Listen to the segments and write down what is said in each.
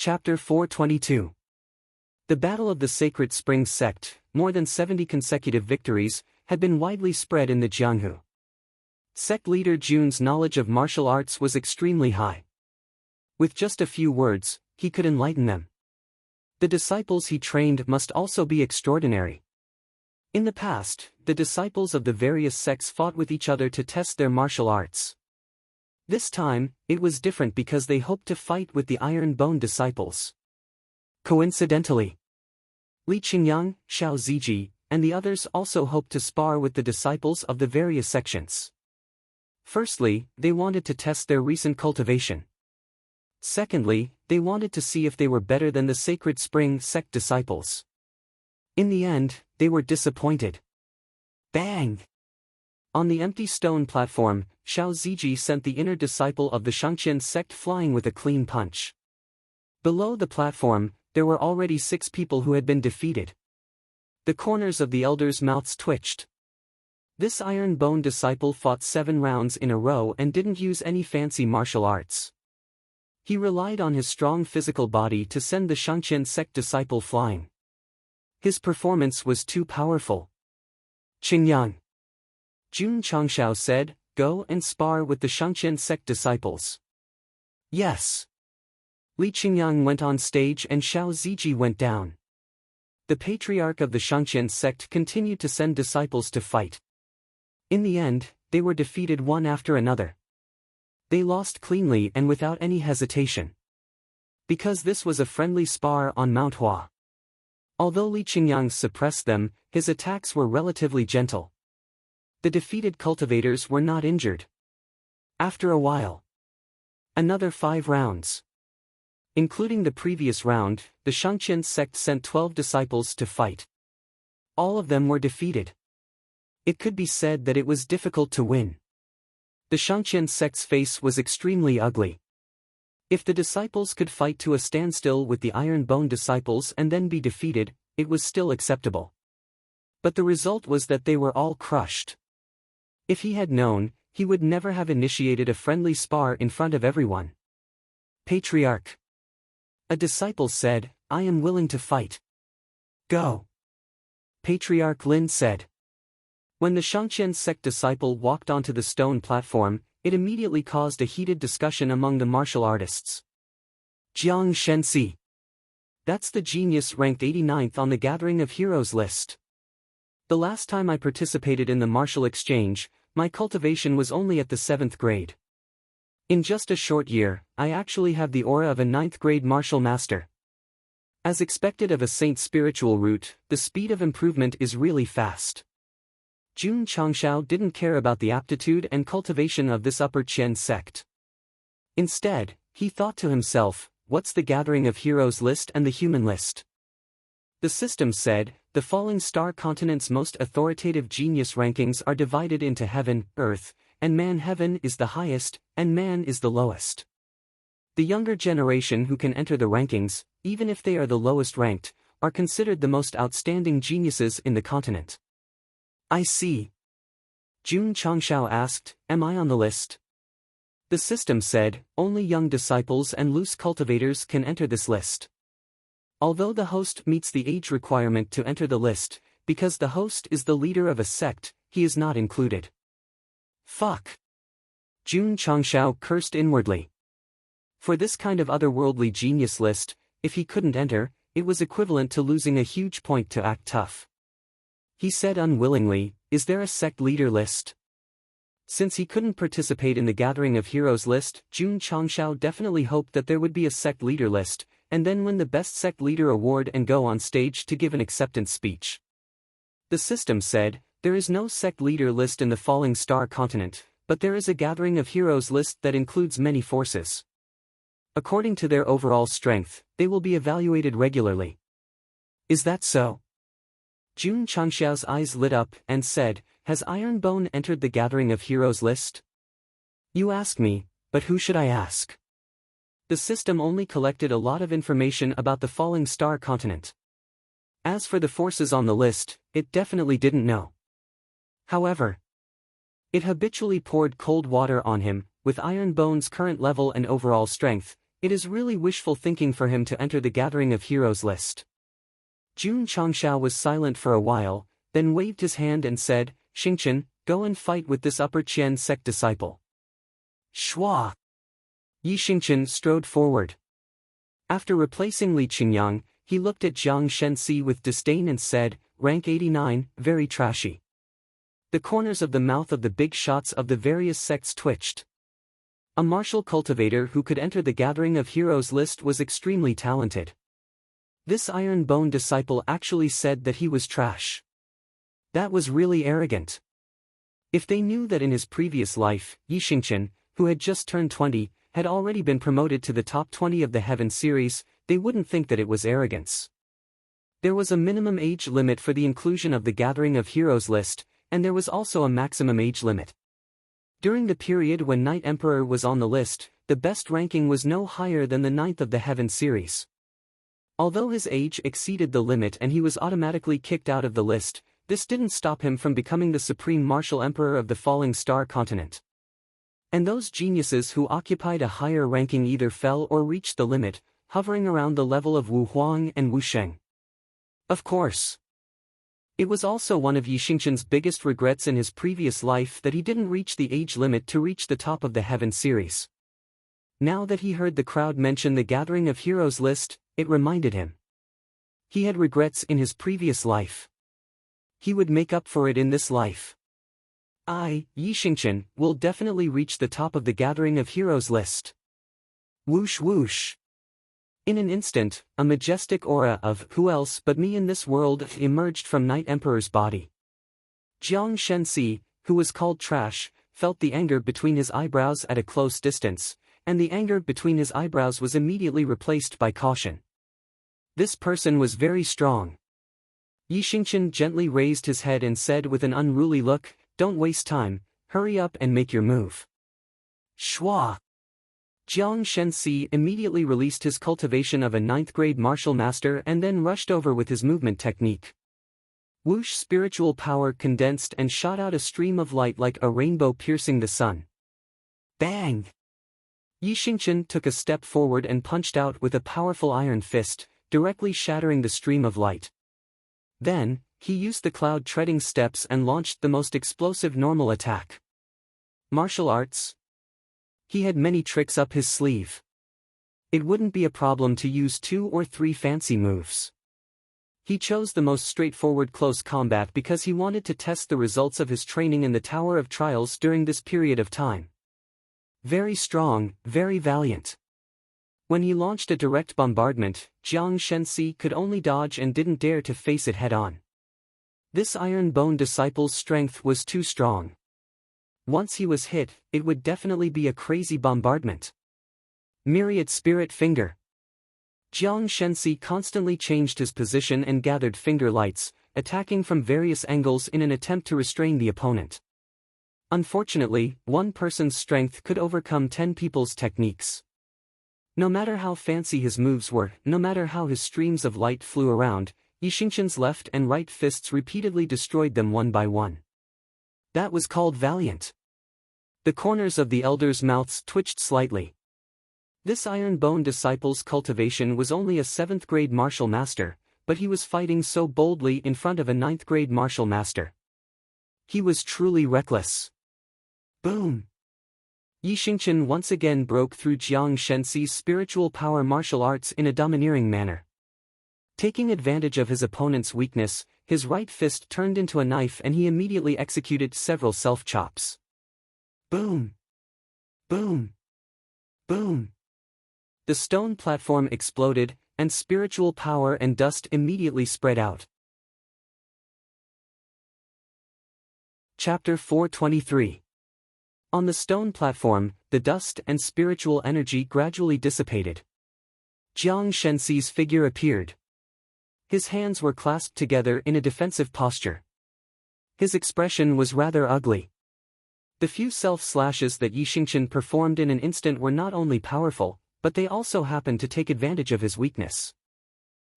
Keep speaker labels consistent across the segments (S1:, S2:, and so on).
S1: Chapter 422. The Battle of the Sacred Spring Sect, more than 70 consecutive victories, had been widely spread in the Jianghu. Sect leader Jun's knowledge of martial arts was extremely high. With just a few words, he could enlighten them. The disciples he trained must also be extraordinary. In the past, the disciples of the various sects fought with each other to test their martial arts. This time, it was different because they hoped to fight with the Iron Bone disciples. Coincidentally, Li Qingyang, Xiao Ziji, and the others also hoped to spar with the disciples of the various sections. Firstly, they wanted to test their recent cultivation. Secondly, they wanted to see if they were better than the Sacred Spring Sect disciples. In the end, they were disappointed. Bang! On the empty stone platform, Xiao Ziji sent the inner disciple of the Shangqian sect flying with a clean punch. Below the platform, there were already 6 people who had been defeated. The corners of the elders' mouths twitched. This Iron Bone disciple fought 7 rounds in a row and didn't use any fancy martial arts. He relied on his strong physical body to send the Shangqian sect disciple flying. His performance was too powerful. Qingyang, Jun Changshao said, "Go and spar with the Shangqian sect disciples." Yes. Li Qingyang went on stage and Xiao Ziji went down. The patriarch of the Shangqian sect continued to send disciples to fight. In the end, they were defeated one after another. They lost cleanly and without any hesitation. Because this was a friendly spar on Mount Hua. Although Li Qingyang suppressed them, his attacks were relatively gentle. The defeated cultivators were not injured. After a while, another 5 rounds. Including the previous round, the Shangqian sect sent 12 disciples to fight. All of them were defeated. It could be said that it was difficult to win. The Shangqian sect's face was extremely ugly. If the disciples could fight to a standstill with the Iron Bone disciples and then be defeated, it was still acceptable. But the result was that they were all crushed. If he had known, he would never have initiated a friendly spar in front of everyone. Patriarch. A disciple said, "I am willing to fight." Go. Patriarch Lin said. When the Shangqian sect disciple walked onto the stone platform, it immediately caused a heated discussion among the martial artists. Jiang Shenxi. That's the genius ranked 89th on the Gathering of Heroes list. The last time I participated in the martial exchange, my cultivation was only at the 7th grade. In just a short year, I actually have the aura of a 9th grade martial master. As expected of a saint's spiritual route, the speed of improvement is really fast. Jun Changshao didn't care about the aptitude and cultivation of this upper Qian sect. Instead, he thought to himself, what's the Gathering of Heroes list and the human list? The system said, the falling star continent's most authoritative genius rankings are divided into heaven, earth, and man. Heaven is the highest, and man is the lowest. The younger generation who can enter the rankings, even if they are the lowest ranked, are considered the most outstanding geniuses in the continent. I see. Jun Changshao asked, am I on the list? The system said, only young disciples and loose cultivators can enter this list. Although the host meets the age requirement to enter the list, because the host is the leader of a sect, he is not included. Fuck. Jun Changshao cursed inwardly. For this kind of otherworldly genius list, if he couldn't enter, it was equivalent to losing a huge point to act tough. He said unwillingly, is there a sect leader list? Since he couldn't participate in the Gathering of Heroes list, Jun Changshao definitely hoped that there would be a sect leader list, and then win the Best Sect Leader award and go on stage to give an acceptance speech. The system said, there is no sect leader list in the Falling Star continent, but there is a Gathering of Heroes list that includes many forces. According to their overall strength, they will be evaluated regularly. Is that so? Jun Changshao's eyes lit up and said, has Iron Bone entered the Gathering of Heroes list? You ask me, but who should I ask? The system only collected a lot of information about the Falling Star continent. As for the forces on the list, it definitely didn't know. However, it habitually poured cold water on him. With Iron Bone's current level and overall strength, It is really wishful thinking for him to enter the Gathering of Heroes list. Jun Changshao was silent for a while, then waved his hand and said, Xingqian, go and fight with this Upper Qian sect disciple. Shua! Yi Xingqian strode forward. After replacing Li Qingyang, he looked at Jiang Shenxi with disdain and said, rank 89, very trashy. The corners of the mouth of the big shots of the various sects twitched. A martial cultivator who could enter the Gathering of Heroes list was extremely talented. This Iron Bone disciple actually said that he was trash. That was really arrogant. If they knew that in his previous life, Yi Xingqian, who had just turned 20, had already been promoted to the top 20 of the Heaven series, they wouldn't think that it was arrogance. There was a minimum age limit for the inclusion of the Gathering of Heroes list, and there was also a maximum age limit. During the period when Night Emperor was on the list, the best ranking was no higher than the 9th of the Heaven series. Although his age exceeded the limit and he was automatically kicked out of the list, this didn't stop him from becoming the supreme martial emperor of the Falling Star continent. And those geniuses who occupied a higher ranking either fell or reached the limit, hovering around the level of Wu Huang and Wu Sheng. Of course. It was also one of Yi Xingqian's biggest regrets in his previous life that he didn't reach the age limit to reach the top of the Heaven series. Now that he heard the crowd mention the Gathering of Heroes list, it reminded him. He had regrets in his previous life. He would make up for it in this life. Yi Xingqian, will definitely reach the top of the Gathering of Heroes list. Whoosh whoosh. In an instant, a majestic aura of who else but me in this world emerged from Night Emperor's body. Jiang Shenxi, who was called Trash, felt the anger between his eyebrows at a close distance, and the anger between his eyebrows was immediately replaced by caution. This person was very strong. Yi Xingqian gently raised his head and said with an unruly look, don't waste time, hurry up and make your move. Shua! Jiang Shenxi immediately released his cultivation of a 9th-grade martial master and then rushed over with his movement technique. Whoosh! Spiritual power condensed and shot out a stream of light like a rainbow piercing the sun. Bang! Yi Xingqian took a step forward and punched out with a powerful iron fist, directly shattering the stream of light. Then, he used the cloud-treading steps and launched the most explosive normal attack. Martial arts? He had many tricks up his sleeve. It wouldn't be a problem to use 2 or 3 fancy moves. He chose the most straightforward close combat because he wanted to test the results of his training in the Tower of Trials during this period of time. Very strong, very valiant. When he launched a direct bombardment, Jiang Shenxi could only dodge and didn't dare to face it head-on. This Iron Bone disciple's strength was too strong. Once he was hit, it would definitely be a crazy bombardment. Myriad Spirit Finger. Jiang Shenxi constantly changed his position and gathered finger lights, attacking from various angles in an attempt to restrain the opponent. Unfortunately, one person's strength could overcome 10 people's techniques. No matter how fancy his moves were, no matter how his streams of light flew around, Yi Xingqian's left and right fists repeatedly destroyed them one by one. That was called valiant. The corners of the elder's mouths twitched slightly. This Iron Bone disciple's cultivation was only a 7th-grade martial master, but he was fighting so boldly in front of a 9th-grade martial master. He was truly reckless. Boom! Yi Xingqian once again broke through Jiang Shenxi's spiritual power martial arts in a domineering manner. Taking advantage of his opponent's weakness, his right fist turned into a knife and he immediately executed several self-chops. Boom! Boom! Boom! The stone platform exploded, and spiritual power and dust immediately spread out. Chapter 423. On the stone platform, the dust and spiritual energy gradually dissipated. Jiang Shenxi's figure appeared. His hands were clasped together in a defensive posture. His expression was rather ugly. The few self-slashes that Yi Xingqian performed in an instant were not only powerful, but they also happened to take advantage of his weakness.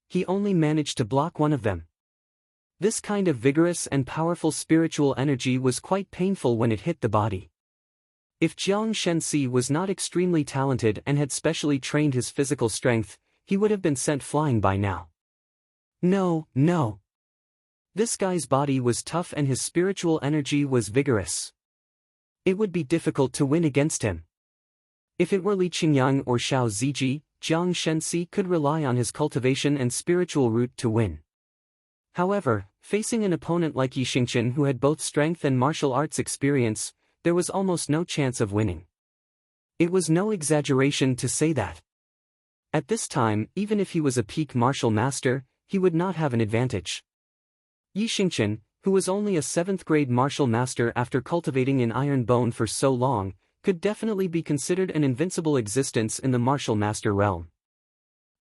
S1: He only managed to block one of them. This kind of vigorous and powerful spiritual energy was quite painful when it hit the body. If Jiang Shenxi was not extremely talented and had specially trained his physical strength, he would have been sent flying by now. No, no. This guy's body was tough and his spiritual energy was vigorous. It would be difficult to win against him. If it were Li Qingyang or Xiao Ziji, Jiang Shenxi could rely on his cultivation and spiritual root to win. However, facing an opponent like Yi Xingqian who had both strength and martial arts experience, there was almost no chance of winning. It was no exaggeration to say that. At this time, even if he was a peak martial master, he would not have an advantage. Yi Xingqian, who was only a 7th-grade martial master after cultivating in iron bone for so long, could definitely be considered an invincible existence in the martial master realm.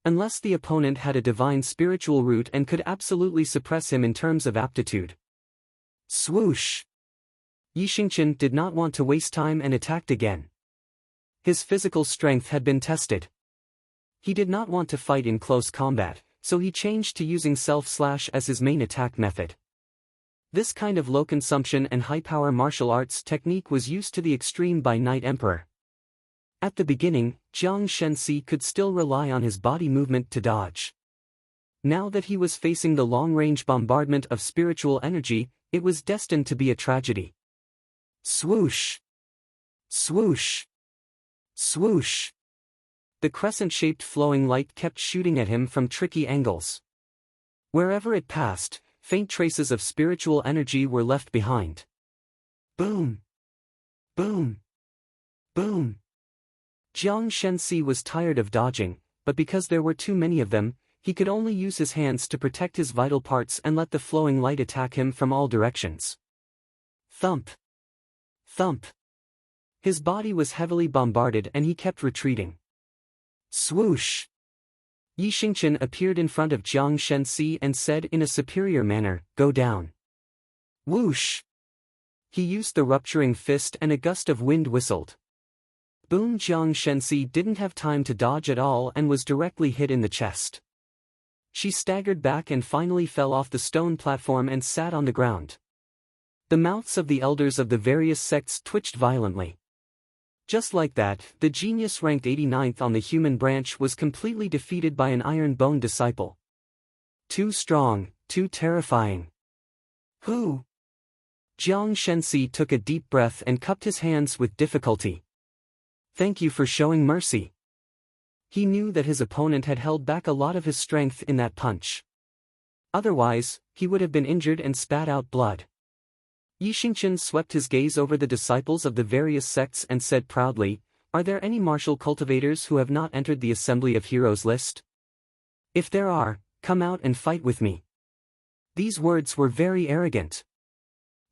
S1: Unless the opponent had a divine spiritual root and could absolutely suppress him in terms of aptitude. Swoosh! Yi Xingqian did not want to waste time and attacked again. His physical strength had been tested. He did not want to fight in close combat, so he changed to using self-slash as his main attack method. This kind of low-consumption and high-power martial arts technique was used to the extreme by Knight Emperor. At the beginning, Jiang Shenxi could still rely on his body movement to dodge. Now that he was facing the long-range bombardment of spiritual energy, it was destined to be a tragedy. Swoosh! Swoosh! Swoosh! The crescent-shaped flowing light kept shooting at him from tricky angles. Wherever it passed, faint traces of spiritual energy were left behind. Boom! Boom! Boom! Jiang Shenxi was tired of dodging, but because there were too many of them, he could only use his hands to protect his vital parts and let the flowing light attack him from all directions. Thump! Thump! His body was heavily bombarded and he kept retreating. Swoosh! Yi Xingqian appeared in front of Jiang Shenxi and said in a superior manner, "Go down." Whoosh! He used the rupturing fist and a gust of wind whistled. Boom! Jiang Shenxi didn't have time to dodge at all and was directly hit in the chest. She staggered back and finally fell off the stone platform and sat on the ground. The mouths of the elders of the various sects twitched violently. Just like that, the genius ranked 89th on the human branch was completely defeated by an iron bone disciple. Too strong, too terrifying. Who? Jiang Shenxi took a deep breath and cupped his hands with difficulty. Thank you for showing mercy. He knew that his opponent had held back a lot of his strength in that punch. Otherwise, he would have been injured and spat out blood. Yi Xingqian swept his gaze over the disciples of the various sects and said proudly, "Are there any martial cultivators who have not entered the Assembly of Heroes list? If there are, come out and fight with me." These words were very arrogant.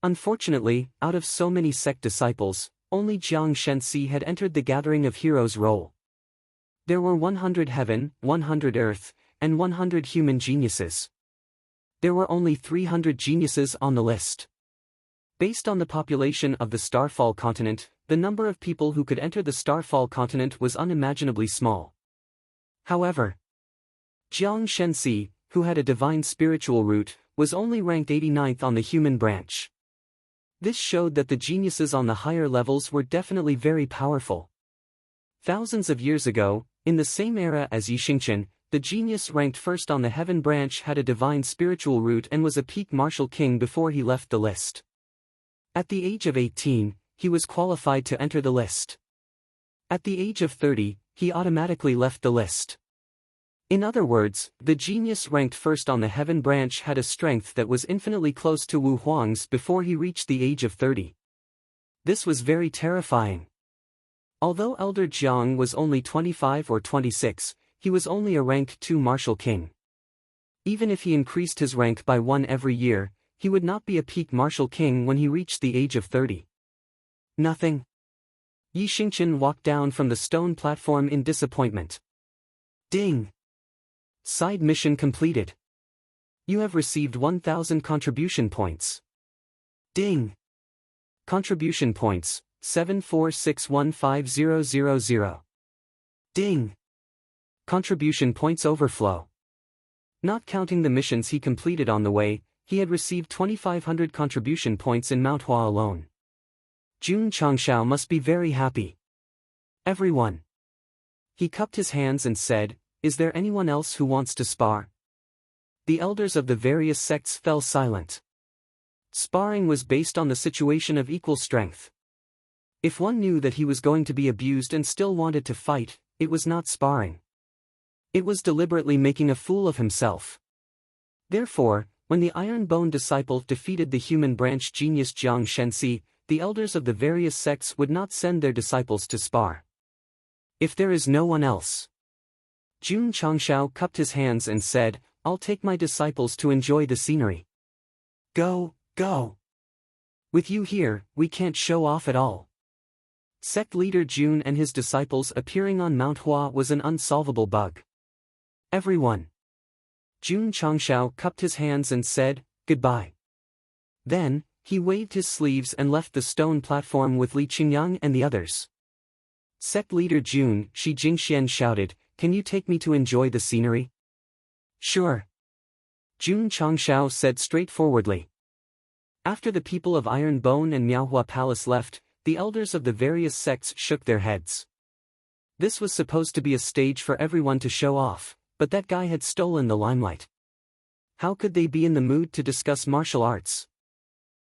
S1: Unfortunately, out of so many sect disciples, only Jiang Shenxi had entered the Gathering of Heroes role. There were 100 heaven, 100 earth, and 100 human geniuses. There were only 300 geniuses on the list. Based on the population of the Starfall continent, the number of people who could enter the Starfall continent was unimaginably small. However, Jiang Shenxi, who had a divine spiritual root, was only ranked 89th on the human branch. This showed that the geniuses on the higher levels were definitely very powerful. Thousands of years ago, in the same era as Yi Xingqian, the genius ranked first on the heaven branch had a divine spiritual root and was a peak martial king before he left the list. At the age of 18, he was qualified to enter the list. At the age of 30, he automatically left the list. In other words, the genius ranked first on the heaven branch had a strength that was infinitely close to Wu Huang's before he reached the age of 30. This was very terrifying. Although Elder Jiang was only 25 or 26, he was only a rank 2 martial king. Even if he increased his rank by 1 every year, he would not be a peak martial king when he reached the age of 30. Nothing. Yi Xingqian walked down from the stone platform in disappointment. Ding! Side mission completed. You have received 1,000 contribution points. Ding! Contribution points, 7461500. Ding! Contribution points overflow. Not counting the missions he completed on the way, he had received 2,500 contribution points in Mount Hua alone. Jun Changshao must be very happy. Everyone. He cupped his hands and said, is there anyone else who wants to spar? The elders of the various sects fell silent. Sparring was based on the situation of equal strength. If one knew that he was going to be abused and still wanted to fight, it was not sparring. It was deliberately making a fool of himself. Therefore, when the Iron Bone disciple defeated the human branch genius Jiang Shenxi, the elders of the various sects would not send their disciples to spar. If there is no one else. Jun Changshao cupped his hands and said, I'll take my disciples to enjoy the scenery. Go, go. With you here, we can't show off at all. Sect leader Jun and his disciples appearing on Mount Hua was an unsolvable bug. Everyone. Jun Changshao cupped his hands and said, goodbye. Then, he waved his sleeves and left the stone platform with Li Qingyang and the others. Sect leader Jun, Shi Jingxian shouted, can you take me to enjoy the scenery? Sure. Jun Changshao said straightforwardly. After the people of Iron Bone and Miaohua Palace left, the elders of the various sects shook their heads. This was supposed to be a stage for everyone to show off, but that guy had stolen the limelight. How could they be in the mood to discuss martial arts?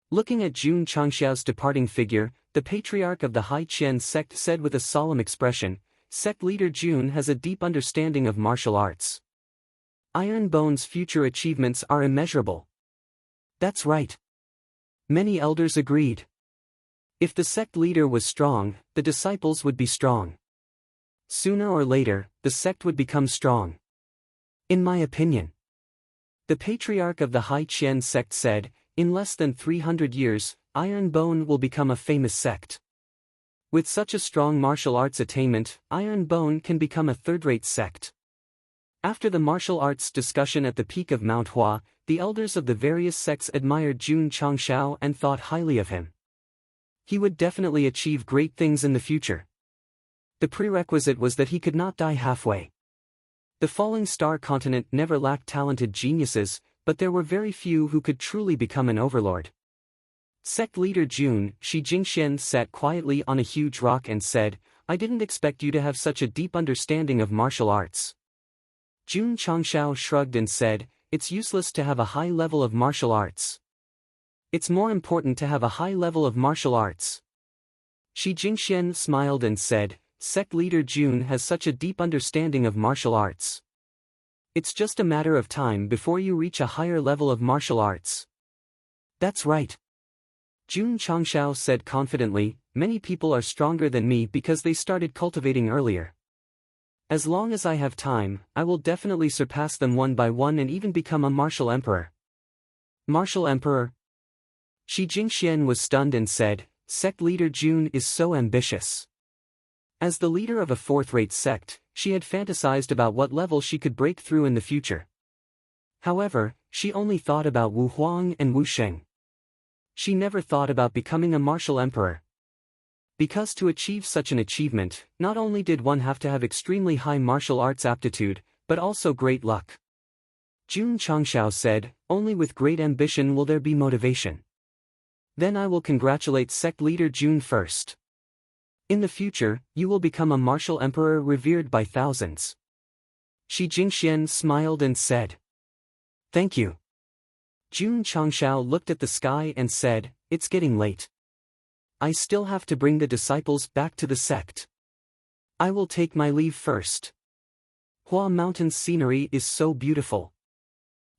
S1: Looking at Jun Changshao's departing figure, the patriarch of the Hai Qian sect said with a solemn expression, Sect leader Jun has a deep understanding of martial arts. Iron Bone's future achievements are immeasurable. That's right. Many elders agreed. If the sect leader was strong, the disciples would be strong. Sooner or later, the sect would become strong. In my opinion. The patriarch of the Hai Qian sect said, in less than 300 years, Iron Bone will become a famous sect. With such a strong martial arts attainment, Iron Bone can become a third-rate sect. After the martial arts discussion at the peak of Mount Hua, the elders of the various sects admired Jun Changshao and thought highly of him. He would definitely achieve great things in the future. The prerequisite was that he could not die halfway. The falling star continent never lacked talented geniuses, but there were very few who could truly become an overlord. Sect leader Jun, Shi Jingxian sat quietly on a huge rock and said, I didn't expect you to have such a deep understanding of martial arts. Jun Changshao shrugged and said, it's useless to have a high level of martial arts. It's more important to have a high level of martial arts. Shi Jingxian smiled and said, Sect leader Jun has such a deep understanding of martial arts. It's just a matter of time before you reach a higher level of martial arts. That's right. Jun Changshao said confidently, many people are stronger than me because they started cultivating earlier. As long as I have time, I will definitely surpass them one by one and even become a martial emperor. Martial emperor? Shi Jingxian was stunned and said, Sect leader Jun is so ambitious. As the leader of a fourth-rate sect, she had fantasized about what level she could break through in the future. However, she only thought about Wu Huang and Wu Sheng. She never thought about becoming a martial emperor. Because to achieve such an achievement, not only did one have to have extremely high martial arts aptitude, but also great luck. Jun Changshao said, only with great ambition will there be motivation. Then I will congratulate sect leader Jun first. In the future, you will become a martial emperor revered by thousands. Shi Jingxian smiled and said, Thank you. Jun Changshao looked at the sky and said, it's getting late. I still have to bring the disciples back to the sect. I will take my leave first. Hua Mountain's scenery is so beautiful.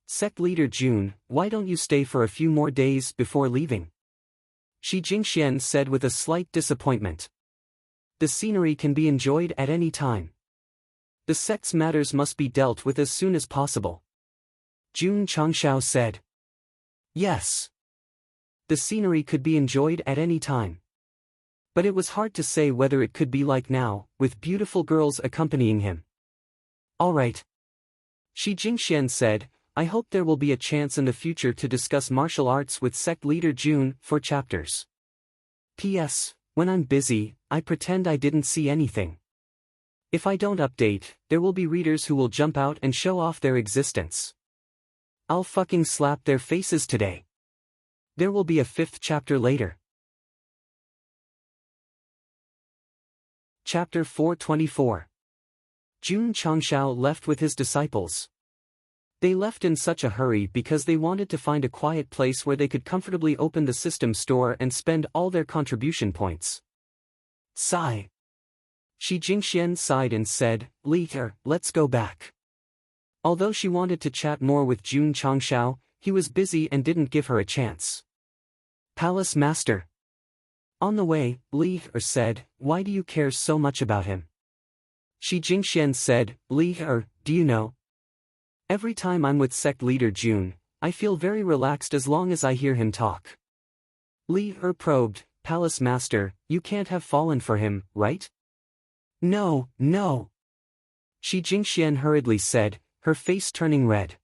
S1: Sect leader Jun, why don't you stay for a few more days before leaving? Shi Jingxian said with a slight disappointment. The scenery can be enjoyed at any time. The sect's matters must be dealt with as soon as possible. Jun Changshao said. Yes. The scenery could be enjoyed at any time. But it was hard to say whether it could be like now, with beautiful girls accompanying him. All right. Shi Jingxian said, I hope there will be a chance in the future to discuss martial arts with sect leader Jun for chapters. P.S. When I'm busy, I pretend I didn't see anything. If I don't update, there will be readers who will jump out and show off their existence. I'll fucking slap their faces today. There will be a 5th chapter later. Chapter 424. Jun Changshao left with his disciples. They left in such a hurry because they wanted to find a quiet place where they could comfortably open the system store and spend all their contribution points. Sigh. Shi Jingxian sighed and said, "Later, let's go back." Although she wanted to chat more with Jun Changshao, he was busy and didn't give her a chance. Palace Master. On the way, Li Er said, "Why do you care so much about him?" Shi Jingxian said, "Li Er, do you know? Every time I'm with Sect leader Jun, I feel very relaxed as long as I hear him talk." Li Er probed, "Palace Master, you can't have fallen for him, right?" "No, no." Shi Jingxian hurriedly said, her face turning red.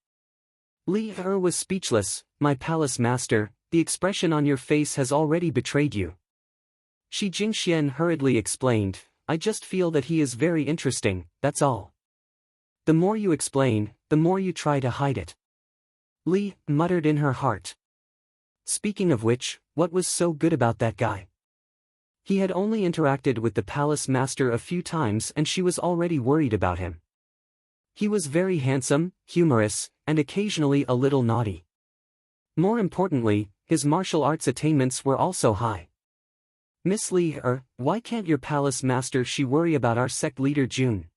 S1: Li Er was speechless. "My Palace Master, the expression on your face has already betrayed you." Shi Jingxian hurriedly explained, "I just feel that he is very interesting, that's all. The more you explain, the more you try to hide it." Li muttered in her heart. Speaking of which, what was so good about that guy? He had only interacted with the Palace Master a few times and she was already worried about him. He was very handsome, humorous, and occasionally a little naughty. More importantly, his martial arts attainments were also high. "Miss Li Er, why can't your Palace Master Shi worry about our Sect leader Jun?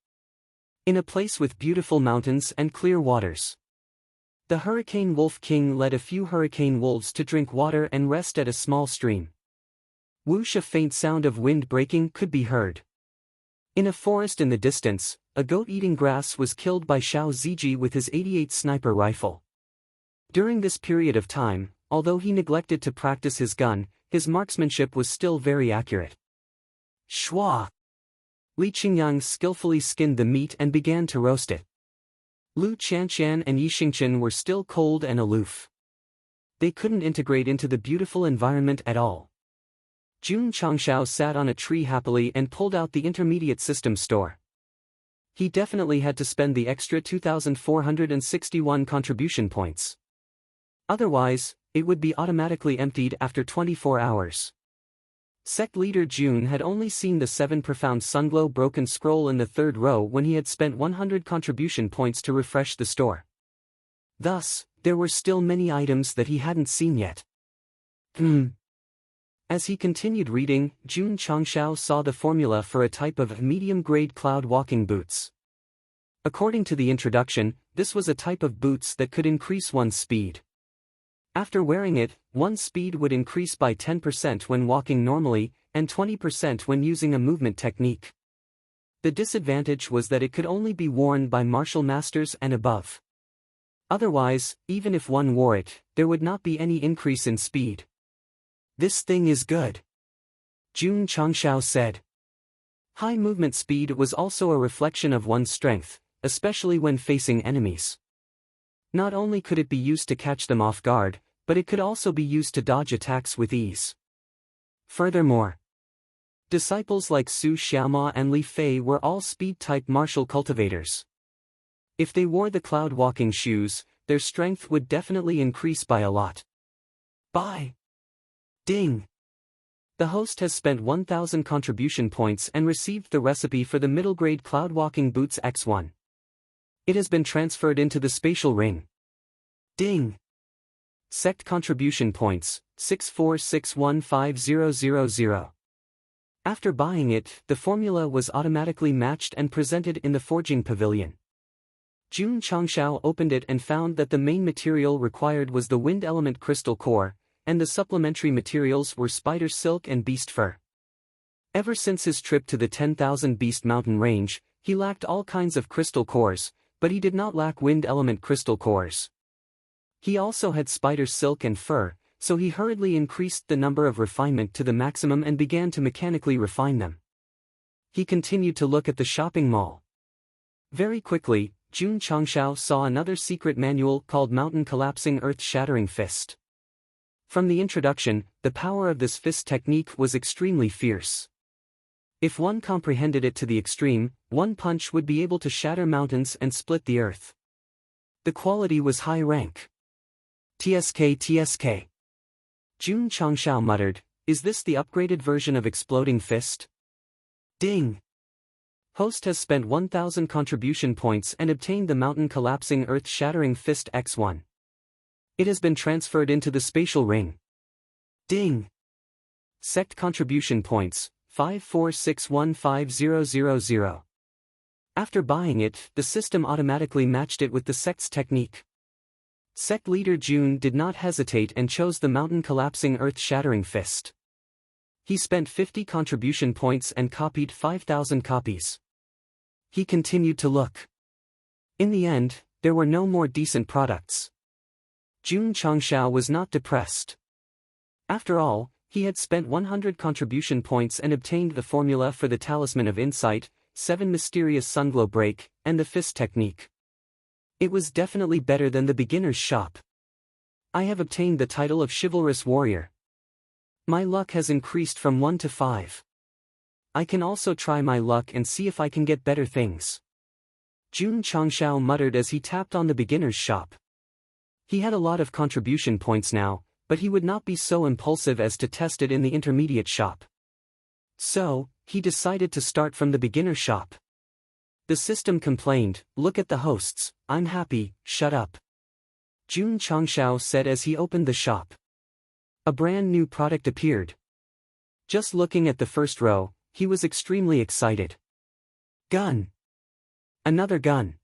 S1: In a place with beautiful mountains and clear waters." The Hurricane Wolf King led a few hurricane wolves to drink water and rest at a small stream. Whoosh, a faint sound of wind breaking could be heard. In a forest in the distance, a goat eating grass was killed by Xiao Ziji with his 88 sniper rifle. During this period of time, although he neglected to practice his gun, his marksmanship was still very accurate. Shua! Li Qingyang skillfully skinned the meat and began to roast it. Lu Qianqian and Yi Xingqian were still cold and aloof. They couldn't integrate into the beautiful environment at all. Jun Changshao sat on a tree happily and pulled out the intermediate system store. He definitely had to spend the extra 2,461 contribution points. Otherwise, it would be automatically emptied after 24 hours. Sect leader Jun had only seen the 7 profound sunglow broken scroll in the third row when he had spent 100 contribution points to refresh the store. Thus, there were still many items that he hadn't seen yet. As he continued reading, Jun Changshao saw the formula for a type of medium-grade cloud walking boots. According to the introduction, this was a type of boots that could increase one's speed. After wearing it, one's speed would increase by 10% when walking normally, and 20% when using a movement technique. The disadvantage was that it could only be worn by martial masters and above. Otherwise, even if one wore it, there would not be any increase in speed. "This thing is good," Jun Changshao said. High movement speed was also a reflection of one's strength, especially when facing enemies. Not only could it be used to catch them off guard, but it could also be used to dodge attacks with ease. Furthermore, disciples like Su Xiaoma and Li Fei were all speed-type martial cultivators. If they wore the cloud-walking shoes, their strength would definitely increase by a lot. Bye! Ding! The host has spent 1,000 contribution points and received the recipe for the middle-grade cloud-walking boots X1. It has been transferred into the spatial ring. Ding! Sect contribution points, 6461500. After buying it, the formula was automatically matched and presented in the forging pavilion. Jun Changshao opened it and found that the main material required was the wind element crystal core, and the supplementary materials were spider silk and beast fur. Ever since his trip to the 10,000 Beast Mountain range, he lacked all kinds of crystal cores, but he did not lack wind element crystal cores. He also had spider silk and fur, so he hurriedly increased the number of refinement to the maximum and began to mechanically refine them. He continued to look at the shopping mall. Very quickly, Jun Changshao saw another secret manual called Mountain Collapsing Earth Shattering Fist. From the introduction, the power of this fist technique was extremely fierce. If one comprehended it to the extreme, one punch would be able to shatter mountains and split the earth. The quality was high rank. TSK. Jun Changshao muttered, "Is this the upgraded version of Exploding Fist?" Ding! Host has spent 1,000 contribution points and obtained the mountain-collapsing earth-shattering fist X1. It has been transferred into the spatial ring. Ding! Sect contribution points, 5461500. After buying it, the system automatically matched it with the Sect's technique. Sect leader June did not hesitate and chose the mountain-collapsing earth-shattering fist. He spent 50 contribution points and copied 5,000 copies. He continued to look. In the end, there were no more decent products. Jun Changshao was not depressed. After all, he had spent 100 contribution points and obtained the formula for the Talisman of Insight, 7 Mysterious Sunglow Break, and the Fist Technique. It was definitely better than the beginner's shop. I have obtained the title of Chivalrous Warrior. My luck has increased from 1 to 5. I can also try my luck and see if I can get better things. Jun Changshao muttered as he tapped on the beginner's shop. He had a lot of contribution points now, but he would not be so impulsive as to test it in the intermediate shop. So, he decided to start from the beginner shop. The system complained, "Look at the hosts, I'm happy, shut up." Jun Changshao said as he opened the shop. A brand new product appeared. Just looking at the first row, he was extremely excited. Gun. Another gun.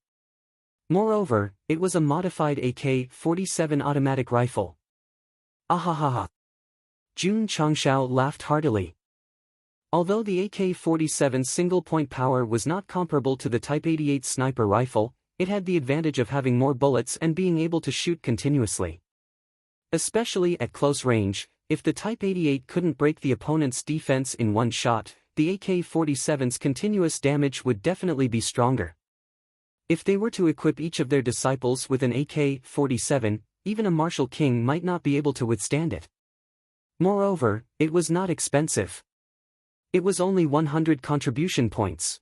S1: Moreover, it was a modified AK-47 automatic rifle. Ahahaha. Jun Changshao laughed heartily. Although the AK-47 single-point power was not comparable to the Type 88 sniper rifle, it had the advantage of having more bullets and being able to shoot continuously. Especially at close range, if the Type 88 couldn't break the opponent's defense in one shot, the AK-47's continuous damage would definitely be stronger. If they were to equip each of their disciples with an AK-47, even a martial king might not be able to withstand it. Moreover, it was not expensive. It was only 100 contribution points.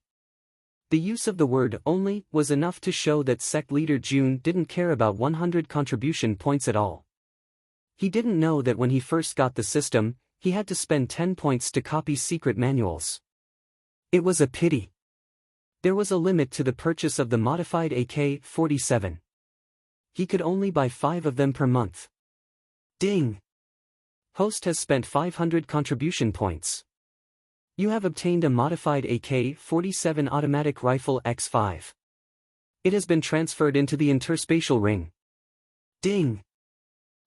S1: The use of the word "only" was enough to show that Sect leader Jun didn't care about 100 contribution points at all. He didn't know that when he first got the system, he had to spend 10 points to copy secret manuals. It was a pity. There was a limit to the purchase of the modified AK-47. He could only buy 5 of them per month. Ding! Host has spent 500 contribution points. You have obtained a modified AK-47 automatic rifle X5. It has been transferred into the interspatial ring. Ding!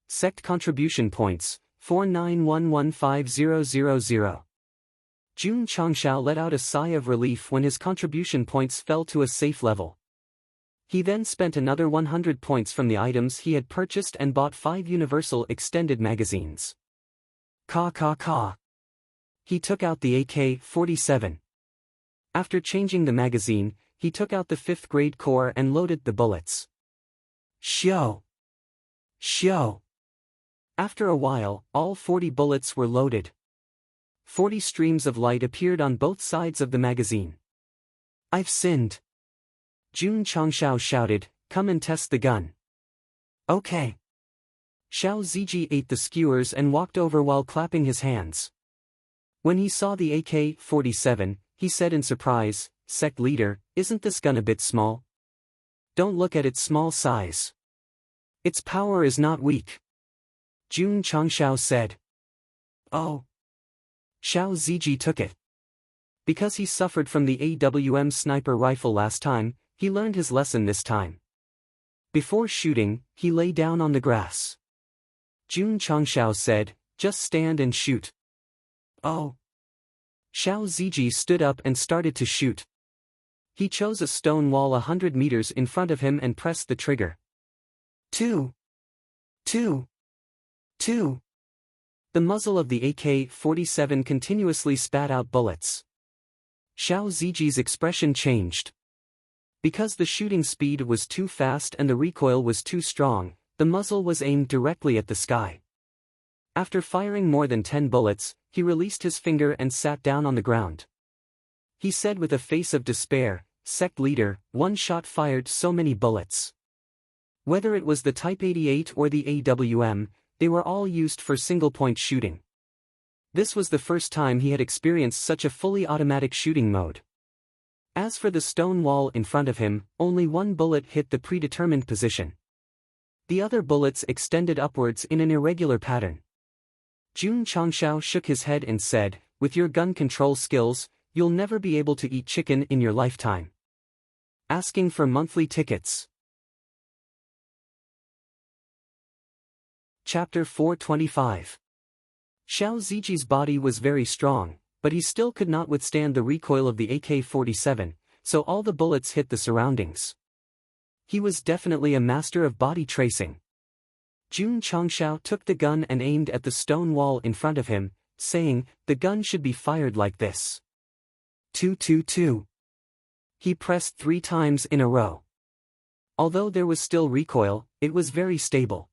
S1: Sect contribution points, 4911500. Jun Changshao let out a sigh of relief when his contribution points fell to a safe level. He then spent another 100 points from the items he had purchased and bought 5 universal extended magazines. Ka. He took out the AK-47. After changing the magazine, he took out the 5th grade core and loaded the bullets. Shio. After a while, all 40 bullets were loaded. 40 streams of light appeared on both sides of the magazine. I've sinned. Jun Changshao shouted, "Come and test the gun." Okay. Xiao Ziji ate the skewers and walked over while clapping his hands. When he saw the AK-47, he said in surprise, "Sect leader, isn't this gun a bit small?" "Don't look at its small size. Its power is not weak," Jun Changshao said. Oh. Xiao Ziji took it. Because he suffered from the AWM sniper rifle last time, he learned his lesson this time. Before shooting, he lay down on the grass. Jun Changshao said, "Just stand and shoot." Oh. Xiao Ziji stood up and started to shoot. He chose a stone wall 100 meters in front of him and pressed the trigger. Two. The muzzle of the AK-47 continuously spat out bullets. Xiao Ziji's expression changed. Because the shooting speed was too fast and the recoil was too strong, the muzzle was aimed directly at the sky. After firing more than 10 bullets, he released his finger and sat down on the ground. He said with a face of despair, "Sect leader, one shot fired so many bullets." Whether it was the Type 88 or the AWM, they were all used for single-point shooting. This was the first time he had experienced such a fully automatic shooting mode. As for the stone wall in front of him, only one bullet hit the predetermined position. The other bullets extended upwards in an irregular pattern. Jun Changshao shook his head and said, "With your gun control skills, you'll never be able to eat chicken in your lifetime." Asking for monthly tickets. Chapter 425. Xiao Ziji's body was very strong, but he still could not withstand the recoil of the AK-47, so all the bullets hit the surroundings. He was definitely a master of body tracing. Jun Changshao took the gun and aimed at the stone wall in front of him, saying, "The gun should be fired like this. 222. He pressed 3 times in a row. Although there was still recoil, it was very stable.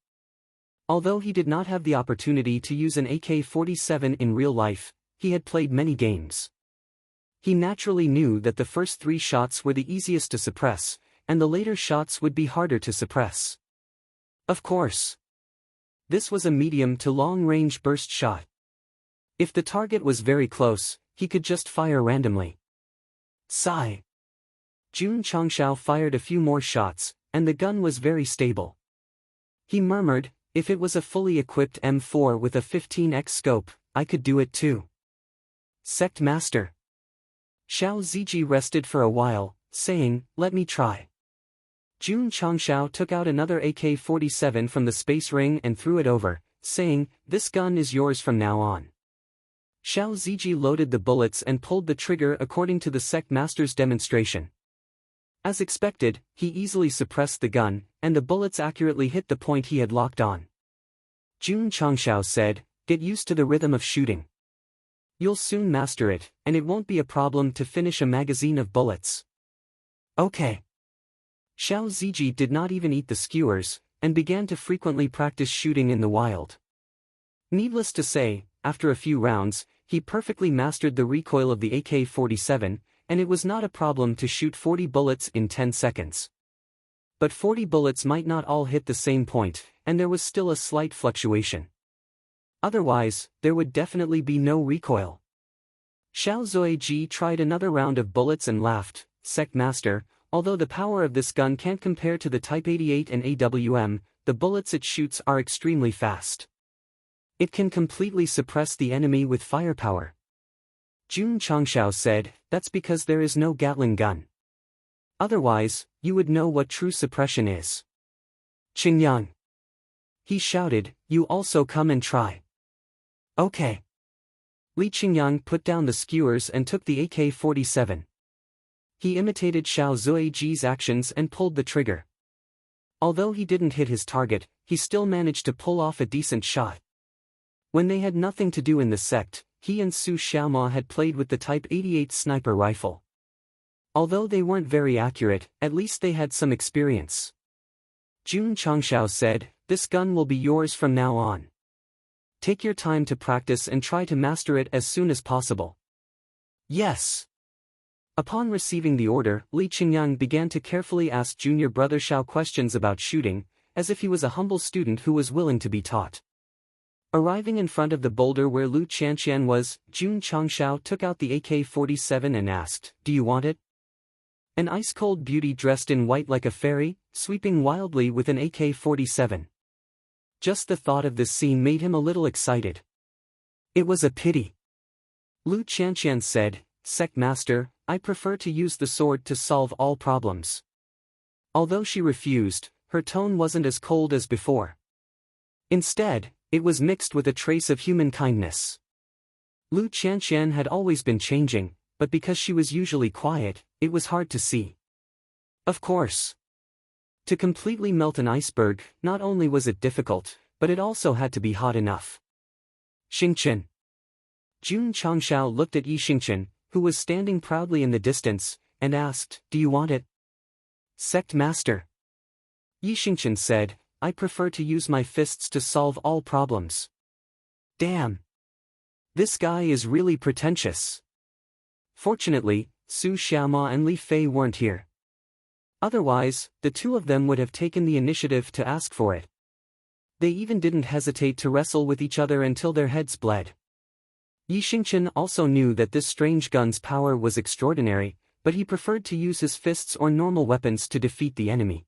S1: Although he did not have the opportunity to use an AK-47 in real life, he had played many games. He naturally knew that the first 3 shots were the easiest to suppress, and the later shots would be harder to suppress. Of course, this was a medium to long-range burst shot. If the target was very close, he could just fire randomly. Sigh. Jun Changshao fired a few more shots, and the gun was very stable. He murmured, "If it was a fully equipped M4 with a 15x scope, I could do it too." Sect Master. Xiao Ziji rested for a while, saying, "Let me try." Jun Changshao took out another AK-47 from the space ring and threw it over, saying, "This gun is yours from now on." Xiao Ziji loaded the bullets and pulled the trigger according to the Sect Master's demonstration. As expected, he easily suppressed the gun, and the bullets accurately hit the point he had locked on. Jun Changshao said, "Get used to the rhythm of shooting. You'll soon master it, and it won't be a problem to finish a magazine of bullets." Okay. Xiao Ziji did not even eat the skewers, and began to frequently practice shooting in the wild. Needless to say, after a few rounds, he perfectly mastered the recoil of the AK-47, and it was not a problem to shoot 40 bullets in 10 seconds. But 40 bullets might not all hit the same point, and there was still a slight fluctuation. Otherwise, there would definitely be no recoil. Xiao Zuiji tried another round of bullets and laughed, "Sect Master, although the power of this gun can't compare to the Type 88 and AWM, the bullets it shoots are extremely fast. It can completely suppress the enemy with firepower." Jun Changshao said, "That's because there is no Gatling gun. Otherwise, you would know what true suppression is." "Qingyang!" he shouted, "You also come and try." Okay. Li Qingyang put down the skewers and took the AK-47. He imitated Xiao Zuiji's actions and pulled the trigger. Although he didn't hit his target, he still managed to pull off a decent shot. When they had nothing to do in the sect, he and Su Xiaoma had played with the Type 88 sniper rifle. Although they weren't very accurate, at least they had some experience. Jun Changshao said, "This gun will be yours from now on. Take your time to practice and try to master it as soon as possible." Yes. Upon receiving the order, Li Qingyang began to carefully ask junior brother Xiao questions about shooting, as if he was a humble student who was willing to be taught. Arriving in front of the boulder where Lu Qianqian was, Jun Changshao took out the AK-47 and asked, "Do you want it?" An ice-cold beauty dressed in white like a fairy, sweeping wildly with an AK-47. Just the thought of this scene made him a little excited. It was a pity. Lu Qianqian said, "Sect Master, I prefer to use the sword to solve all problems." Although she refused, her tone wasn't as cold as before. Instead, it was mixed with a trace of human kindness. Lu Qianqian had always been changing, but because she was usually quiet, it was hard to see. Of course. To completely melt an iceberg, not only was it difficult, but it also had to be hot enough. Xingqian. Jun Changshao looked at Yi Xingqian, who was standing proudly in the distance, and asked, "Do you want it?" "Sect Master." Yi Xingqian said, "I prefer to use my fists to solve all problems." Damn. This guy is really pretentious. Fortunately, Su Xiaoma and Li Fei weren't here. Otherwise, the two of them would have taken the initiative to ask for it. They even didn't hesitate to wrestle with each other until their heads bled. Yi Xingqian also knew that this strange gun's power was extraordinary, but he preferred to use his fists or normal weapons to defeat the enemy.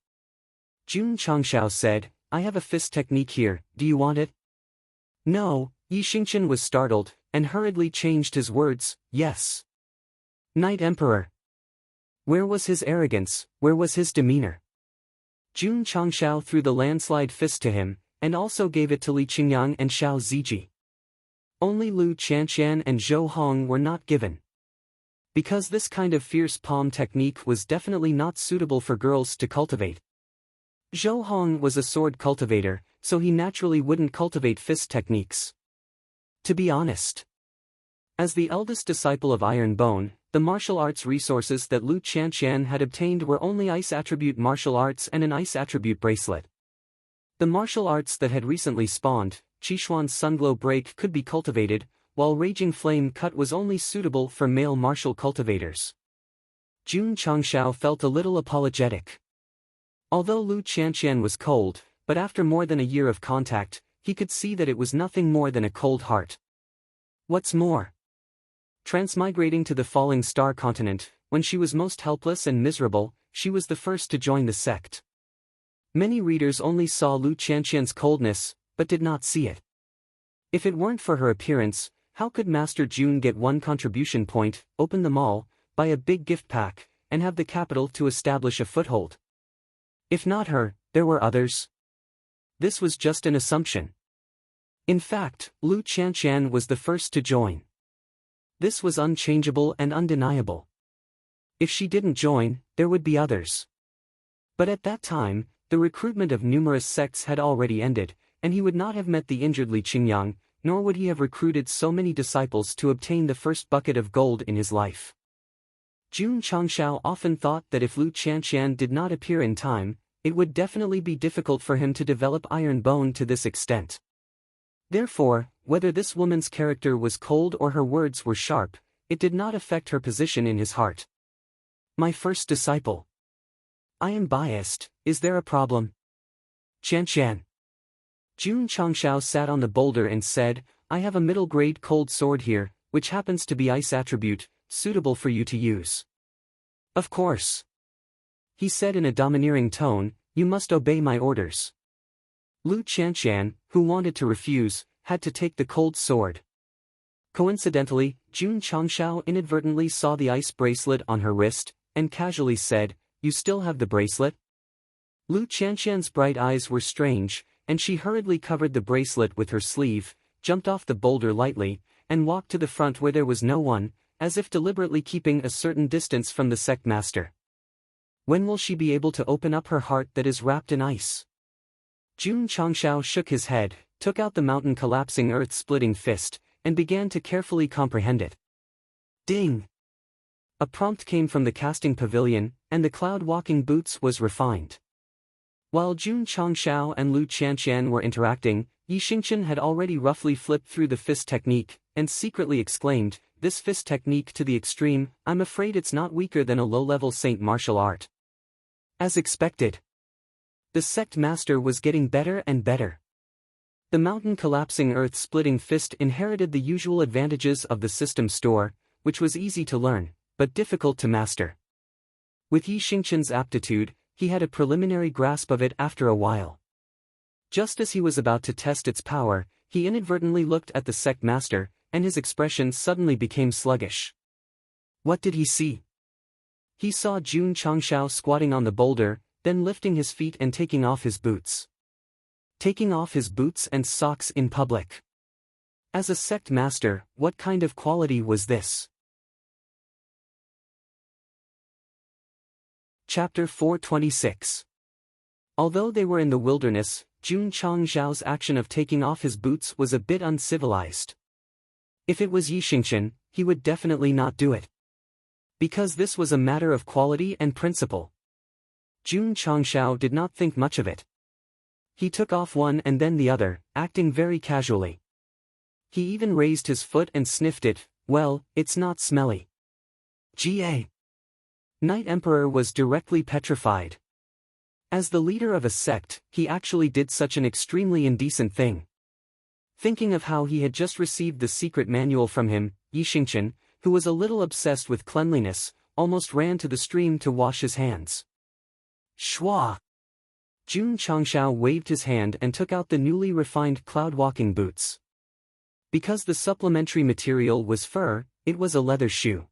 S1: Jun Changshao said, I have a fist technique here, do you want it? No, Yi Xingqian was startled, and hurriedly changed his words, yes. Knight Emperor. Where was his arrogance, where was his demeanor? Jun Changshao threw the landslide fist to him, and also gave it to Li Qingyang and Xiao Ziji. Only Lu Qianqian and Zhou Hong were not given. Because this kind of fierce palm technique was definitely not suitable for girls to cultivate. Zhou Hong was a sword cultivator, so he naturally wouldn't cultivate fist techniques. To be honest. As the eldest disciple of Iron Bone, the martial arts resources that Lu Qianqian had obtained were only ice attribute martial arts and an ice attribute bracelet. The martial arts that had recently spawned, Qishuan's Sunglow Break, could be cultivated, while Raging Flame Cut was only suitable for male martial cultivators. Jun Changshao felt a little apologetic. Although Lu Qianqian was cold, but after more than a year of contact, he could see that it was nothing more than a cold heart. What's more, transmigrating to the Falling Star continent, when she was most helpless and miserable, she was the first to join the sect. Many readers only saw Lu Qianqian's coldness, but did not see it. If it weren't for her appearance, how could Master Jun get one contribution point, open them all, buy a big gift pack, and have the capital to establish a foothold? If not her, there were others. This was just an assumption. In fact, Lu Qianqian was the first to join. This was unchangeable and undeniable. If she didn't join, there would be others. But at that time, the recruitment of numerous sects had already ended, and he would not have met the injured Li Qingyang, nor would he have recruited so many disciples to obtain the first bucket of gold in his life. Jun Changshao often thought that if Lu Qianqian did not appear in time, it would definitely be difficult for him to develop Iron Bone to this extent. Therefore, whether this woman's character was cold or her words were sharp, it did not affect her position in his heart. My first disciple. I am biased, is there a problem? Qianqian. Jun Changshao sat on the boulder and said, I have a middle-grade cold sword here, which happens to be ice attribute, suitable for you to use. Of course. He said in a domineering tone, you must obey my orders. Lu Qianqian, who wanted to refuse, had to take the cold sword. Coincidentally, Jun Changshao inadvertently saw the ice bracelet on her wrist, and casually said, you still have the bracelet? Lu Qianqian's bright eyes were strange, and she hurriedly covered the bracelet with her sleeve, jumped off the boulder lightly, and walked to the front where there was no one, as if deliberately keeping a certain distance from the sect master. When will she be able to open up her heart that is wrapped in ice? Jun Changshao shook his head, took out the mountain-collapsing earth-splitting fist, and began to carefully comprehend it. Ding! A prompt came from the casting pavilion, and the cloud-walking boots was refined. While Jun Changshao and Lu Qianqian were interacting, Yi Xingqian had already roughly flipped through the fist technique, and secretly exclaimed, this fist technique to the extreme, I'm afraid it's not weaker than a low-level saint martial art. As expected. The sect master was getting better and better. The mountain-collapsing earth-splitting fist inherited the usual advantages of the system store, which was easy to learn, but difficult to master. With Yi Xingqian's aptitude, he had a preliminary grasp of it after a while. Just as he was about to test its power, he inadvertently looked at the sect master, and his expression suddenly became sluggish. What did he see? He saw Jun Changshao squatting on the boulder, then lifting his feet and taking off his boots. Taking off his boots and socks in public. As a sect master, what kind of quality was this? Chapter 426. Although they were in the wilderness, Jun Changzhao's action of taking off his boots was a bit uncivilized. If it was Yi Xingqian, he would definitely not do it. Because this was a matter of quality and principle. Jun Changzhao did not think much of it. He took off one and then the other, acting very casually. He even raised his foot and sniffed it. Well, it's not smelly. Ga. Knight Emperor was directly petrified. As the leader of a sect, he actually did such an extremely indecent thing. Thinking of how he had just received the secret manual from him, Yi Xingqian, who was a little obsessed with cleanliness, almost ran to the stream to wash his hands. Shwa! Jun Changshao waved his hand and took out the newly refined cloud-walking boots. Because the supplementary material was fur, it was a leather shoe.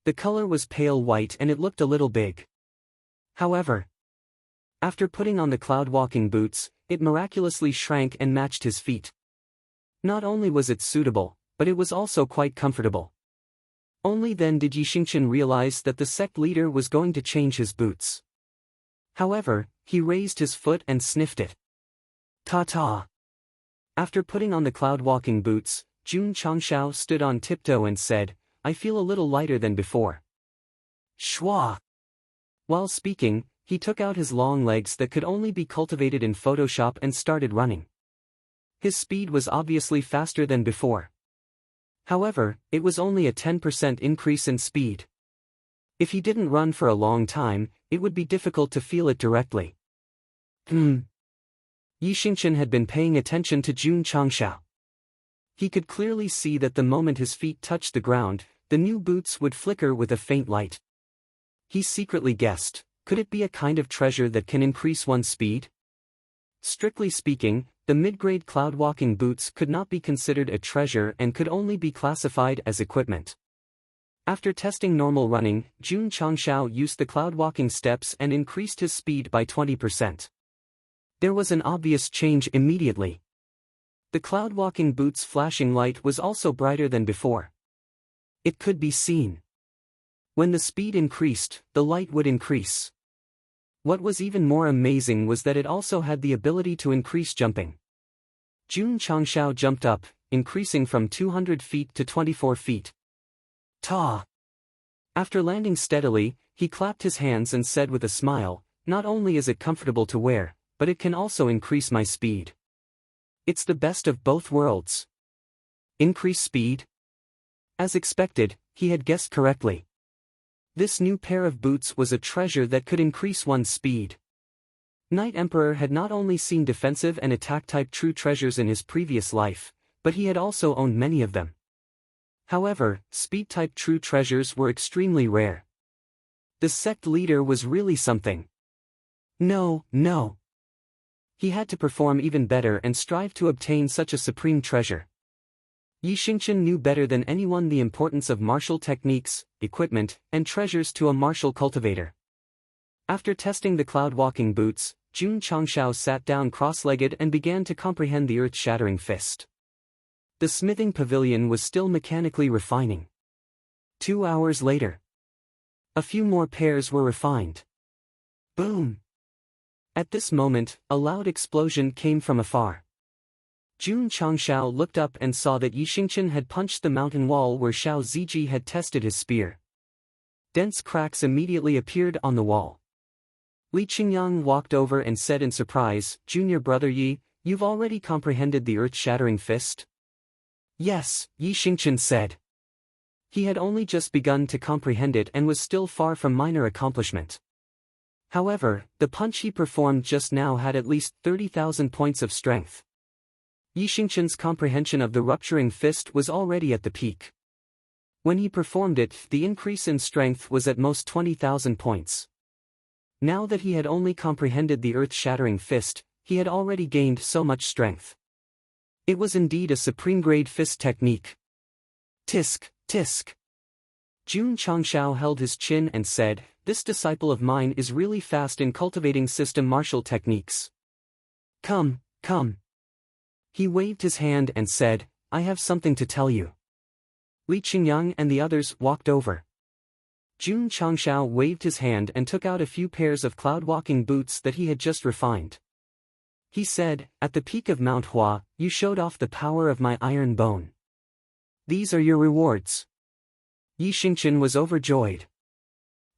S1: The color was pale white and it looked a little big. However, after putting on the cloud-walking boots, it miraculously shrank and matched his feet. Not only was it suitable, but it was also quite comfortable. Only then did Yi Xingchen realize that the sect leader was going to change his boots. However, he raised his foot and sniffed it. Ta-ta! After putting on the cloud-walking boots, Jun Changshao stood on tiptoe and said, I feel a little lighter than before. Shwa! While speaking, he took out his long legs that could only be cultivated in Photoshop and started running. His speed was obviously faster than before. However, it was only a 10% increase in speed. If he didn't run for a long time, it would be difficult to feel it directly. Yi Xingchen had been paying attention to Jun Changshao. He could clearly see that the moment his feet touched the ground, the new boots would flicker with a faint light. He secretly guessed, could it be a kind of treasure that can increase one's speed? Strictly speaking, the mid-grade cloud-walking boots could not be considered a treasure and could only be classified as equipment. After testing normal running, Jun Changshao used the cloud-walking steps and increased his speed by 20%. There was an obvious change immediately. The cloud-walking boots' flashing light was also brighter than before. It could be seen. When the speed increased, the light would increase. What was even more amazing was that it also had the ability to increase jumping. Jun Changshao jumped up, increasing from 200 feet to 24 feet. Ta! After landing steadily, he clapped his hands and said with a smile, not only is it comfortable to wear, but it can also increase my speed. It's the best of both worlds. Increase speed? As expected, he had guessed correctly. This new pair of boots was a treasure that could increase one's speed. Knight Emperor had not only seen defensive and attack-type true treasures in his previous life, but he had also owned many of them. However, speed-type true treasures were extremely rare. The sect leader was really something. No. He had to perform even better and strive to obtain such a supreme treasure. Yi Xingchen knew better than anyone the importance of martial techniques, equipment, and treasures to a martial cultivator. After testing the cloud-walking boots, Jun Changshao sat down cross-legged and began to comprehend the earth-shattering fist. The smithing pavilion was still mechanically refining. 2 hours later, a few more pairs were refined. Boom! At this moment, a loud explosion came from afar. Jun Changshao looked up and saw that Yi Xingchen had punched the mountain wall where Xiao Ziji had tested his spear. Dense cracks immediately appeared on the wall. Li Qingyang walked over and said in surprise, Junior brother Yi, you've already comprehended the earth-shattering fist? Yes, Yi Xingchen said. He had only just begun to comprehend it and was still far from minor accomplishment. However, the punch he performed just now had at least 30,000 points of strength. Yi Xingchen's comprehension of the rupturing fist was already at the peak. When he performed it, the increase in strength was at most 20,000 points. Now that he had only comprehended the earth-shattering fist, he had already gained so much strength. It was indeed a supreme-grade fist technique. Tisk, tisk. Jun Changshao held his chin and said, this disciple of mine is really fast in cultivating system martial techniques. Come. He waved his hand and said, I have something to tell you. Li Qingyang and the others walked over. Jun Changshao waved his hand and took out a few pairs of cloud-walking boots that he had just refined. He said, at the peak of Mount Hua, you showed off the power of my iron bone. These are your rewards. Yi Xingchen was overjoyed.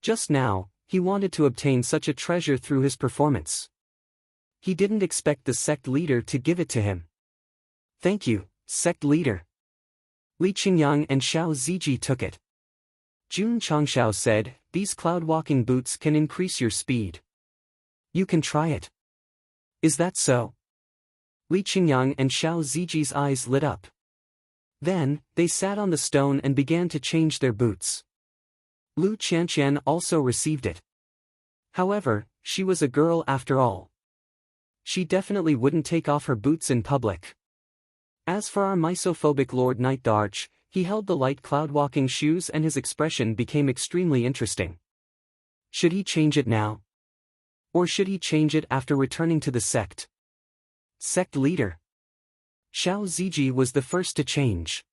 S1: Just now, he wanted to obtain such a treasure through his performance. He didn't expect the sect leader to give it to him. Thank you, sect leader. Li Qingyang and Xiao Ziji took it. Jun Changshao said, these cloud-walking boots can increase your speed. You can try it. Is that so? Li Qingyang and Xiao Ziji's eyes lit up. Then, they sat on the stone and began to change their boots. Lu Qianqian also received it. However, she was a girl after all. She definitely wouldn't take off her boots in public. As for our misophobic Lord Knight Darch, he held the light cloud-walking shoes and his expression became extremely interesting. Should he change it now? Or should he change it after returning to the sect? Sect leader Xiao Ziji was the first to change.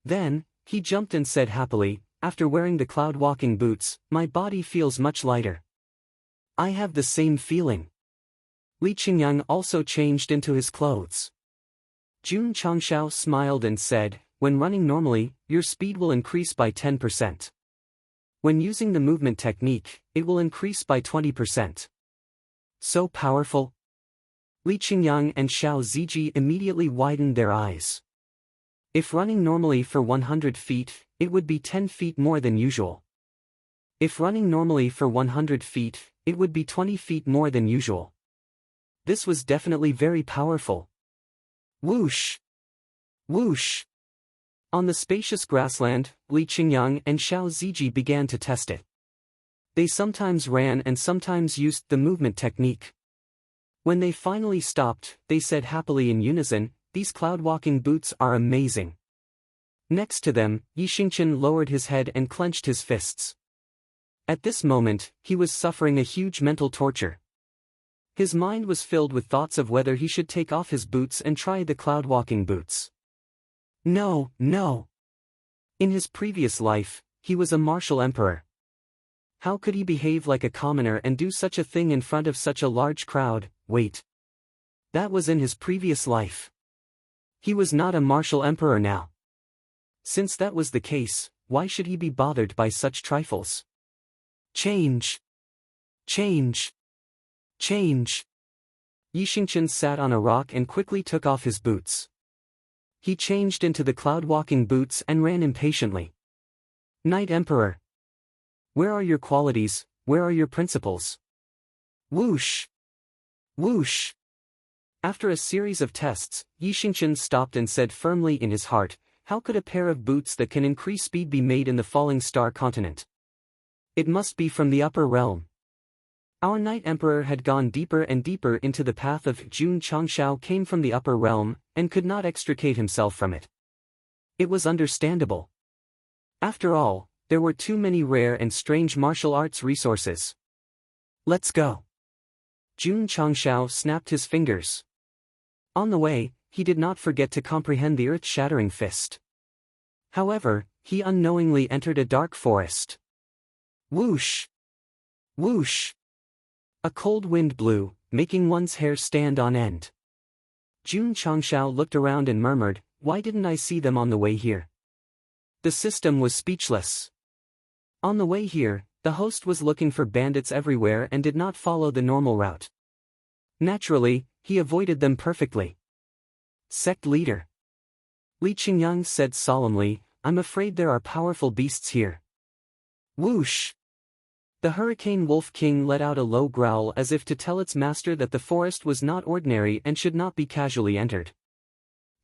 S1: Then, he jumped and said happily, after wearing the cloud-walking boots, my body feels much lighter. I have the same feeling. Li Qingyang also changed into his clothes. Jun Changshao smiled and said, when running normally, your speed will increase by 10%. When using the movement technique, it will increase by 20%. So powerful? Li Qingyang and Xiao Ziji immediately widened their eyes. If running normally for 100 feet, it would be 10 feet more than usual. If running normally for 100 feet, it would be 20 feet more than usual. This was definitely very powerful. Whoosh! Whoosh! On the spacious grassland, Li Qingyang and Xiao Ziji began to test it. They sometimes ran and sometimes used the movement technique. When they finally stopped, they said happily in unison, these cloud-walking boots are amazing. Next to them, Yi Xingqian lowered his head and clenched his fists. At this moment, he was suffering a huge mental torture. His mind was filled with thoughts of whether he should take off his boots and try the cloud-walking boots. No, no. In his previous life, he was a martial emperor. How could he behave like a commoner and do such a thing in front of such a large crowd? Wait. That was in his previous life. He was not a martial emperor now. Since that was the case, why should he be bothered by such trifles? Change. Change. Change. Yi Xingqian sat on a rock and quickly took off his boots. He changed into the cloud-walking boots and ran impatiently. Knight Emperor. Where are your qualities, where are your principles? Whoosh! Whoosh! After a series of tests, Yi Xingqian stopped and said firmly in his heart, how could a pair of boots that can increase speed be made in the Falling Star continent? It must be from the upper realm. Our Knight Emperor had gone deeper and deeper into the path of Jun Changshao came from the upper realm, and could not extricate himself from it. It was understandable. After all, there were too many rare and strange martial arts resources. Let's go. Jun Changshao snapped his fingers. On the way, he did not forget to comprehend the earth-shattering fist. However, he unknowingly entered a dark forest. Whoosh! Whoosh! A cold wind blew, making one's hair stand on end. Jun Changshao looked around and murmured, why didn't I see them on the way here? The system was speechless. On the way here, the host was looking for bandits everywhere and did not follow the normal route. Naturally, he avoided them perfectly. Sect leader Li Qingyang said solemnly, I'm afraid there are powerful beasts here. Whoosh! The Hurricane Wolf King let out a low growl as if to tell its master that the forest was not ordinary and should not be casually entered.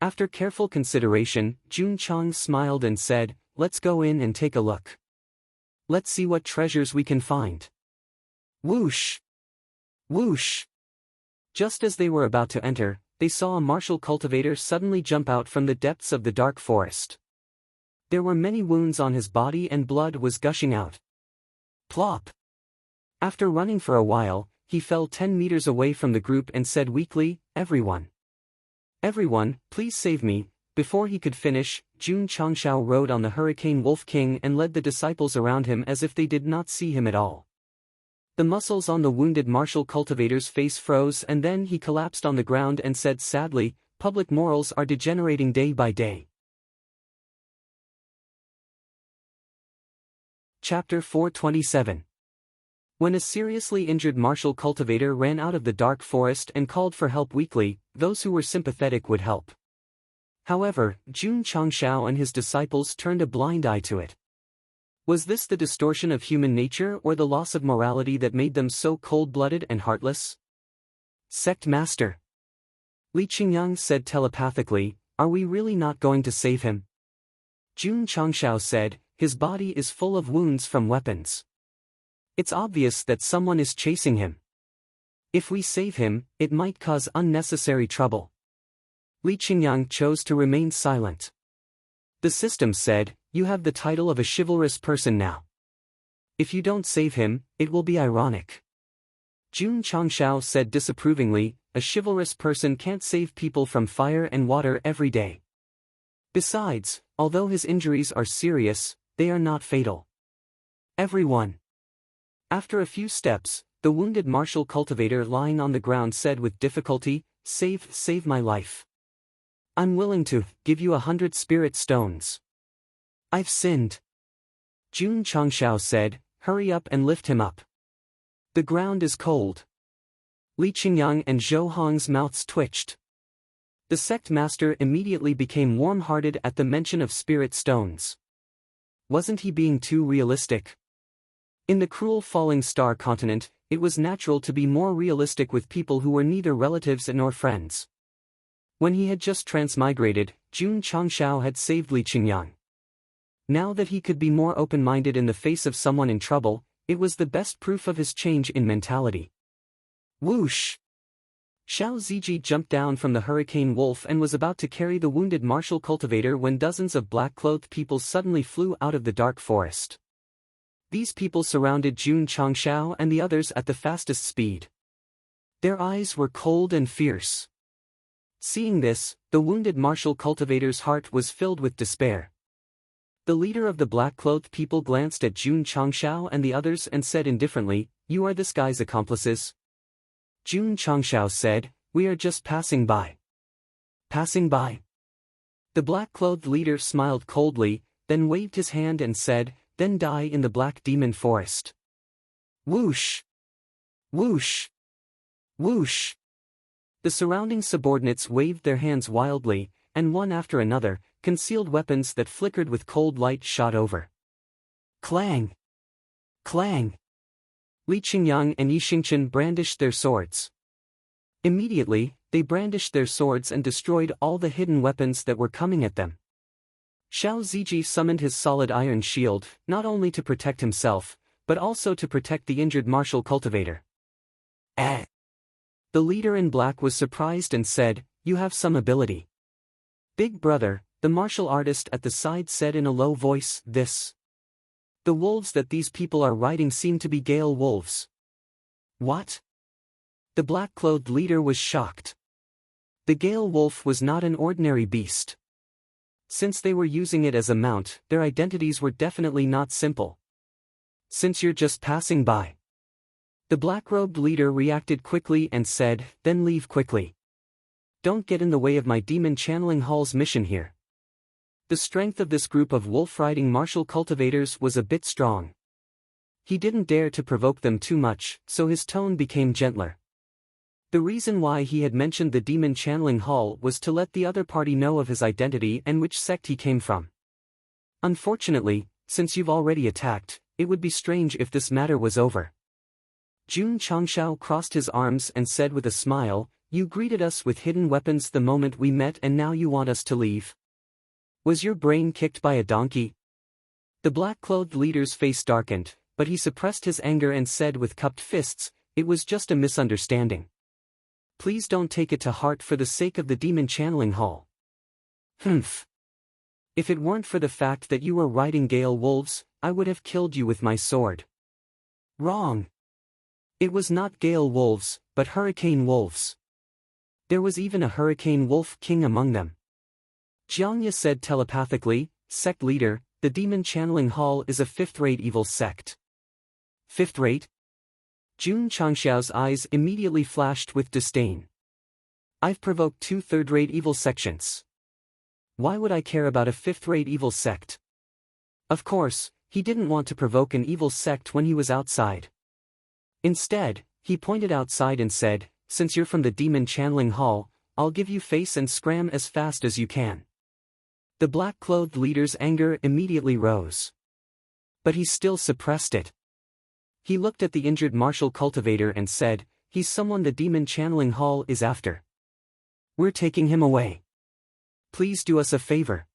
S1: After careful consideration, Jun Chang smiled and said, let's go in and take a look. Let's see what treasures we can find. Whoosh! Whoosh! Just as they were about to enter, they saw a martial cultivator suddenly jump out from the depths of the dark forest. There were many wounds on his body and blood was gushing out. Plop! After running for a while, he fell 10 meters away from the group and said weakly, everyone. Everyone, please save me. Before he could finish, Jun Changshao rode on the Hurricane Wolf King and led the disciples around him as if they did not see him at all. The muscles on the wounded martial cultivator's face froze and then he collapsed on the ground and said sadly, public morals are degenerating day by day. Chapter 427. When a seriously injured martial cultivator ran out of the dark forest and called for help weakly, those who were sympathetic would help. However, Jun Changshao and his disciples turned a blind eye to it. Was this the distortion of human nature or the loss of morality that made them so cold-blooded and heartless? Sect Master Li Qingyang said telepathically, are we really not going to save him? Jun Changshao said, his body is full of wounds from weapons. It's obvious that someone is chasing him. If we save him, it might cause unnecessary trouble. Li Qingyang chose to remain silent. The system said, "You have the title of a chivalrous person now. If you don't save him, it will be ironic." Jun Changshao said disapprovingly, "A chivalrous person can't save people from fire and water every day. Besides, although his injuries are serious, they are not fatal." Everyone. After a few steps, the wounded martial cultivator lying on the ground said with difficulty, Save my life. I'm willing to give you 100 spirit stones. I've sinned." Jun Changshao said, "Hurry up and lift him up. The ground is cold." Li Qingyang and Zhou Hong's mouths twitched. The sect master immediately became warm-hearted at the mention of spirit stones. Wasn't he being too realistic? In the cruel falling star continent, it was natural to be more realistic with people who were neither relatives nor friends. When he had just transmigrated, Jun Changshao had saved Li Qingyang. Now that he could be more open-minded in the face of someone in trouble, it was the best proof of his change in mentality. Whoosh! Xiao Ziji jumped down from the hurricane wolf and was about to carry the wounded martial cultivator when dozens of black-clothed people suddenly flew out of the dark forest. These people surrounded Jun Changshao and the others at the fastest speed. Their eyes were cold and fierce. Seeing this, the wounded martial cultivator's heart was filled with despair. The leader of the black-clothed people glanced at Jun Changshao and the others and said indifferently, "You are this guy's accomplices?" Jun Changshao said, "We are just passing by." Passing by? The black-clothed leader smiled coldly, then waved his hand and said, "Then die in the black demon forest." Whoosh! Whoosh! Whoosh! The surrounding subordinates waved their hands wildly, and one after another, concealed weapons that flickered with cold light shot over. Clang! Clang! Li Qingyang and Yi Xingchen brandished their swords. Immediately, they brandished their swords and destroyed all the hidden weapons that were coming at them. Xiao Ziji summoned his solid iron shield, not only to protect himself, but also to protect the injured martial cultivator. The leader in black was surprised and said, "You have some ability." "Big brother," the martial artist at the side said in a low voice, The wolves that these people are riding seem to be Gale wolves." "What?" The black-clothed leader was shocked. The Gale wolf was not an ordinary beast. Since they were using it as a mount, their identities were definitely not simple. "Since you're just passing by." The black-robed leader reacted quickly and said, "Then leave quickly. Don't get in the way of my demon channeling hall's mission here." The strength of this group of wolf-riding martial cultivators was a bit strong. He didn't dare to provoke them too much, so his tone became gentler. The reason why he had mentioned the demon channeling hall was to let the other party know of his identity and which sect he came from. "Unfortunately, since you've already attacked, it would be strange if this matter was over." Jun Changshao crossed his arms and said with a smile, "You greeted us with hidden weapons the moment we met and now you want us to leave? Was your brain kicked by a donkey?" The black-clothed leader's face darkened, but he suppressed his anger and said with cupped fists, "It was just a misunderstanding. Please don't take it to heart for the sake of the demon channeling hall." "Humph. If it weren't for the fact that you were riding Gale wolves, I would have killed you with my sword." "Wrong. It was not Gale wolves, but hurricane wolves. There was even a hurricane wolf king among them." Jiangya said telepathically, "Sect leader, the demon channeling hall is a fifth-rate evil sect." "Fifth-rate?" Jun Changshao's eyes immediately flashed with disdain. "I've provoked 2 third-rate evil sections. Why would I care about a fifth-rate evil sect?" Of course, he didn't want to provoke an evil sect when he was outside. Instead, he pointed outside and said, "Since you're from the demon channeling hall, I'll give you face and scram as fast as you can." The black-clothed leader's anger immediately rose. But he still suppressed it. He looked at the injured martial cultivator and said, "He's someone the demon channeling hall is after. We're taking him away. Please do us a favor."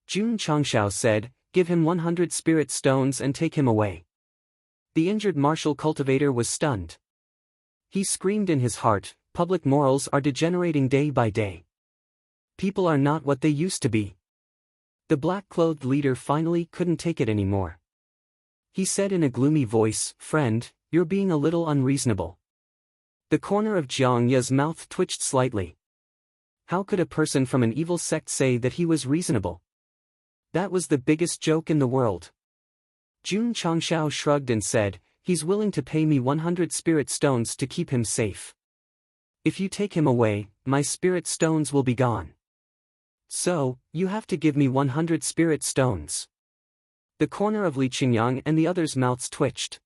S1: Jun Changshao said, give him 100 spirit stones and take him away." The injured martial cultivator was stunned. He screamed in his heart, "Public morals are degenerating day by day. People are not what they used to be." The black-clothed leader finally couldn't take it anymore. He said in a gloomy voice, "Friend, you're being a little unreasonable." The corner of Jiang Ye's mouth twitched slightly. How could a person from an evil sect say that he was reasonable? That was the biggest joke in the world. Jun Changshao shrugged and said, "He's willing to pay me 100 spirit stones to keep him safe. If you take him away, my spirit stones will be gone. So, you have to give me 100 spirit stones." The corner of Li Qingyang and the others' mouths twitched.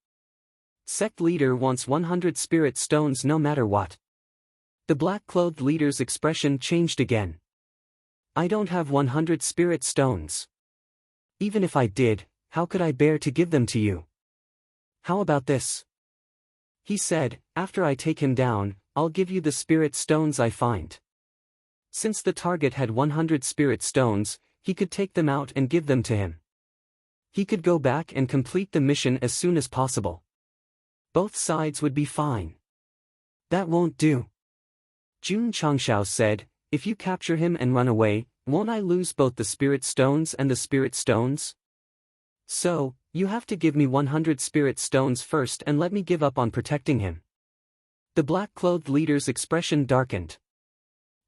S1: Sect leader wants 100 spirit stones no matter what. The black-clothed leader's expression changed again. "I don't have 100 spirit stones. Even if I did, how could I bear to give them to you? How about this?" He said, "After I take him down, I'll give you the spirit stones I find." Since the target had 100 spirit stones, he could take them out and give them to him. He could go back and complete the mission as soon as possible. Both sides would be fine. "That won't do," Jun Changshao said. "If you capture him and run away, won't I lose both the spirit stones and the spirit stones? So, you have to give me 100 spirit stones first and let me give up on protecting him." The black-clothed leader's expression darkened.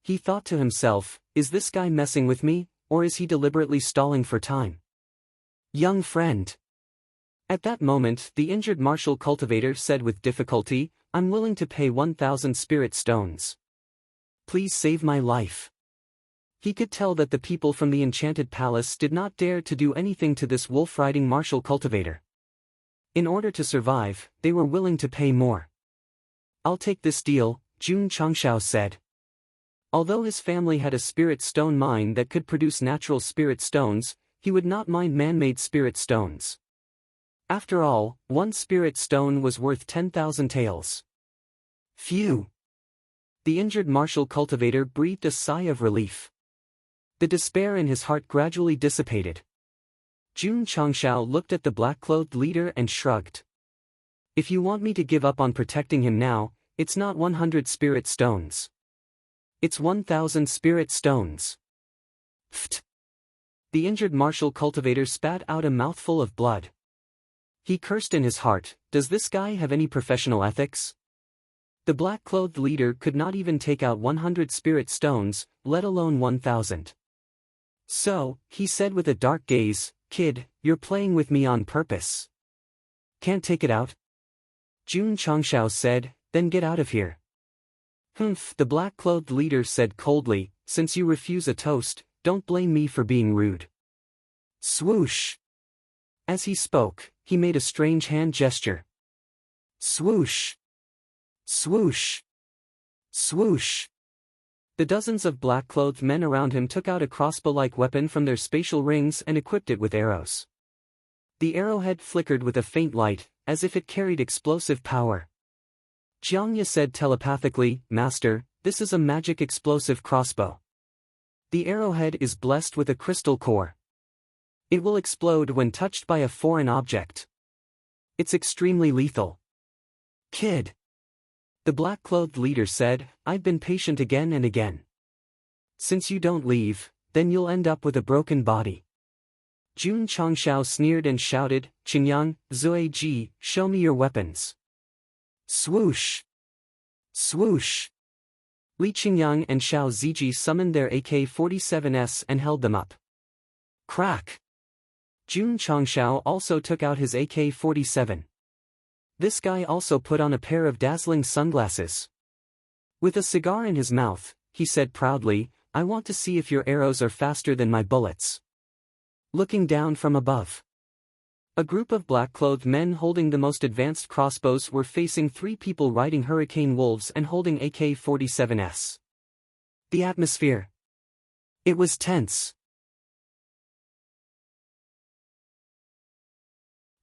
S1: He thought to himself, "Is this guy messing with me, or is he deliberately stalling for time?" "Young friend." At that moment, the injured martial cultivator said with difficulty, "I'm willing to pay 1,000 spirit stones. Please save my life." He could tell that the people from the enchanted palace did not dare to do anything to this wolf-riding martial cultivator. In order to survive, they were willing to pay more. "I'll take this deal," Jun Changshao said. Although his family had a spirit stone mine that could produce natural spirit stones, he would not mind man-made spirit stones. After all, one spirit stone was worth 10,000 taels. Phew! The injured martial cultivator breathed a sigh of relief. The despair in his heart gradually dissipated. Jun Changshao looked at the black-clothed leader and shrugged. "If you want me to give up on protecting him now, it's not 100 spirit stones. It's 1,000 spirit stones." Pfft! The injured martial cultivator spat out a mouthful of blood. He cursed in his heart, "Does this guy have any professional ethics?" The black-clothed leader could not even take out 100 spirit stones, let alone 1,000. "So," he said with a dark gaze, "Kid, you're playing with me on purpose. Can't take it out?" Jun Changshao said, "Then get out of here." "Humph," the black-clothed leader said coldly, "since you refuse a toast, don't blame me for being rude." Swoosh! As he spoke, he made a strange hand gesture. Swoosh! Swoosh! Swoosh! The dozens of black-clothed men around him took out a crossbow-like weapon from their spatial rings and equipped it with arrows. The arrowhead flickered with a faint light, as if it carried explosive power. Jiang Ye said telepathically, "Master, this is a magic explosive crossbow. The arrowhead is blessed with a crystal core. It will explode when touched by a foreign object. It's extremely lethal." "Kid," the black-clothed leader said, "I've been patient again and again. Since you don't leave, then you'll end up with a broken body." Jun Changshao sneered and shouted, "Qingyang, Zui Ji, show me your weapons." Swoosh! Swoosh! Li Qingyang and Xiao Ziji summoned their AK-47s and held them up. Crack! Jun Changshao also took out his AK-47. This guy also put on a pair of dazzling sunglasses. With a cigar in his mouth, he said proudly, "I want to see if your arrows are faster than my bullets." Looking down from above, a group of black-clothed men holding the most advanced crossbows were facing 3 people riding hurricane wolves and holding AK-47s. The atmosphere. It was tense.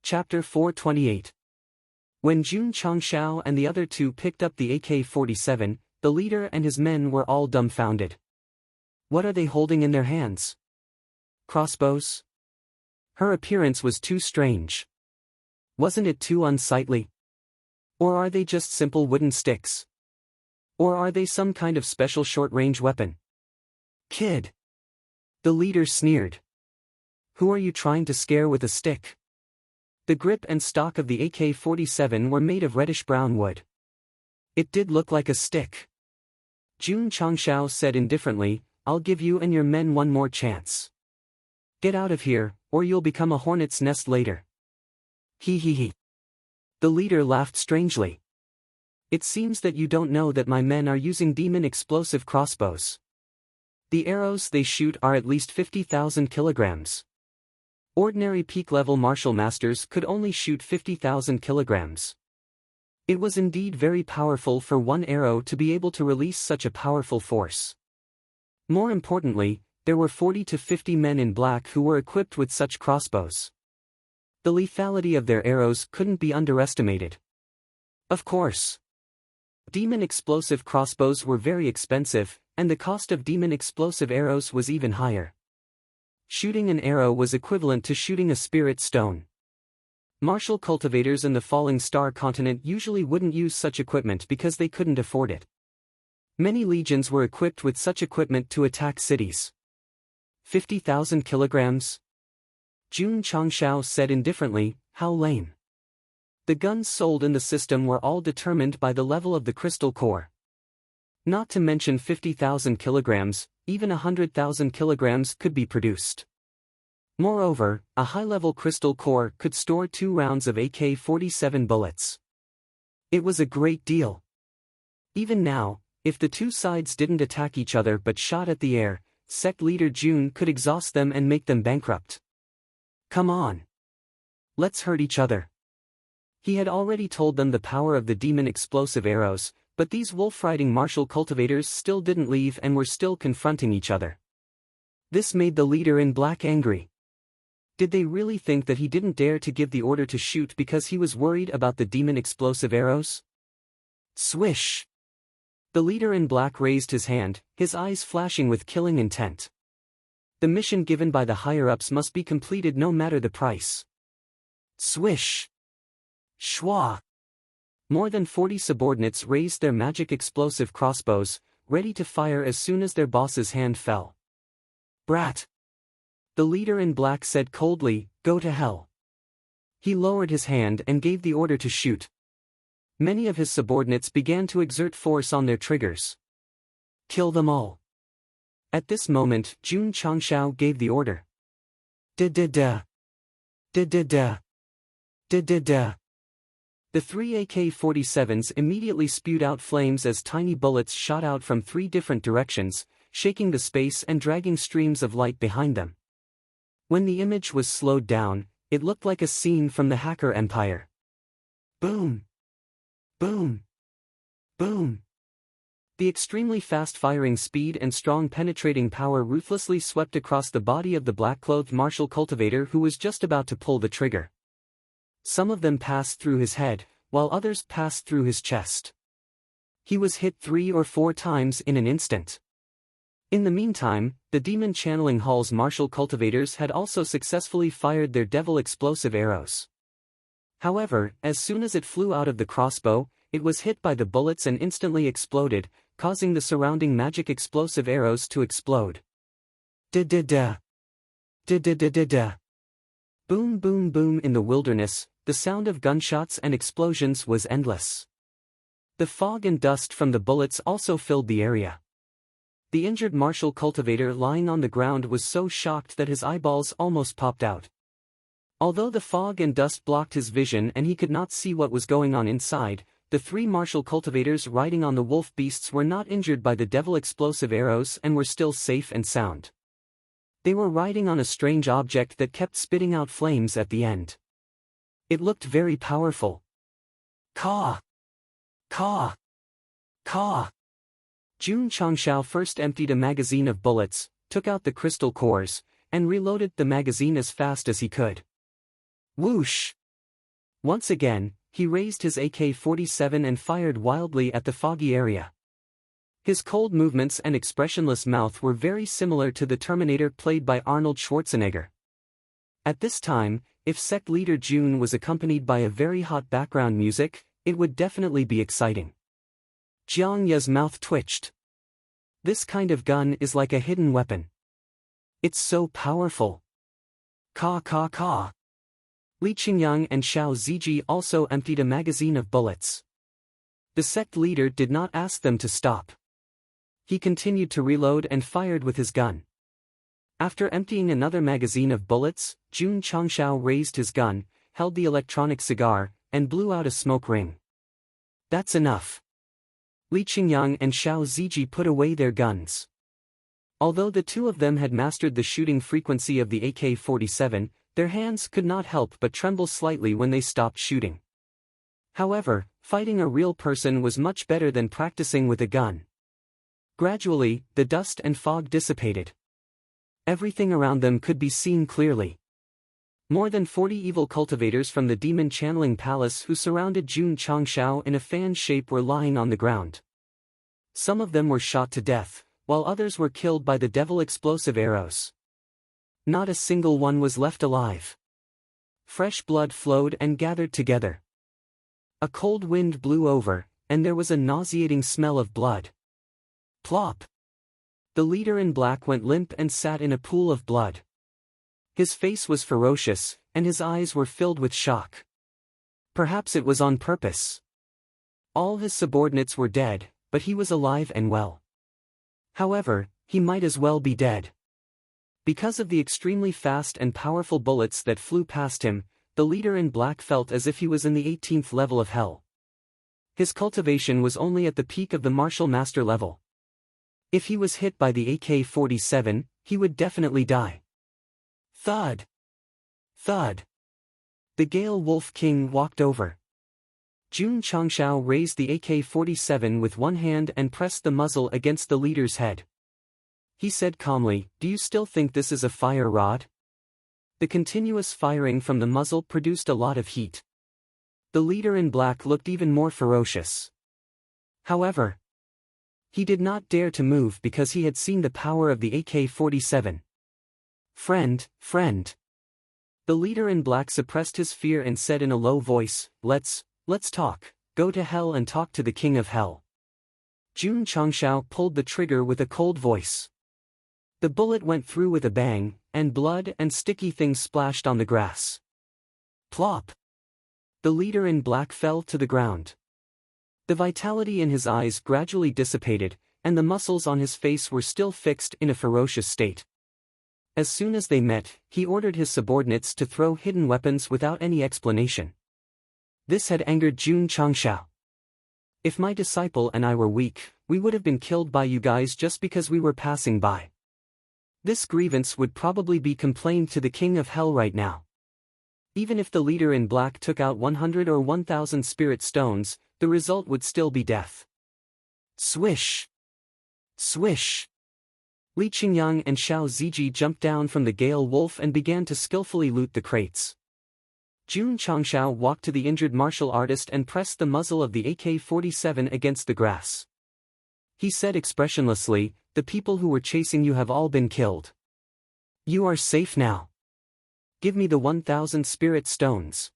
S1: Chapter 428. When Jun Changshao and the other 2 picked up the AK-47, the leader and his men were all dumbfounded. What are they holding in their hands? Crossbows? Her appearance was too strange. Wasn't it too unsightly? Or are they just simple wooden sticks? Or are they some kind of special short-range weapon? Kid! The leader sneered. Who are you trying to scare with a stick? The grip and stock of the AK-47 were made of reddish-brown wood. It did look like a stick. Jun Changshao said indifferently, I'll give you and your men one more chance. Get out of here, or you'll become a hornet's nest later. He. The leader laughed strangely. It seems that you don't know that my men are using demon explosive crossbows. The arrows they shoot are at least 50,000 kilograms. Ordinary peak-level martial masters could only shoot 50,000 kilograms. It was indeed very powerful for one arrow to be able to release such a powerful force. More importantly, there were 40 to 50 men in black who were equipped with such crossbows. The lethality of their arrows couldn't be underestimated. Of course. Demon explosive crossbows were very expensive, and the cost of demon explosive arrows was even higher. Shooting an arrow was equivalent to shooting a spirit stone. Martial cultivators in the Falling Star continent usually wouldn't use such equipment because they couldn't afford it. Many legions were equipped with such equipment to attack cities. 50,000 kilograms? Jun Changshao said indifferently, how lame. The guns sold in the system were all determined by the level of the crystal core. Not to mention 50,000 kilograms, even 100,000 kilograms could be produced. Moreover, a high-level crystal core could store 2 rounds of AK-47 bullets. It was a great deal. Even now, if the two sides didn't attack each other but shot at the air, Sect leader Jun could exhaust them and make them bankrupt. Come on. Let's hurt each other. He had already told them the power of the demon explosive arrows, but these wolf-riding martial cultivators still didn't leave and were still confronting each other. This made the leader in black angry. Did they really think that he didn't dare to give the order to shoot because he was worried about the demon explosive arrows? Swish! The leader in black raised his hand, his eyes flashing with killing intent. The mission given by the higher-ups must be completed no matter the price. Swish! Shwa! More than 40 subordinates raised their magic explosive crossbows, ready to fire as soon as their boss's hand fell. Brat! The leader in black said coldly, go to hell. He lowered his hand and gave the order to shoot. Many of his subordinates began to exert force on their triggers. Kill them all. At this moment, Jun Changshao gave the order. Da-da-da. Da-da-da. Da-da-da. The 3 AK-47s immediately spewed out flames as tiny bullets shot out from 3 different directions, shaking the space and dragging streams of light behind them. When the image was slowed down, it looked like a scene from the Hacker Empire. Boom! Boom! Boom! The extremely fast-firing speed and strong penetrating power ruthlessly swept across the body of the black-clothed martial cultivator who was just about to pull the trigger. Some of them passed through his head, while others passed through his chest. He was hit 3 or 4 times in an instant. In the meantime, the Demon Channeling Hall's martial cultivators had also successfully fired their devil explosive arrows. However, as soon as it flew out of the crossbow, it was hit by the bullets and instantly exploded, causing the surrounding magic explosive arrows to explode. Da-da-da. Da-da-da-da-da. Boom boom boom in the wilderness, the sound of gunshots and explosions was endless. The fog and dust from the bullets also filled the area. The injured martial cultivator lying on the ground was so shocked that his eyeballs almost popped out. Although the fog and dust blocked his vision and he could not see what was going on inside, the 3 martial cultivators riding on the wolf beasts were not injured by the devil explosive arrows and were still safe and sound. They were riding on a strange object that kept spitting out flames at the end. It looked very powerful. Caw! Caw! Caw! Jun Changshao first emptied a magazine of bullets, took out the crystal cores, and reloaded the magazine as fast as he could. Whoosh! Once again, he raised his AK-47 and fired wildly at the foggy area. His cold movements and expressionless mouth were very similar to the Terminator played by Arnold Schwarzenegger. At this time, if Sect leader June was accompanied by a very hot background music, it would definitely be exciting. Jiang Ye's mouth twitched. This kind of gun is like a hidden weapon. It's so powerful. Ka ka ka. Li Qingyang and Xiao Ziji also emptied a magazine of bullets. The Sect leader did not ask them to stop. He continued to reload and fired with his gun. After emptying another magazine of bullets, Jun Changshao raised his gun, held the electronic cigar, and blew out a smoke ring. That's enough. Li Qingyang and Xiao Ziji put away their guns. Although the two of them had mastered the shooting frequency of the AK-47, their hands could not help but tremble slightly when they stopped shooting. However, fighting a real person was much better than practicing with a gun. Gradually, the dust and fog dissipated. Everything around them could be seen clearly. More than 40 evil cultivators from the demon channeling palace who surrounded Jun Changshao in a fan shape were lying on the ground. Some of them were shot to death, while others were killed by the devil explosive arrows. Not a single one was left alive. Fresh blood flowed and gathered together. A cold wind blew over, and there was a nauseating smell of blood. Plop! The leader in black went limp and sat in a pool of blood. His face was ferocious, and his eyes were filled with shock. Perhaps it was on purpose. All his subordinates were dead, but he was alive and well. However, he might as well be dead. Because of the extremely fast and powerful bullets that flew past him, the leader in black felt as if he was in the 18th level of hell. His cultivation was only at the peak of the martial master level. If he was hit by the AK-47, he would definitely die. Thud! Thud! The Gale Wolf King walked over. Jun Changshao raised the AK-47 with one hand and pressed the muzzle against the leader's head. He said calmly, "Do you still think this is a fire rod?" The continuous firing from the muzzle produced a lot of heat. The leader in black looked even more ferocious. However, he did not dare to move because he had seen the power of the AK-47. Friend. The leader in black suppressed his fear and said in a low voice, Let's talk, go to hell and talk to the king of hell. Jun Changshao pulled the trigger with a cold voice. The bullet went through with a bang, and blood and sticky things splashed on the grass. Plop! The leader in black fell to the ground. The vitality in his eyes gradually dissipated, and the muscles on his face were still fixed in a ferocious state. As soon as they met, he ordered his subordinates to throw hidden weapons without any explanation. This had angered Jun Changshao. If my disciple and I were weak, we would have been killed by you guys just because we were passing by. This grievance would probably be complained to the king of hell right now. Even if the leader in black took out 100 or 1,000 spirit stones, the result would still be death. Swish! Swish! Li Qingyang and Xiao Ziji jumped down from the Gale Wolf and began to skillfully loot the crates. Jun Changshao walked to the injured martial artist and pressed the muzzle of the AK-47 against the grass. He said expressionlessly, "The people who were chasing you have all been killed. You are safe now. Give me the 1,000 spirit stones."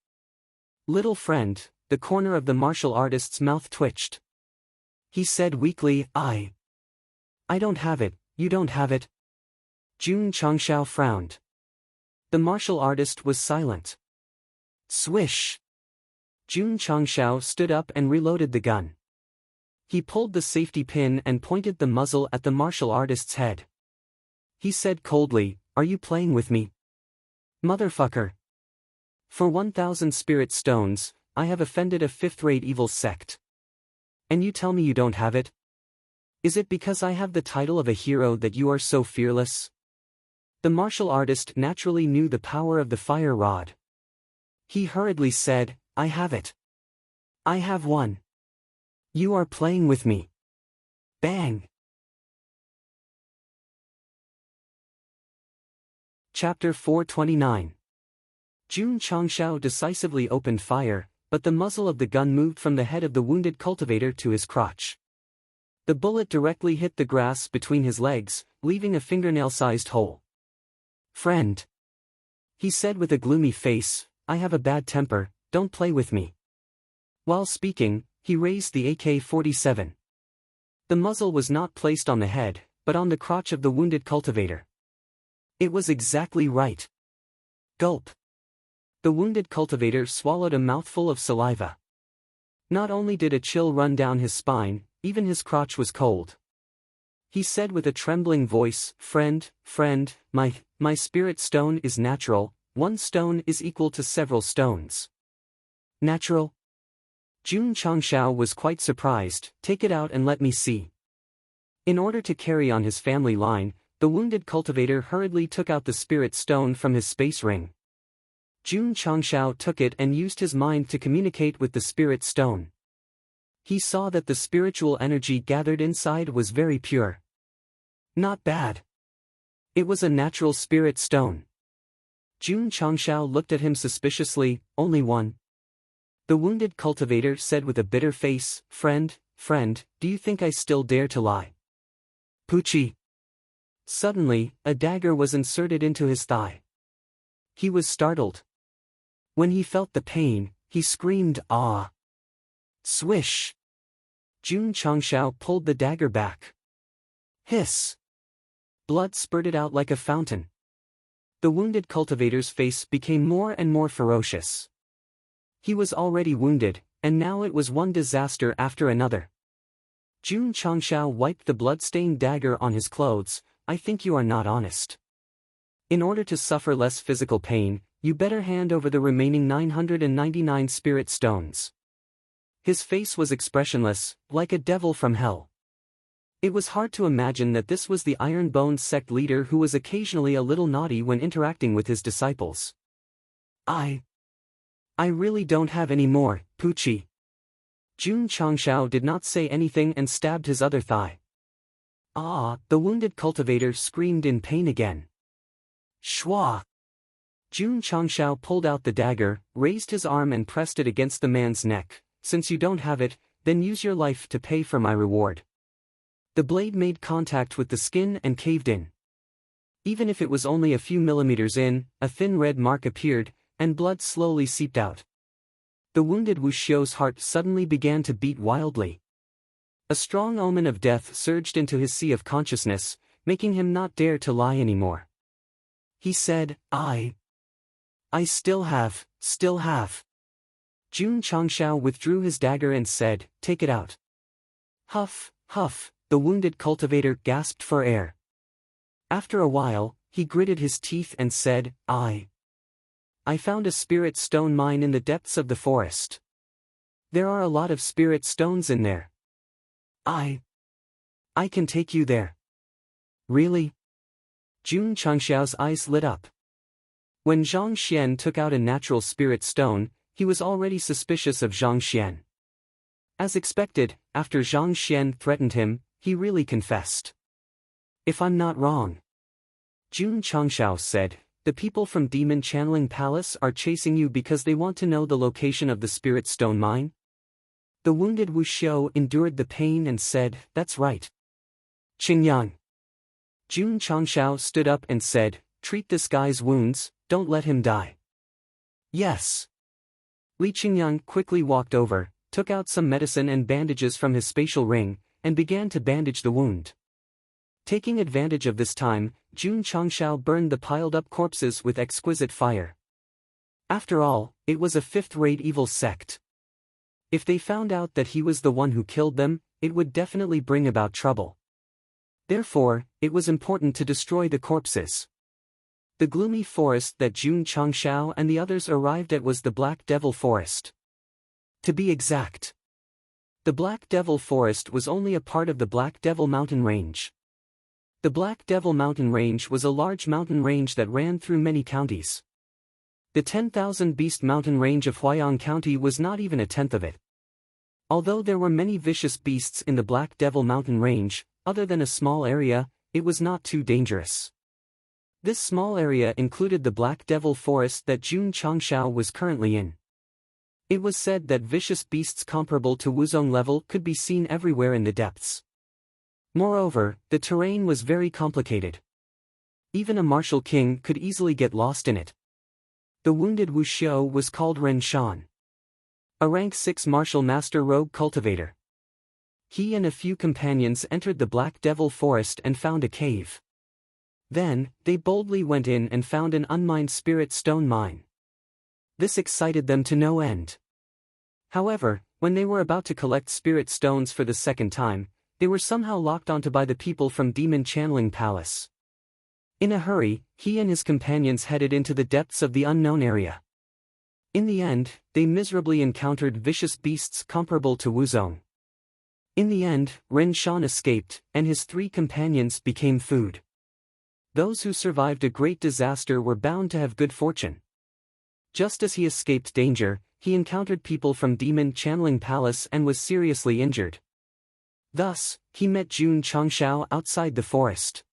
S1: Little friend, the corner of the martial artist's mouth twitched. He said weakly, I don't have it, you don't have it. Jun Changshao frowned. The martial artist was silent. Swish! Jun Changshao stood up and reloaded the gun. He pulled the safety pin and pointed the muzzle at the martial artist's head. He said coldly, "Are you playing with me? Motherfucker. For 1,000 spirit stones, I have offended a fifth-rate evil sect. And you tell me you don't have it? Is it because I have the title of a hero that you are so fearless?" The martial artist naturally knew the power of the fire rod. He hurriedly said, "I have it. I have one. You are playing with me." Bang! Chapter 429. Jun Changshao decisively opened fire, but the muzzle of the gun moved from the head of the wounded cultivator to his crotch. The bullet directly hit the grass between his legs, leaving a fingernail-sized hole. Friend. He said with a gloomy face, "I have a bad temper, don't play with me." While speaking, he raised the AK-47. The muzzle was not placed on the head, but on the crotch of the wounded cultivator. It was exactly right. Gulp. The wounded cultivator swallowed a mouthful of saliva. Not only did a chill run down his spine, even his crotch was cold. He said with a trembling voice, friend, my spirit stone is natural, one stone is equal to several stones." Natural? Jun Changshao was quite surprised. "Take it out and let me see." In order to carry on his family line, the wounded cultivator hurriedly took out the spirit stone from his space ring. Jun Changshao took it and used his mind to communicate with the spirit stone. He saw that the spiritual energy gathered inside was very pure. Not bad. It was a natural spirit stone. Jun Changshao looked at him suspiciously. "Only one?" The wounded cultivator said with a bitter face, friend, do you think I still dare to lie?" Poochie. Suddenly, a dagger was inserted into his thigh. He was startled. When he felt the pain, he screamed, "Ah!" Swish! Jun Changshao pulled the dagger back. Hiss! Blood spurted out like a fountain. The wounded cultivator's face became more and more ferocious. He was already wounded, and now it was one disaster after another. Jun Changshao wiped the blood-stained dagger on his clothes. "I think you are not honest. In order to suffer less physical pain, you better hand over the remaining 999 spirit stones." His face was expressionless, like a devil from hell. It was hard to imagine that this was the iron-boned sect leader who was occasionally a little naughty when interacting with his disciples. I really don't have any more, Poochie." Jun Changshao did not say anything and stabbed his other thigh. "Ah!" The wounded cultivator screamed in pain again. Shwa! Jun Changshao pulled out the dagger, raised his arm and pressed it against the man's neck. "Since you don't have it, then use your life to pay for my reward." The blade made contact with the skin and caved in. Even if it was only a few millimeters in, a thin red mark appeared, and blood slowly seeped out. The wounded Wuxiu's heart suddenly began to beat wildly. A strong omen of death surged into his sea of consciousness, making him not dare to lie anymore. He said, I still have. Jun Changshao withdrew his dagger and said, "Take it out." Huff, the wounded cultivator gasped for air. After a while, he gritted his teeth and said, I found a spirit stone mine in the depths of the forest. There are a lot of spirit stones in there. I can take you there." "Really?" Jun Changshao's eyes lit up. When Zhang Xian took out a natural spirit stone, he was already suspicious of Zhang Xian. As expected, after Zhang Xian threatened him, he really confessed. "If I'm not wrong," Jun Changshao said, "the people from Demon Channeling Palace are chasing you because they want to know the location of the spirit stone mine?" The wounded Wuxiu endured the pain and said, "That's right." "Qingyang." Jun Changshao stood up and said, "Treat this guy's wounds, don't let him die." "Yes." Li Qingyang quickly walked over, took out some medicine and bandages from his spatial ring, and began to bandage the wound. Taking advantage of this time, Jun Changshao burned the piled-up corpses with exquisite fire. After all, it was a fifth-rate evil sect. If they found out that he was the one who killed them, it would definitely bring about trouble. Therefore, it was important to destroy the corpses. The gloomy forest that Jun Changshao and the others arrived at was the Black Devil Forest. To be exact, the Black Devil Forest was only a part of the Black Devil Mountain Range. The Black Devil Mountain Range was a large mountain range that ran through many counties. The 10,000 Beast Mountain Range of Huayang County was not even a tenth of it. Although there were many vicious beasts in the Black Devil Mountain Range, other than a small area, it was not too dangerous. This small area included the Black Devil Forest that Jun Changshao was currently in. It was said that vicious beasts comparable to Wuzong level could be seen everywhere in the depths. Moreover, the terrain was very complicated. Even a martial king could easily get lost in it. The wounded Wuxiu was called Ren Shan, a rank 6 martial master rogue cultivator. He and a few companions entered the Black Devil Forest and found a cave. Then, they boldly went in and found an unmined spirit stone mine. This excited them to no end. However, when they were about to collect spirit stones for the second time, they were somehow locked onto by the people from Demon Channeling Palace. In a hurry, he and his companions headed into the depths of the unknown area. In the end, they miserably encountered vicious beasts comparable to Wuzong. In the end, Ren Shan escaped, and his 3 companions became food. Those who survived a great disaster were bound to have good fortune. Just as he escaped danger, he encountered people from Demon Channeling Palace and was seriously injured. Thus, he met Jun Changshao outside the forest.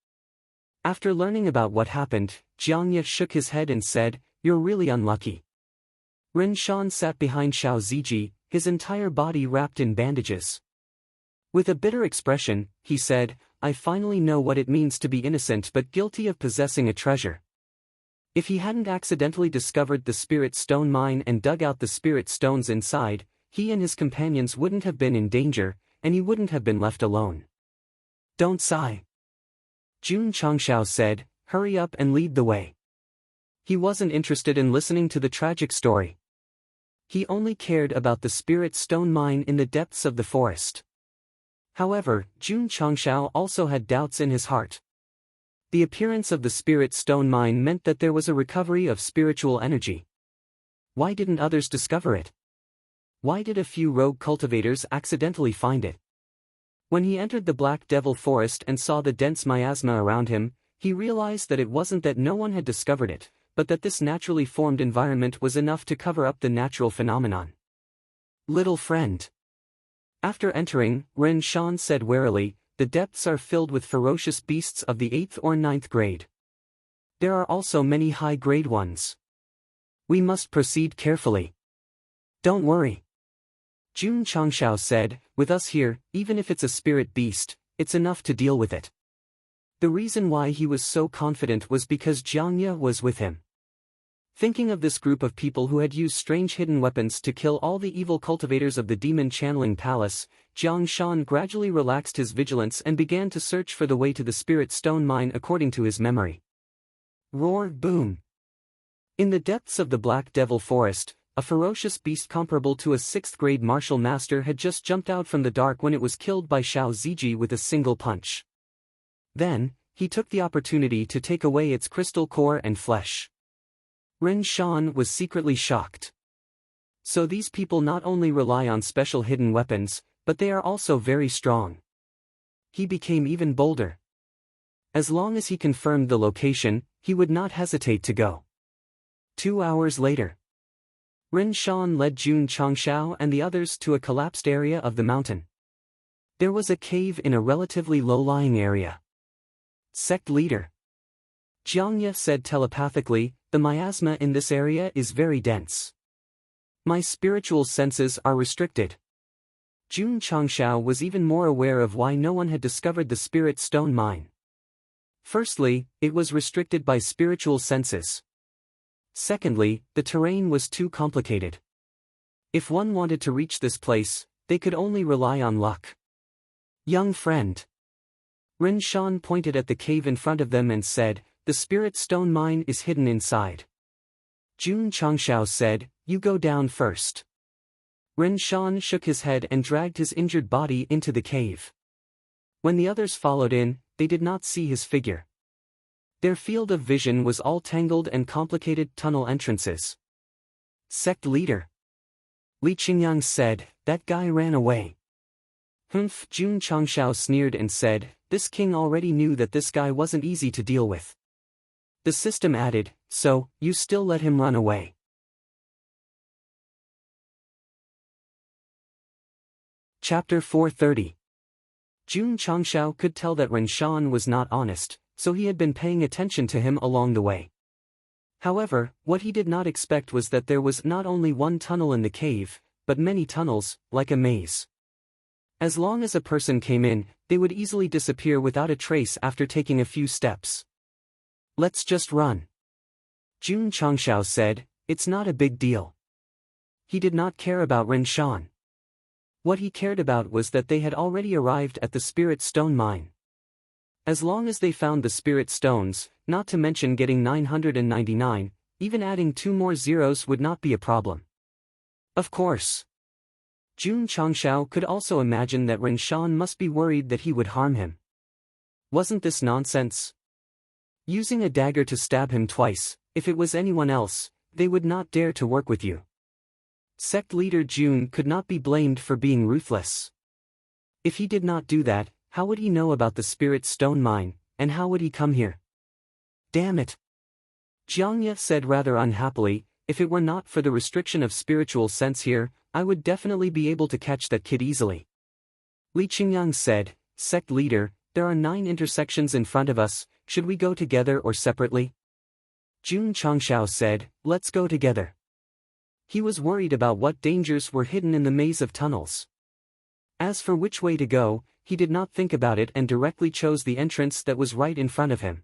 S1: After learning about what happened, Jiangye shook his head and said, "You're really unlucky." Ren Shan sat behind Xiao Ziji, his entire body wrapped in bandages. With a bitter expression, he said, "I finally know what it means to be innocent but guilty of possessing a treasure." If he hadn't accidentally discovered the spirit stone mine and dug out the spirit stones inside, he and his companions wouldn't have been in danger, and he wouldn't have been left alone. "Don't sigh," Jun Changshao said, "hurry up and lead the way." He wasn't interested in listening to the tragic story. He only cared about the spirit stone mine in the depths of the forest. However, Jun Changshao also had doubts in his heart. The appearance of the spirit stone mine meant that there was a recovery of spiritual energy. Why didn't others discover it? Why did a few rogue cultivators accidentally find it? When he entered the Black Devil Forest and saw the dense miasma around him, he realized that it wasn't that no one had discovered it, but that this naturally formed environment was enough to cover up the natural phenomenon. "Little friend." After entering, Ren Shan said warily, "The depths are filled with ferocious beasts of the 8th or 9th grade. There are also many high-grade ones. We must proceed carefully." "Don't worry," Jun Changshao said, "with us here, even if it's a spirit beast, it's enough to deal with it." The reason why he was so confident was because Jiangye was with him. Thinking of this group of people who had used strange hidden weapons to kill all the evil cultivators of the Demon Channeling Palace, Jiang Shan gradually relaxed his vigilance and began to search for the way to the spirit stone mine according to his memory. Roar, boom. In the depths of the Black Devil Forest, a ferocious beast comparable to a 6th-grade martial master had just jumped out from the dark when it was killed by Xiao Ziji with a single punch. Then, he took the opportunity to take away its crystal core and flesh. Ren Shan was secretly shocked. So these people not only rely on special hidden weapons, but they are also very strong. He became even bolder. As long as he confirmed the location, he would not hesitate to go. 2 hours later, Ren Shan led Jun Changshao and the others to a collapsed area of the mountain. There was a cave in a relatively low-lying area. Sect leader Jiangye said telepathically, "The miasma in this area is very dense. My spiritual senses are restricted." Jun Changshao was even more aware of why no one had discovered the spirit stone mine. Firstly, it was restricted by spiritual senses. Secondly, the terrain was too complicated. If one wanted to reach this place, they could only rely on luck. "Young friend." Ren Shan pointed at the cave in front of them and said, "The spirit stone mine is hidden inside." Jun Changshao said, "You go down first." Ren Shan shook his head and dragged his injured body into the cave. When the others followed in, they did not see his figure. Their field of vision was all tangled and complicated tunnel entrances. Sect leader Li Qingyang said, "That guy ran away." "Humph," Jun Changshao sneered and said, "This king already knew that this guy wasn't easy to deal with." The system added, "So, you still let him run away." Chapter 430. Jun Changshao could tell that Ren Shan was not honest, so he had been paying attention to him along the way. However, what he did not expect was that there was not only one tunnel in the cave, but many tunnels, like a maze. As long as a person came in, they would easily disappear without a trace after taking a few steps. "Let's just run," Jun Changshao said, It's not a big deal. He did not care about Ren Shan. What he cared about was that they had already arrived at the Spirit Stone mine. As long as they found the Spirit Stones, not to mention getting 999, even adding 2 more zeros would not be a problem. Of course. Jun Changshao could also imagine that Ren Shan must be worried that he would harm him. Wasn't this nonsense? Using a dagger to stab him twice, if it was anyone else, they would not dare to work with you. Sect leader Jun could not be blamed for being ruthless. If he did not do that, how would he know about the Spirit Stone mine, and how would he come here? Damn it! Jiangye said rather unhappily, if it were not for the restriction of spiritual sense here, I would definitely be able to catch that kid easily. Li Qingyang said, Sect leader, there are 9 intersections in front of us, should we go together or separately? Jun Changshao said, let's go together. He was worried about what dangers were hidden in the maze of tunnels. As for which way to go, he did not think about it and directly chose the entrance that was right in front of him.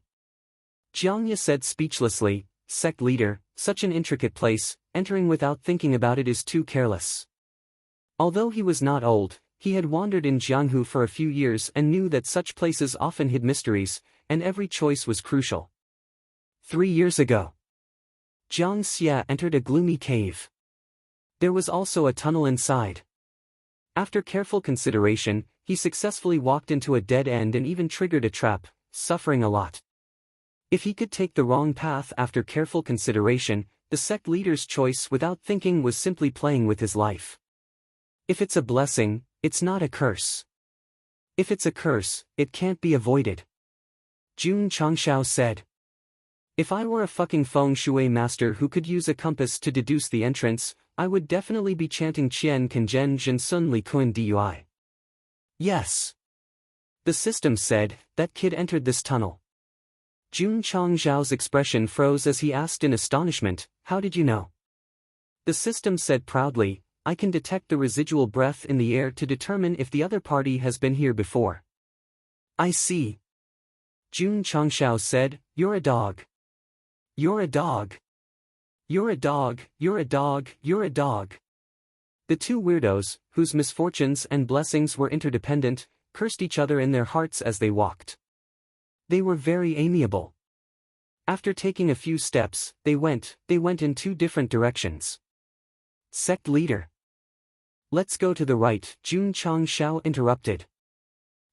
S1: Jiangye said speechlessly, Sect leader, such an intricate place, entering without thinking about it is too careless. Although he was not old, he had wandered in Jianghu for a few years and knew that such places often hid mysteries, and every choice was crucial. 3 years ago, Jiang Xia entered a gloomy cave. There was also a tunnel inside. After careful consideration, he successfully walked into a dead end and even triggered a trap, suffering a lot. If he could take the wrong path after careful consideration, the sect leader's choice without thinking was simply playing with his life. If it's a blessing, it's not a curse. If it's a curse, it can't be avoided. Jun Changshao said. If I were a fucking feng shui master who could use a compass to deduce the entrance, I would definitely be chanting Qian Kanzhen Jinsun Li Kun Dui. Yes. The system said, that kid entered this tunnel. Jun Changzhao's expression froze as he asked in astonishment, how did you know? The system said proudly, I can detect the residual breath in the air to determine if the other party has been here before. I see. Jun Changshao said, you're a dog. You're a dog. You're a dog, you're a dog, you're a dog. The 2 weirdos, whose misfortunes and blessings were interdependent, cursed each other in their hearts as they walked. They were very amiable. After taking a few steps, they went in 2 different directions. Sect leader. Let's go to the right, Jun Changshao interrupted.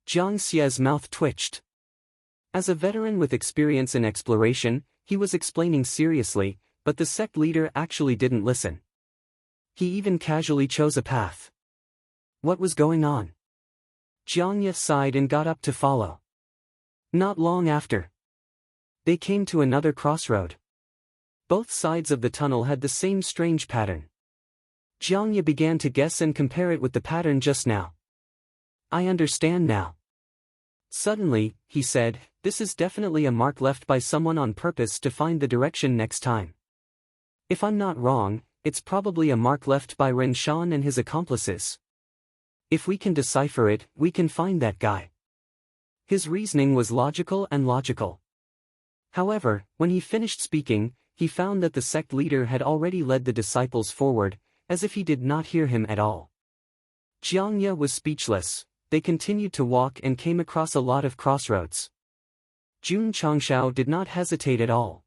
S1: Jiang Xia's mouth twitched. As a veteran with experience in exploration, he was explaining seriously, but the sect leader actually didn't listen. He even casually chose a path. What was going on? Jiangye sighed and got up to follow. Not long after, they came to another crossroad. Both sides of the tunnel had the same strange pattern. Jiangye began to guess and compare it with the pattern just now. I understand now. Suddenly, he said, this is definitely a mark left by someone on purpose to find the direction next time. If I'm not wrong, it's probably a mark left by Ren Shan and his accomplices. If we can decipher it, we can find that guy. His reasoning was logical and logical. However, when he finished speaking, he found that the sect leader had already led the disciples forward, as if he did not hear him at all. Jiangye was speechless. They continued to walk and came across a lot of crossroads. Jun Changshao did not hesitate at all.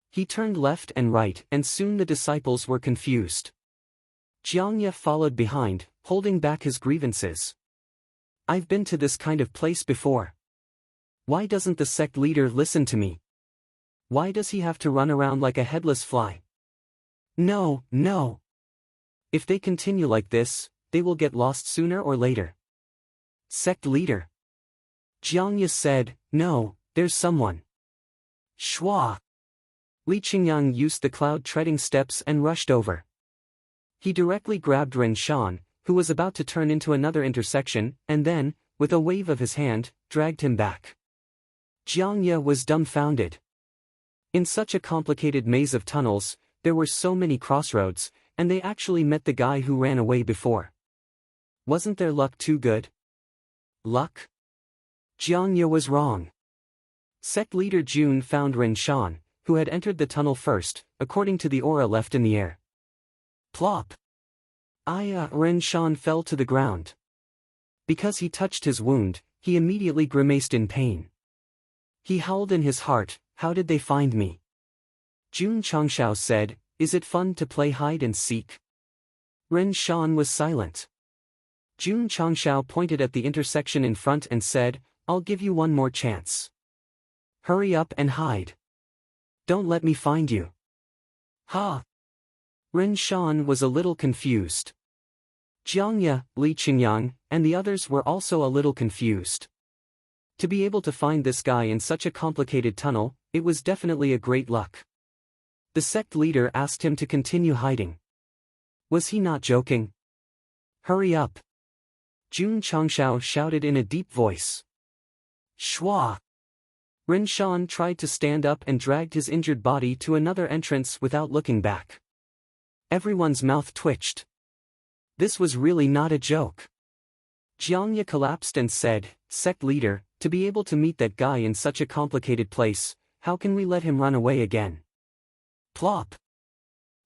S1: He turned left and right, and soon the disciples were confused. Jiangye followed behind, holding back his grievances. I've been to this kind of place before. Why doesn't the sect leader listen to me? Why does he have to run around like a headless fly? No, no. If they continue like this, they will get lost sooner or later. Sect leader. Jiangye said, no, there's someone. Shua. Li Qingyang used the cloud-treading steps and rushed over. He directly grabbed Ren Shan, who was about to turn into another intersection, and then, with a wave of his hand, dragged him back. Jiangye was dumbfounded. In such a complicated maze of tunnels, there were so many crossroads, and they actually met the guy who ran away before. Wasn't their luck too good? Luck? Jiangye was wrong. Sect leader Jun found Ren Shan, who had entered the tunnel first, according to the aura left in the air. Plop! Ren Shan fell to the ground. Because he touched his wound, he immediately grimaced in pain. He howled in his heart, "How did they find me?" Jun Changshao said, "Is it fun to play hide and seek?" Ren Shan was silent. Jun Changshao pointed at the intersection in front and said, "I'll give you one more chance. Hurry up and hide. Don't let me find you." Ha! Ren Shan was a little confused. Jiangye, Li Qingyang, and the others were also a little confused. To be able to find this guy in such a complicated tunnel, it was definitely a great luck. The sect leader asked him to continue hiding. Was he not joking? "Hurry up!" Jun Changshao shouted in a deep voice. Shwa! Ren Shan tried to stand up and dragged his injured body to another entrance without looking back. Everyone's mouth twitched. This was really not a joke. Jiangye collapsed and said, "Sect leader, to be able to meet that guy in such a complicated place, how can we let him run away again?" Plop!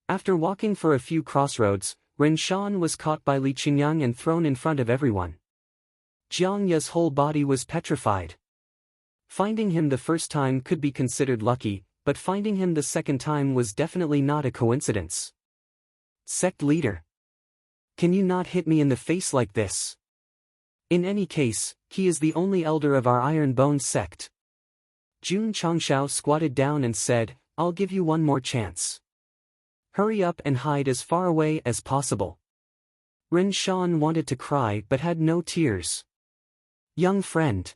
S1: After walking for a few crossroads, Ren Shan was caught by Li Qingyang and thrown in front of everyone. Jiangye's whole body was petrified. Finding him the first time could be considered lucky, but finding him the second time was definitely not a coincidence. "Sect leader. Can you not hit me in the face like this? In any case, he is the only elder of our Iron Bone sect." Jun Changshao squatted down and said, "I'll give you one more chance. Hurry up and hide as far away as possible." Ren Shan wanted to cry but had no tears. "Young friend.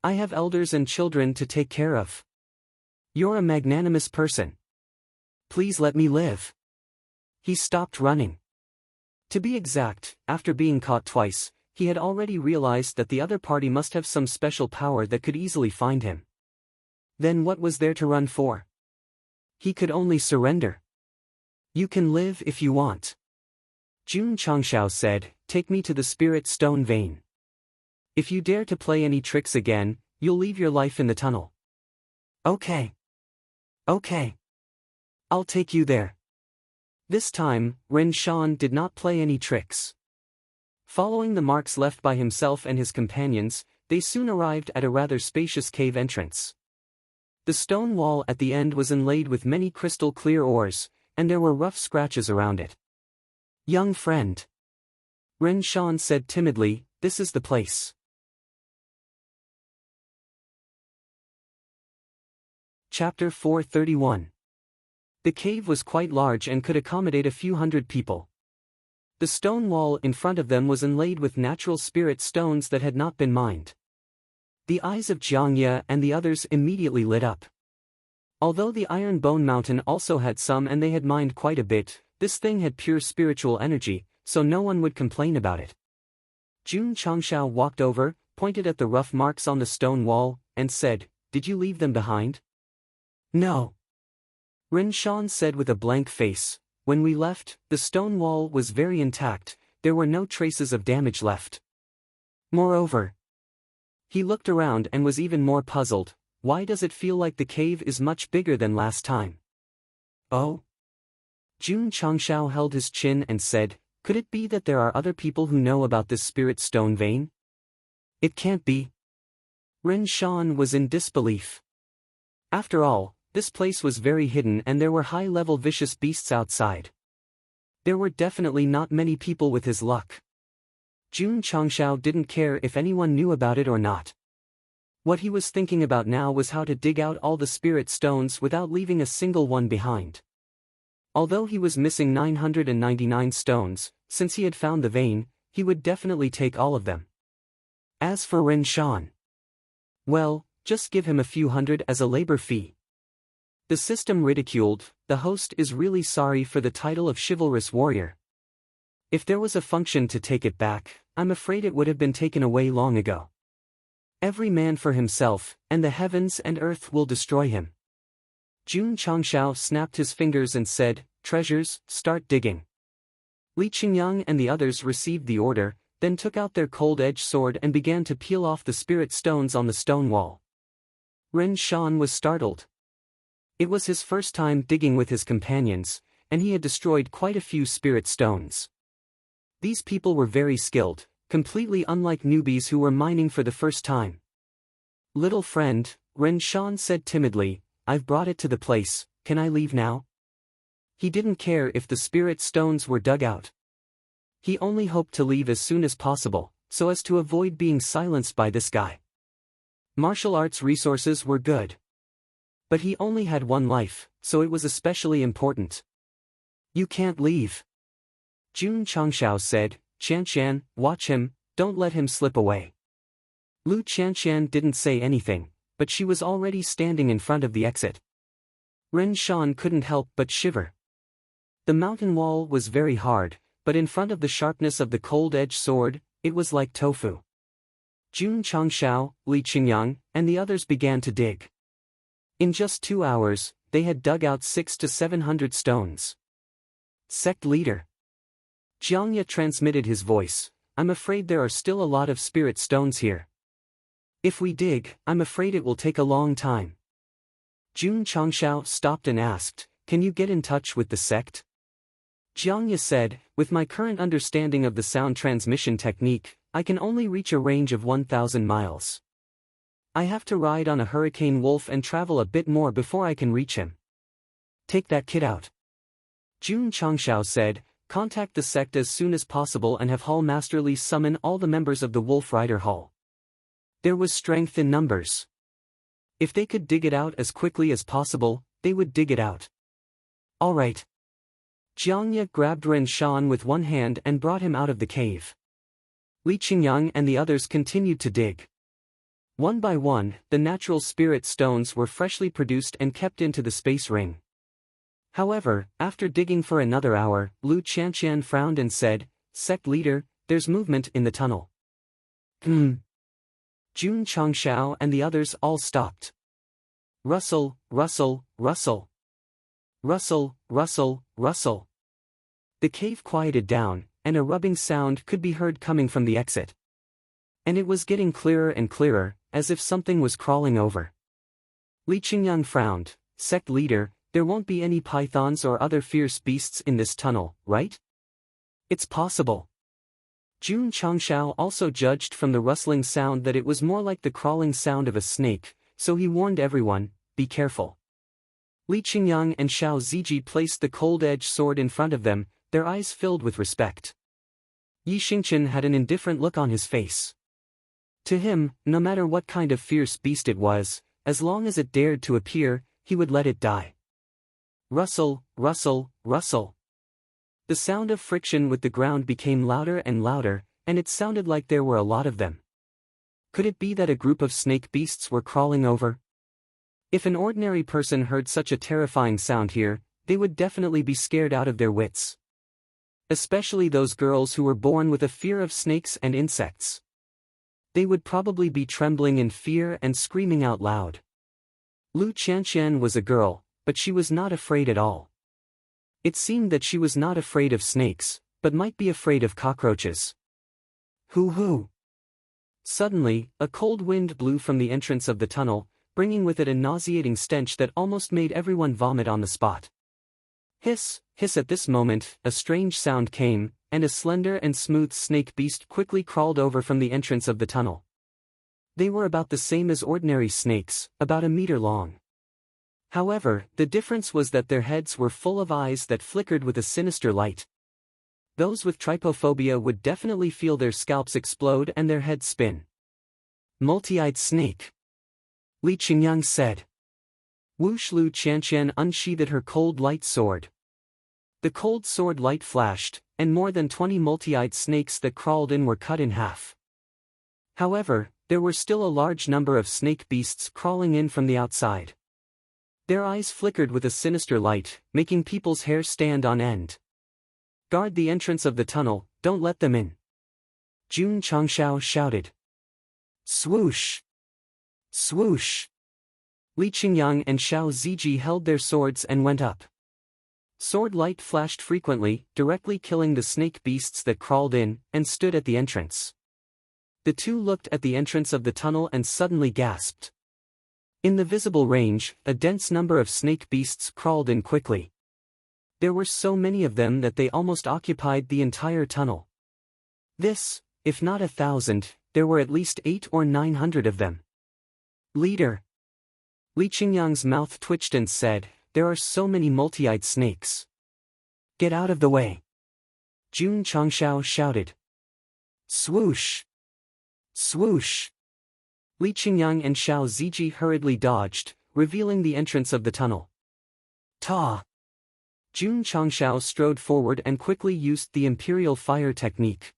S1: I have elders and children to take care of. You're a magnanimous person. Please let me live." He stopped running. To be exact, after being caught twice, he had already realized that the other party must have some special power that could easily find him. Then what was there to run for? He could only surrender. "You can live if you want." Jun Changshao said, "Take me to the Spirit Stone Vein. If you dare to play any tricks again, you'll leave your life in the tunnel." Okay. I'll take you there." This time, Ren Shan did not play any tricks. Following the marks left by himself and his companions, they soon arrived at a rather spacious cave entrance. The stone wall at the end was inlaid with many crystal clear ores, and there were rough scratches around it. "Young friend," Ren Shan said timidly, "this is the place." Chapter 431. The cave was quite large and could accommodate a few hundred people. The stone wall in front of them was inlaid with natural spirit stones that had not been mined. The eyes of Jiangye and the others immediately lit up. Although the Iron Bone Mountain also had some and they had mined quite a bit, this thing had pure spiritual energy, so no one would complain about it. Jun Changshao walked over, pointed at the rough marks on the stone wall, and said, "Did you leave them behind?" "No." Ren Shan said with a blank face, "When we left, the stone wall was very intact, there were no traces of damage left. Moreover," he looked around and was even more puzzled, "why does it feel like the cave is much bigger than last time?" "Oh?" Jun Changshao held his chin and said, "Could it be that there are other people who know about this spirit stone vein?" "It can't be." Ren Shan was in disbelief. After all, this place was very hidden and there were high-level vicious beasts outside. There were definitely not many people with his luck. Jun Changshao didn't care if anyone knew about it or not. What he was thinking about now was how to dig out all the spirit stones without leaving a single one behind. Although he was missing 999 stones, since he had found the vein, he would definitely take all of them. As for Ren Shan, well, just give him a few hundred as a labor fee. The system ridiculed, "The host is really sorry for the title of chivalrous warrior. If there was a function to take it back, I'm afraid it would have been taken away long ago. Every man for himself, and the heavens and earth will destroy him." Jun Changshao snapped his fingers and said, "Treasures, start digging." Li Qingyang and the others received the order, then took out their cold-edged sword and began to peel off the spirit stones on the stone wall. Ren Shan was startled. It was his first time digging with his companions, and he had destroyed quite a few spirit stones. These people were very skilled, completely unlike newbies who were mining for the first time. "Little friend," Ren Shan said timidly, "I've brought it to the place, can I leave now?" He didn't care if the spirit stones were dug out. He only hoped to leave as soon as possible, so as to avoid being silenced by this guy. Martial arts resources were good. But he only had one life, so it was especially important. "You can't leave," Jun Changshao said. "Qianshan, watch him, don't let him slip away." Lu Qianshan didn't say anything, but she was already standing in front of the exit. Ren Shan couldn't help but shiver. The mountain wall was very hard, but in front of the sharpness of the cold-edged sword, it was like tofu. Jun Changshao, Li Qingyang, and the others began to dig. In just 2 hours, they had dug out 600 to 700 stones. "Sect leader." Jiangya transmitted his voice, "I'm afraid there are still a lot of spirit stones here. If we dig, I'm afraid it will take a long time." Jun Changshao stopped and asked, "Can you get in touch with the sect?" Jiangya said, "With my current understanding of the sound transmission technique, I can only reach a range of 1,000 miles. I have to ride on a hurricane wolf and travel a bit more before I can reach him." "Take that kid out," Jun Changshao said. "Contact the sect as soon as possible and have Hall Master Li summon all the members of the Wolf Rider Hall." There was strength in numbers. If they could dig it out as quickly as possible, they would dig it out. "All right." Jiangya grabbed Ren Shan with one hand and brought him out of the cave. Li Qingyang and the others continued to dig. One by one, the natural spirit stones were freshly produced and kept into the space ring. However, after digging for another hour, Lu Qianshan frowned and said, "Sect leader, there's movement in the tunnel." Jun Changshao and the others all stopped. Rustle, rustle, rustle. Rustle, rustle, rustle. The cave quieted down, and a rubbing sound could be heard coming from the exit. And it was getting clearer and clearer, as if something was crawling over. Li Qingyang frowned. "Sect leader, there won't be any pythons or other fierce beasts in this tunnel, right?" "It's possible." Jun Changshao also judged from the rustling sound that it was more like the crawling sound of a snake, so he warned everyone, "Be careful." Li Qingyang and Xiao Ziji placed the cold-edged sword in front of them, their eyes filled with respect. Yi Xingchen had an indifferent look on his face. To him, no matter what kind of fierce beast it was, as long as it dared to appear, he would let it die. Rustle, rustle, rustle. The sound of friction with the ground became louder and louder, and it sounded like there were a lot of them. Could it be that a group of snake beasts were crawling over? If an ordinary person heard such a terrifying sound here, they would definitely be scared out of their wits. Especially those girls who were born with a fear of snakes and insects. They would probably be trembling in fear and screaming out loud. Lu Qianshan was a girl, but she was not afraid at all. It seemed that she was not afraid of snakes, but might be afraid of cockroaches. Hoo-hoo! Suddenly, a cold wind blew from the entrance of the tunnel, bringing with it a nauseating stench that almost made everyone vomit on the spot. Hiss, hiss. At this moment, a strange sound came, and a slender and smooth snake beast quickly crawled over from the entrance of the tunnel. They were about the same as ordinary snakes, about a meter long. However, the difference was that their heads were full of eyes that flickered with a sinister light. Those with trypophobia would definitely feel their scalps explode and their heads spin. "Multi-eyed snake," Li Qingyang said. Whoosh! Lu Qianshan unsheathed her cold light sword. The cold sword light flashed, and more than 20 multi-eyed snakes that crawled in were cut in half. However, there were still a large number of snake beasts crawling in from the outside. Their eyes flickered with a sinister light, making people's hair stand on end. "Guard the entrance of the tunnel, don't let them in," Jun Changshao shouted. Swoosh! Swoosh! Li Qingyang and Xiao Ziji held their swords and went up. Sword light flashed frequently, directly killing the snake beasts that crawled in, and stood at the entrance. The two looked at the entrance of the tunnel and suddenly gasped. In the visible range, a dense number of snake beasts crawled in quickly. There were so many of them that they almost occupied the entire tunnel. This, if not 1,000, there were at least 800 or 900 of them. Leader. Li Qingyang's mouth twitched and said, "There are so many multi-eyed snakes. Get out of the way." Jun Changshao shouted. Swoosh! Swoosh! Li Qingyang and Xiao Ziji hurriedly dodged, revealing the entrance of the tunnel. Ta! Jun Changshao strode forward and quickly used the Imperial Fire technique.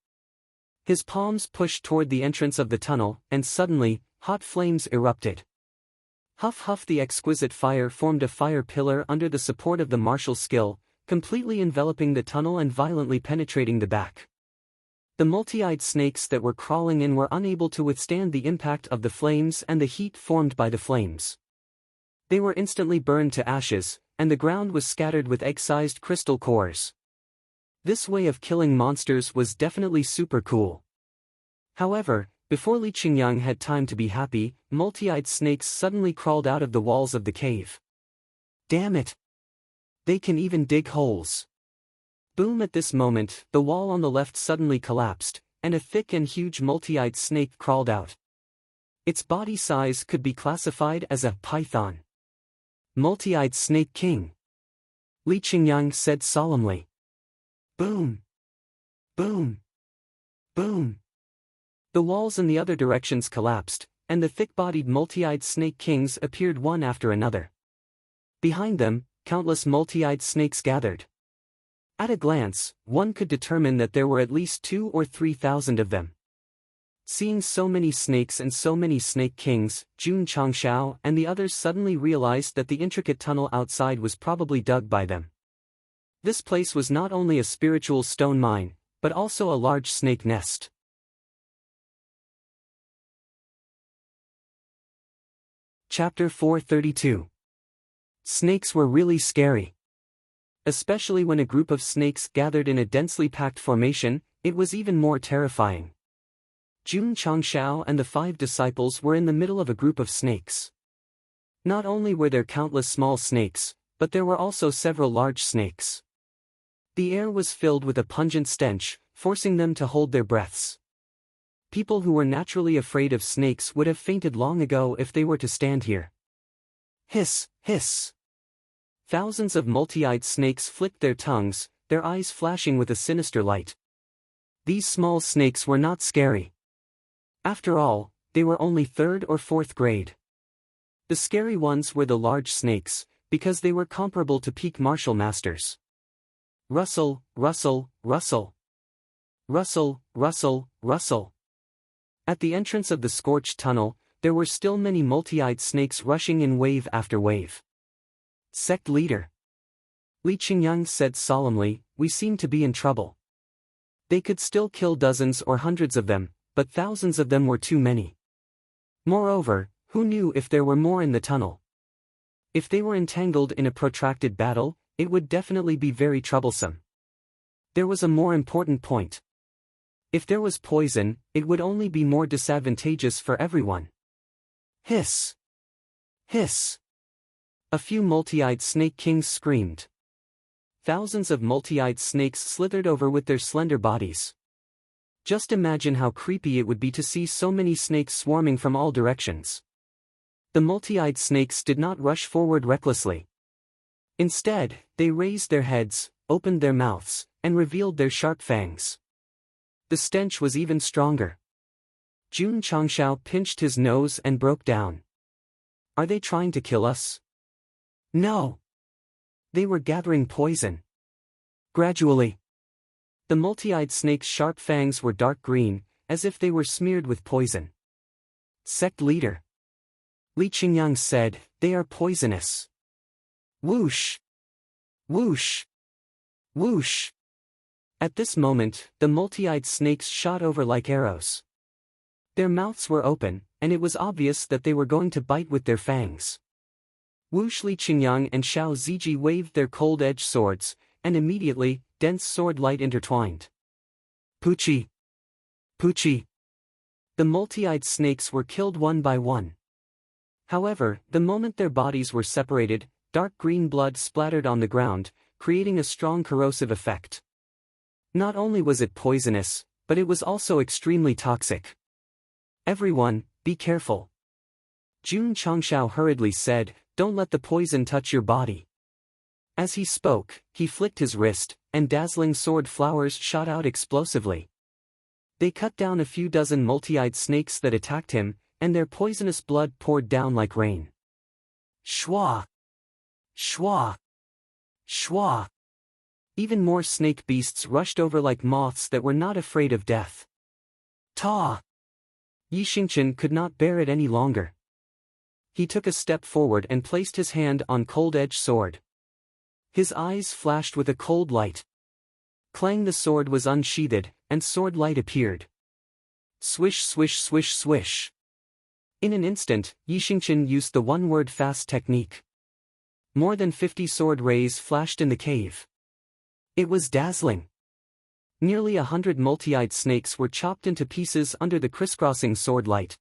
S1: His palms pushed toward the entrance of the tunnel, and suddenly, hot flames erupted. Huff huff, the exquisite fire formed a fire pillar under the support of the martial skill, completely enveloping the tunnel and violently penetrating the back. The multi-eyed snakes that were crawling in were unable to withstand the impact of the flames and the heat formed by the flames. They were instantly burned to ashes, and the ground was scattered with egg-sized crystal cores. This way of killing monsters was definitely super cool. However, before Li Qingyang had time to be happy, multi-eyed snakes suddenly crawled out of the walls of the cave. Damn it! They can even dig holes. Boom! At this moment, the wall on the left suddenly collapsed, and a thick and huge multi-eyed snake crawled out. Its body size could be classified as a python. Multi-eyed Snake King. Li Qingyang said solemnly. Boom! Boom! Boom! The walls in the other directions collapsed, and the thick-bodied multi-eyed Snake Kings appeared one after another. Behind them, countless multi-eyed snakes gathered. At a glance, one could determine that there were at least 2,000 or 3,000 of them. Seeing so many snakes and so many Snake Kings, Jun Changshao and the others suddenly realized that the intricate tunnel outside was probably dug by them. This place was not only a spiritual stone mine, but also a large snake nest. Chapter 432. Snakes were really scary. Especially when a group of snakes gathered in a densely packed formation, it was even more terrifying. Jun Changshao and the 5 disciples were in the middle of a group of snakes. Not only were there countless small snakes, but there were also several large snakes. The air was filled with a pungent stench, forcing them to hold their breaths. People who were naturally afraid of snakes would have fainted long ago if they were to stand here. Hiss, hiss. Thousands of multi-eyed snakes flicked their tongues, their eyes flashing with a sinister light. These small snakes were not scary. After all, they were only 3rd or 4th grade. The scary ones were the large snakes, because they were comparable to peak martial masters. Rustle, rustle, rustle. Rustle, rustle, rustle. At the entrance of the scorched tunnel, there were still many multi-eyed snakes rushing in wave after wave. Sect leader. Li Qingyang said solemnly, "We seem to be in trouble." They could still kill dozens or hundreds of them, but thousands of them were too many. Moreover, who knew if there were more in the tunnel? If they were entangled in a protracted battle, it would definitely be very troublesome. There was a more important point. If there was poison, it would only be more disadvantageous for everyone. Hiss! Hiss! A few multi-eyed Snake Kings screamed. Thousands of multi-eyed snakes slithered over with their slender bodies. Just imagine how creepy it would be to see so many snakes swarming from all directions. The multi-eyed snakes did not rush forward recklessly. Instead, they raised their heads, opened their mouths, and revealed their sharp fangs. The stench was even stronger. Jun Changshao pinched his nose and broke down. Are they trying to kill us? No. They were gathering poison. Gradually, the multi-eyed snake's sharp fangs were dark green, as if they were smeared with poison. Sect leader. Li Qingyang said, "They are poisonous." Whoosh! Whoosh! Whoosh! At this moment, the multi-eyed snakes shot over like arrows. Their mouths were open, and it was obvious that they were going to bite with their fangs. Whoosh! Li Qingyang and Xiao Ziji waved their cold-edged swords, and immediately, dense sword light intertwined. Poochie! Poochie! The multi-eyed snakes were killed one by one. However, the moment their bodies were separated, dark green blood splattered on the ground, creating a strong corrosive effect. Not only was it poisonous, but it was also extremely toxic. "Everyone, be careful," Jun Changshao hurriedly said, "don't let the poison touch your body." As he spoke, he flicked his wrist, and dazzling sword flowers shot out explosively. They cut down a few dozen multi-eyed snakes that attacked him, and their poisonous blood poured down like rain. Shwa! Shwa! Shwa! Even more snake beasts rushed over like moths that were not afraid of death. Ta! Yi Xingqian could not bear it any longer. He took a step forward and placed his hand on cold-edged sword. His eyes flashed with a cold light. Clang, the sword was unsheathed, and sword light appeared. Swish, swish, swish, swish. In an instant, Yi Xingqian used the one-word fast technique. More than 50 sword rays flashed in the cave. It was dazzling. Nearly 100 multi-eyed snakes were chopped into pieces under the crisscrossing sword light.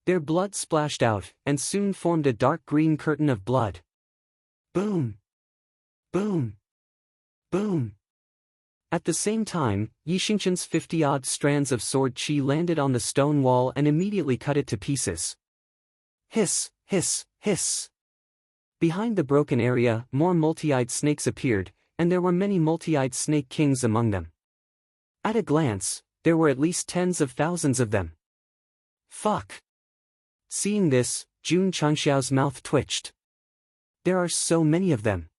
S1: Their blood splashed out, and soon formed a dark green curtain of blood. Boom! Boom! Boom! At the same time, Yi Xingqian's 50-odd strands of sword qi landed on the stone wall and immediately cut it to pieces. Hiss, hiss, hiss. Behind the broken area, more multi-eyed snakes appeared, and there were many multi-eyed snake kings among them. At a glance, there were at least tens of thousands of them. Fuck! Seeing this, Jun Changxiao's mouth twitched. There are so many of them.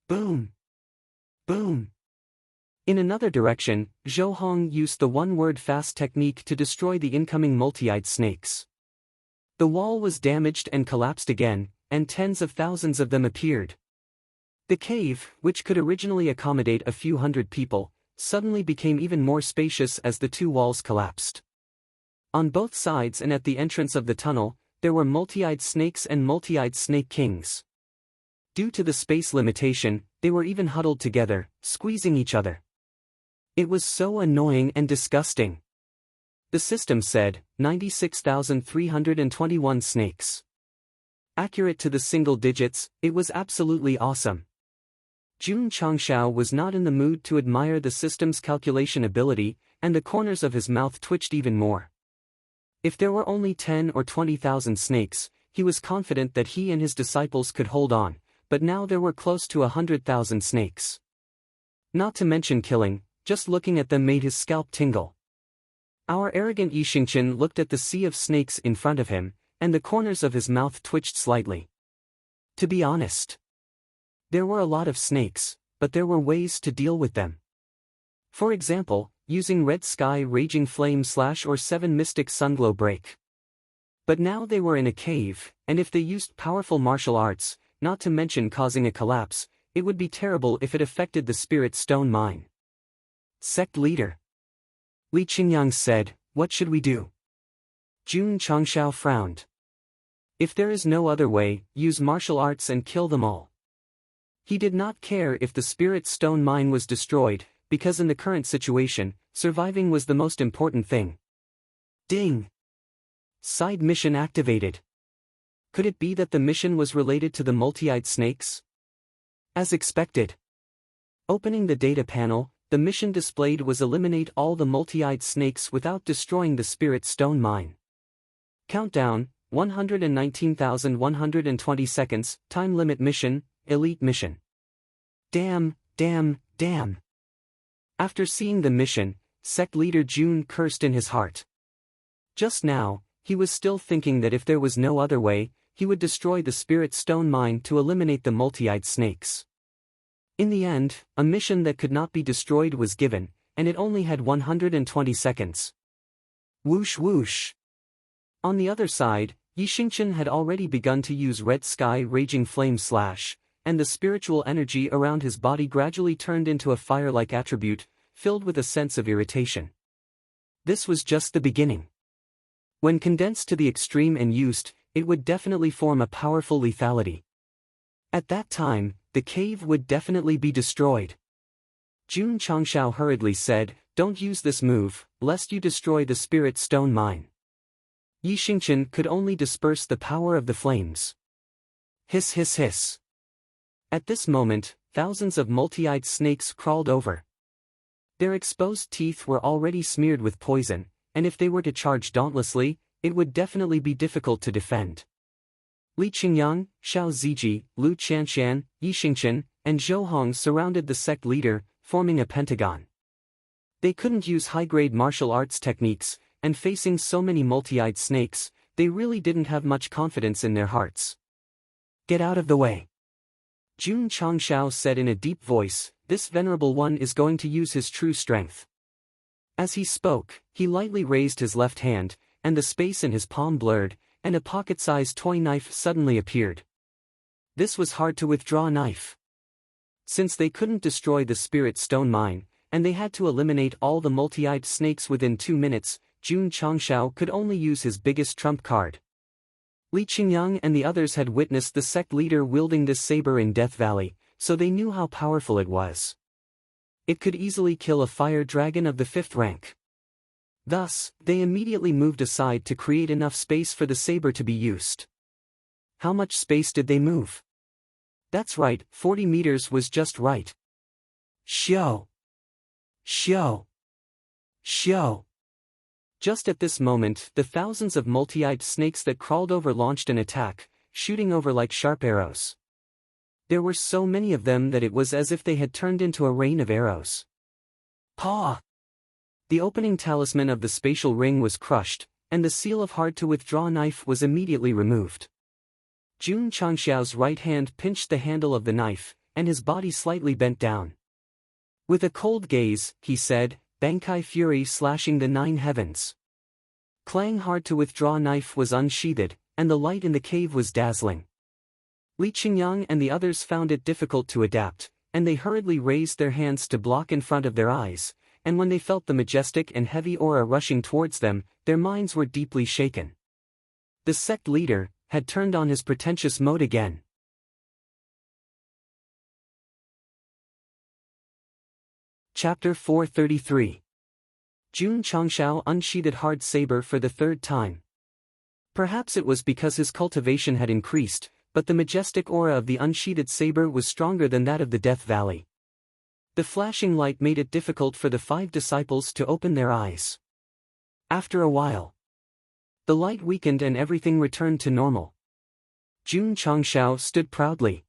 S1: Boom! Boom! In another direction, Zhou Hong used the one-word fast technique to destroy the incoming multi-eyed snakes. The wall was damaged and collapsed again, and tens of thousands of them appeared. The cave, which could originally accommodate a few hundred people, suddenly became even more spacious as the two walls collapsed. On both sides and at the entrance of the tunnel, there were multi-eyed snakes and multi-eyed snake kings. Due to the space limitation, they were even huddled together, squeezing each other. It was so annoying and disgusting. The system said, 96,321 snakes. Accurate to the single digits, it was absolutely awesome. Jun Changshao was not in the mood to admire the system's calculation ability, and the corners of his mouth twitched even more. If there were only 10 or 20,000 snakes, he was confident that he and his disciples could hold on, but now there were close to 100,000 snakes. Not to mention killing, just looking at them made his scalp tingle. Our arrogant Yi Xingqian looked at the sea of snakes in front of him, and the corners of his mouth twitched slightly. To be honest, there were a lot of snakes, but there were ways to deal with them. For example, using Red Sky Raging Flame / or 7 Mystic Sunglow Break. But now they were in a cave, and if they used powerful martial arts, not to mention causing a collapse, it would be terrible if it affected the Spirit Stone Mine. Sect leader Li Qingyang said, "What should we do?" Jun Changshao frowned. "If there is no other way, use martial arts and kill them all." He did not care if the Spirit Stone Mine was destroyed, because in the current situation, surviving was the most important thing. Ding! Side mission activated. Could it be that the mission was related to the multi-eyed snakes? As expected. Opening the data panel, the mission displayed was eliminate all the multi-eyed snakes without destroying the Spirit Stone Mine. Countdown, 119,120 seconds, time limit mission, elite mission. Damn, damn, damn. After seeing the mission, Sect leader Jun cursed in his heart. Just now, he was still thinking that if there was no other way, he would destroy the Spirit Stone Mine to eliminate the multi-eyed snakes. In the end, a mission that could not be destroyed was given, and it only had 120 seconds. Whoosh whoosh. On the other side, Yi Xingqian had already begun to use Red Sky Raging Flame / and the spiritual energy around his body gradually turned into a fire-like attribute, filled with a sense of irritation. This was just the beginning. When condensed to the extreme and used, it would definitely form a powerful lethality. At that time, the cave would definitely be destroyed. Jun Changshao hurriedly said, "Don't use this move, lest you destroy the Spirit Stone Mine." Yi Xingqian could only disperse the power of the flames. Hiss hiss hiss. At this moment, thousands of multi-eyed snakes crawled over. Their exposed teeth were already smeared with poison, and if they were to charge dauntlessly, it would definitely be difficult to defend. Li Qingyang, Xiao Ziji, Lu Qianshan, Yi Xingqian, and Zhou Hong surrounded the sect leader, forming a pentagon. They couldn't use high-grade martial arts techniques, and facing so many multi-eyed snakes, they really didn't have much confidence in their hearts. Get out of the way. Jun Changshao said in a deep voice, this venerable one is going to use his true strength. As he spoke, he lightly raised his left hand, and the space in his palm blurred, and a pocket-sized toy knife suddenly appeared. This was hard to withdraw knife. Since they couldn't destroy the spirit stone mine, and they had to eliminate all the multi-eyed snakes within 2 minutes, Jun Changshao could only use his biggest trump card. Li Qingyang and the others had witnessed the sect leader wielding this saber in Death Valley, so they knew how powerful it was. It could easily kill a fire dragon of the 5th rank. Thus, they immediately moved aside to create enough space for the saber to be used. How much space did they move? That's right, 40 meters was just right. Xiao! Xiao! Xiao! Just at this moment, the thousands of multi-eyed snakes that crawled over launched an attack, shooting over like sharp arrows. There were so many of them that it was as if they had turned into a rain of arrows. Paw! The opening talisman of the spatial ring was crushed, and the seal of hard-to-withdraw knife was immediately removed. Jun Changshao's right hand pinched the handle of the knife, and his body slightly bent down. With a cold gaze, he said, Bankai Fury slashing the 9 heavens. Clang hard-to-withdraw knife was unsheathed, and the light in the cave was dazzling. Li Qingyang and the others found it difficult to adapt, and they hurriedly raised their hands to block in front of their eyes, and when they felt the majestic and heavy aura rushing towards them, their minds were deeply shaken. The sect leader had turned on his pretentious mode again. Chapter 433. Jun Changshao unsheathed hard saber for the 3rd time. Perhaps it was because his cultivation had increased, but the majestic aura of the unsheathed saber was stronger than that of the Death Valley. The flashing light made it difficult for the 5 disciples to open their eyes. After a while, the light weakened and everything returned to normal. Jun Changshao stood proudly.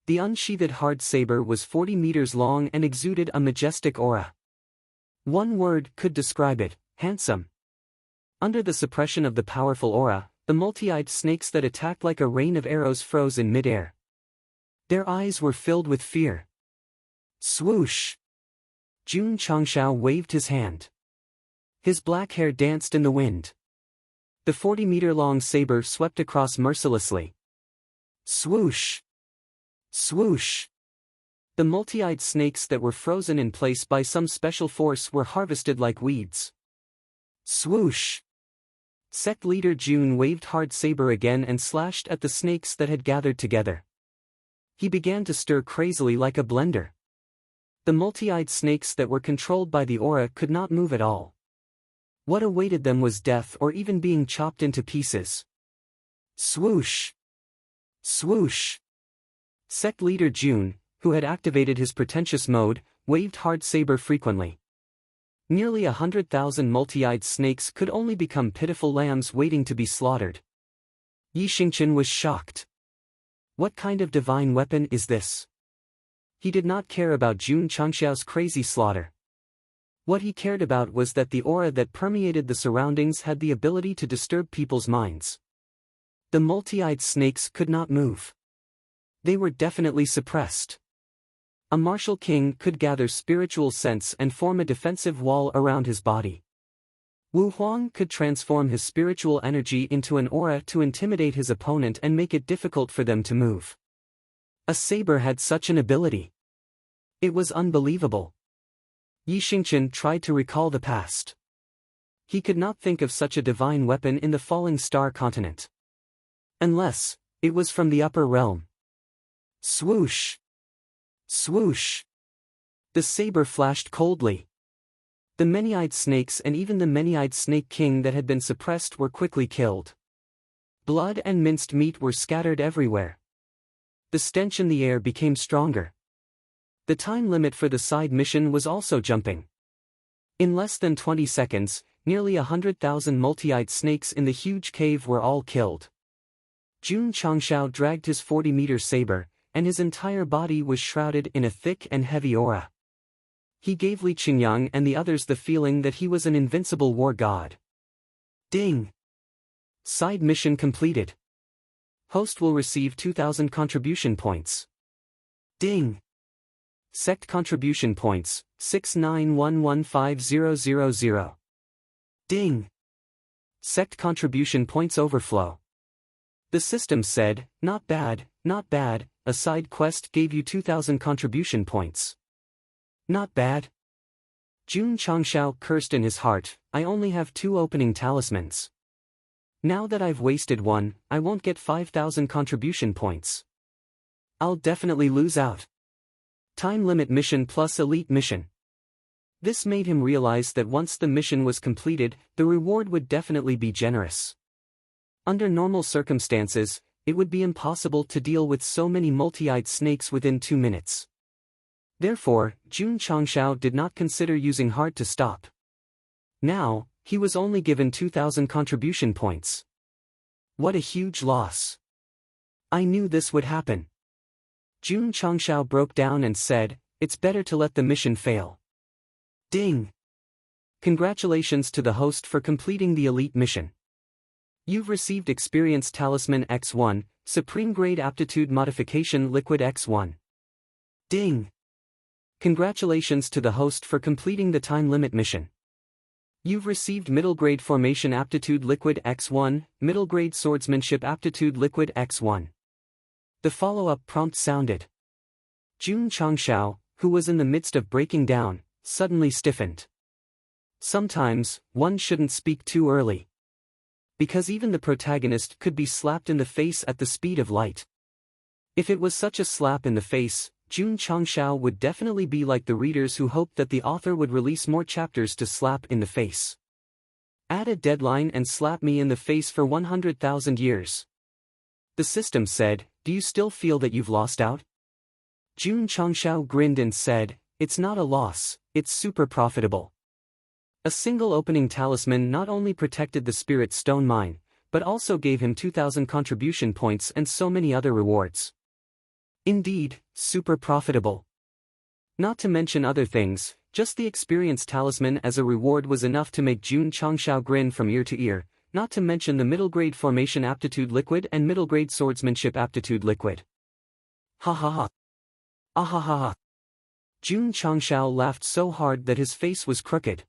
S1: The unsheathed hard saber was 40 meters long and exuded a majestic aura. One word could describe it: handsome. Under the suppression of the powerful aura, the multi-eyed snakes that attacked like a rain of arrows froze in midair. Their eyes were filled with fear. Swoosh! Jun Changshao waved his hand. His black hair danced in the wind. The 40-meter-long saber swept across mercilessly. Swoosh! Swoosh! The multi-eyed snakes that were frozen in place by some special force were harvested like weeds. Swoosh! Sect leader Jun waved hard saber again and slashed at the snakes that had gathered together. He began to stir crazily like a blender. The multi-eyed snakes that were controlled by the aura could not move at all. What awaited them was death or even being chopped into pieces. Swoosh! Swoosh! Sect leader Jun, who had activated his pretentious mode, waved hard saber frequently. Nearly 100,000 multi-eyed snakes could only become pitiful lambs waiting to be slaughtered. Yi Xingqian was shocked. What kind of divine weapon is this? He did not care about Jun Changshao's crazy slaughter. What he cared about was that the aura that permeated the surroundings had the ability to disturb people's minds. The multi-eyed snakes could not move. They were definitely suppressed. A martial king could gather spiritual sense and form a defensive wall around his body. Wu Huang could transform his spiritual energy into an aura to intimidate his opponent and make it difficult for them to move. A saber had such an ability. It was unbelievable. Yi Xingqian tried to recall the past. He could not think of such a divine weapon in the Falling Star continent. Unless it was from the upper realm. Swoosh! Swoosh! The saber flashed coldly. The many-eyed snakes and even the many-eyed snake king that had been suppressed were quickly killed. Blood and minced meat were scattered everywhere. The stench in the air became stronger. The time limit for the side mission was also jumping. In less than 20 seconds, nearly 100,000 multi-eyed snakes in the huge cave were all killed. Jun Changshao dragged his 40-meter saber, and his entire body was shrouded in a thick and heavy aura. He gave Li Qingyang and the others the feeling that he was an invincible war god. Ding! Side mission completed. Host will receive 2,000 contribution points. Ding! Sect contribution points, 6911500. Ding! Sect contribution points overflow. The system said, not bad, not bad, a side quest gave you 2,000 contribution points. Not bad. Jun Changshao cursed in his heart, I only have 2 opening talismans. Now that I've wasted one, I won't get 5,000 contribution points. I'll definitely lose out. Time limit mission plus elite mission. This made him realize that once the mission was completed, the reward would definitely be generous. Under normal circumstances, it would be impossible to deal with so many multi-eyed snakes within 2 minutes. Therefore, Jun Changshao did not consider using hard to stop. Now, he was only given 2,000 contribution points. What a huge loss. I knew this would happen. Jun Changshao broke down and said, it's better to let the mission fail. Ding! Congratulations to the host for completing the elite mission. You've received Experience Talisman X1, Supreme Grade Aptitude Modification Liquid X1. Ding! Congratulations to the host for completing the time limit mission. You've received Middle Grade Formation Aptitude Liquid X1, Middle Grade Swordsmanship Aptitude Liquid X1. The follow-up prompt sounded. Jun Changshao, who was in the midst of breaking down, suddenly stiffened. Sometimes, one shouldn't speak too early. Because even the protagonist could be slapped in the face at the speed of light. If it was such a slap in the face, Jun Changshao would definitely be like the readers who hoped that the author would release more chapters to slap in the face. Add a deadline and slap me in the face for 100,000 years. The system said, do you still feel that you've lost out? Jun Changshao grinned and said, it's not a loss, it's super profitable. A single opening talisman not only protected the Spirit Stone mine, but also gave him 2,000 contribution points and so many other rewards. Indeed, super profitable. Not to mention other things, just the Experience Talisman as a reward was enough to make Jun Changshao grin from ear to ear, not to mention the Middle Grade Formation Aptitude Liquid and Middle Grade Swordsmanship Aptitude Liquid. Ha ha ha. Ah ha ha ha. Jun Changshao laughed so hard that his face was crooked.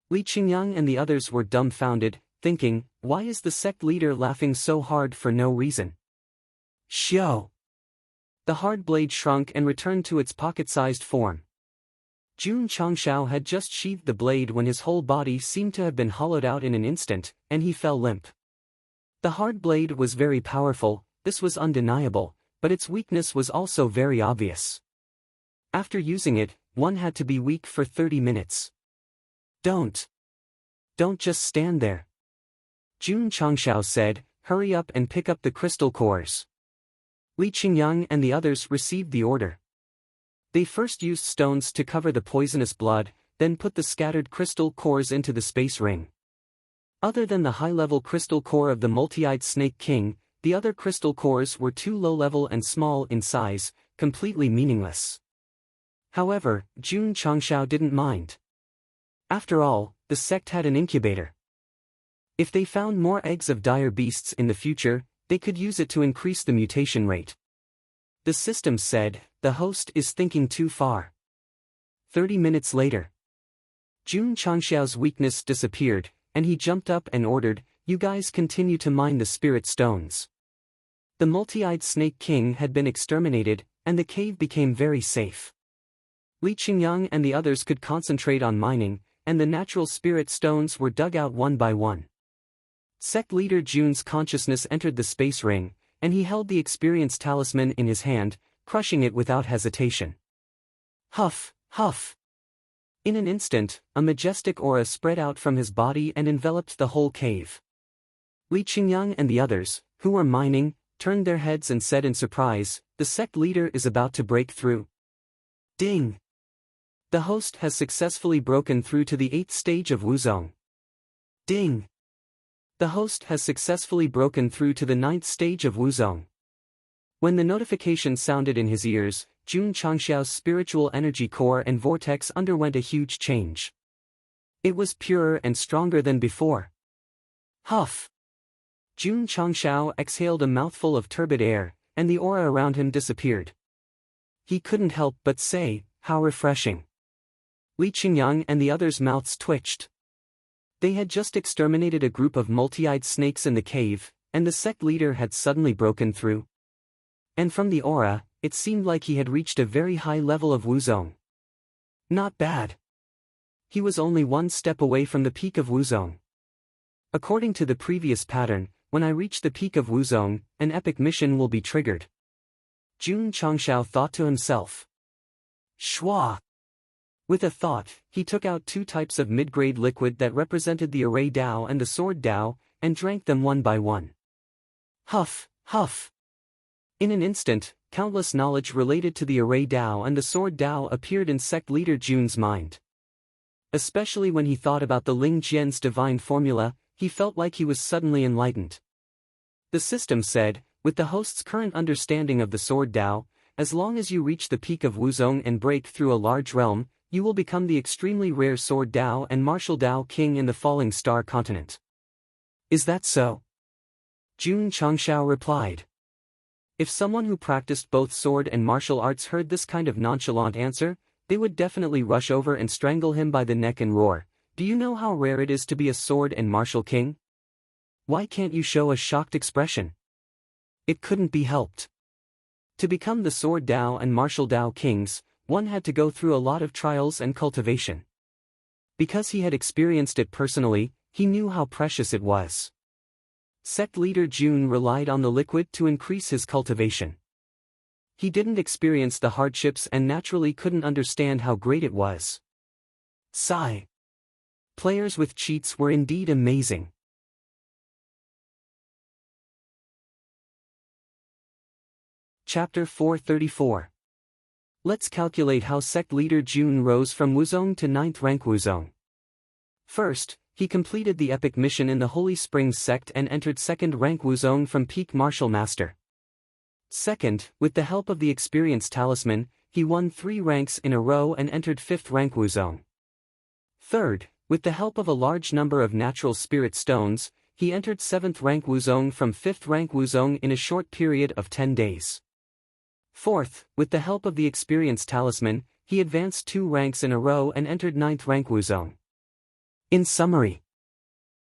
S1: Li Qingyang and the others were dumbfounded, thinking, why is the sect leader laughing so hard for no reason? Xiao. The hard blade shrunk and returned to its pocket-sized form. Jun Changshao had just sheathed the blade when his whole body seemed to have been hollowed out in an instant, and he fell limp. The hard blade was very powerful, this was undeniable, but its weakness was also very obvious. After using it, one had to be weak for 30 minutes. Don't just stand there. Jun Changshao said, hurry up and pick up the crystal cores. Li Qingyang and the others received the order. They first used stones to cover the poisonous blood, then put the scattered crystal cores into the space ring. Other than the high-level crystal core of the multi-eyed Snake King, the other crystal cores were too low-level and small in size, completely meaningless. However, Jun Changshao didn't mind. After all, the sect had an incubator. If they found more eggs of dire beasts in the future, they could use it to increase the mutation rate. The system said, the host is thinking too far. 30 minutes later. Jun Changshao's weakness disappeared, and he jumped up and ordered, you guys continue to mine the spirit stones. The multi-eyed Snake King had been exterminated, and the cave became very safe. Li Qingyang and the others could concentrate on mining, and the natural spirit stones were dug out one by one. Sect leader Jun's consciousness entered the space ring, and he held the experience talisman in his hand, crushing it without hesitation. Huff, huff. In an instant, a majestic aura spread out from his body and enveloped the whole cave. Li Qingyang and the others, who were mining, turned their heads and said in surprise, "The sect leader is about to break through." Ding! The host has successfully broken through to the 8th stage of Wuzong. Ding! The host has successfully broken through to the 9th stage of Wuzong. When the notification sounded in his ears, Jun Changxiao's spiritual energy core and vortex underwent a huge change. It was purer and stronger than before. Huff! Jun Changxiao exhaled a mouthful of turbid air, and the aura around him disappeared. He couldn't help but say, "How refreshing." Li Qingyang and the others' mouths twitched. They had just exterminated a group of multi-eyed snakes in the cave, and the sect leader had suddenly broken through. And from the aura, it seemed like he had reached a very high level of Wuzong. Not bad. He was only one step away from the peak of Wuzong. According to the previous pattern, when I reach the peak of Wuzong, an epic mission will be triggered. Jun Changxiao thought to himself. Shwa! With a thought, he took out 2 types of mid-grade liquid that represented the Array Dao and the Sword Dao, and drank them one by one. Huff, huff! In an instant, countless knowledge related to the Array Dao and the Sword Dao appeared in sect leader Jun's mind. Especially when he thought about the Ling Jian's divine formula, he felt like he was suddenly enlightened. The system said, with the host's current understanding of the Sword Dao, as long as you reach the peak of Wuzong and break through a large realm, you will become the extremely rare Sword Dao and Martial Dao King in the Falling Star continent. Is that so? Jun Changxiao replied. If someone who practiced both sword and martial arts heard this kind of nonchalant answer, they would definitely rush over and strangle him by the neck and roar, "Do you know how rare it is to be a sword and martial king? Why can't you show a shocked expression?" It couldn't be helped. To become the Sword Dao and Martial Dao kings, one had to go through a lot of trials and cultivation. Because he had experienced it personally, he knew how precious it was. Sect leader Jun relied on the liquid to increase his cultivation. He didn't experience the hardships and naturally couldn't understand how great it was. Sigh. Players with cheats were indeed amazing. Chapter 434. Let's calculate how sect leader Jun rose from Wuzong to 9th rank Wuzong. First, he completed the epic mission in the Holy Springs sect and entered 2nd rank Wuzong from peak martial master. Second, with the help of the experience talisman, he won 3 ranks in a row and entered 5th rank Wuzong. Third, with the help of a large number of natural spirit stones, he entered 7th rank Wuzong from 5th rank Wuzong in a short period of 10 days. Fourth, with the help of the experience talisman, he advanced 2 ranks in a row and entered 9th rank Wuzong. In summary,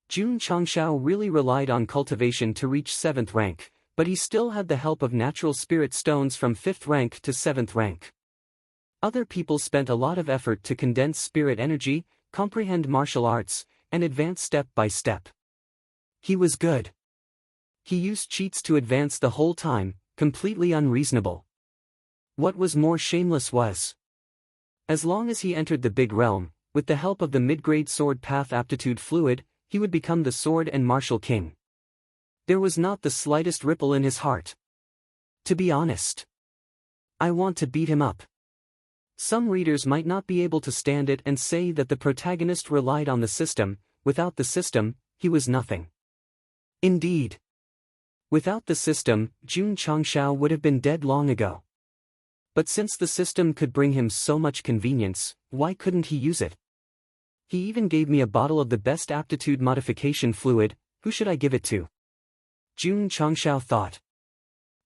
S1: Jun Changxiao really relied on cultivation to reach 7th rank, but he still had the help of natural spirit stones from 5th rank to 7th rank. Other people spent a lot of effort to condense spirit energy, comprehend martial arts, and advance step by step. He was good. He used cheats to advance the whole time, completely unreasonable. What was more shameless was, as long as he entered the big realm, with the help of the mid-grade sword path aptitude fluid, he would become the sword and martial king. There was not the slightest ripple in his heart. To be honest, I want to beat him up. Some readers might not be able to stand it and say that the protagonist relied on the system. Without the system, he was nothing. Indeed. Without the system, Jun Changxiao would have been dead long ago. But since the system could bring him so much convenience, why couldn't he use it? He even gave me a bottle of the best aptitude modification fluid. Who should I give it to? Jun Changxiao thought.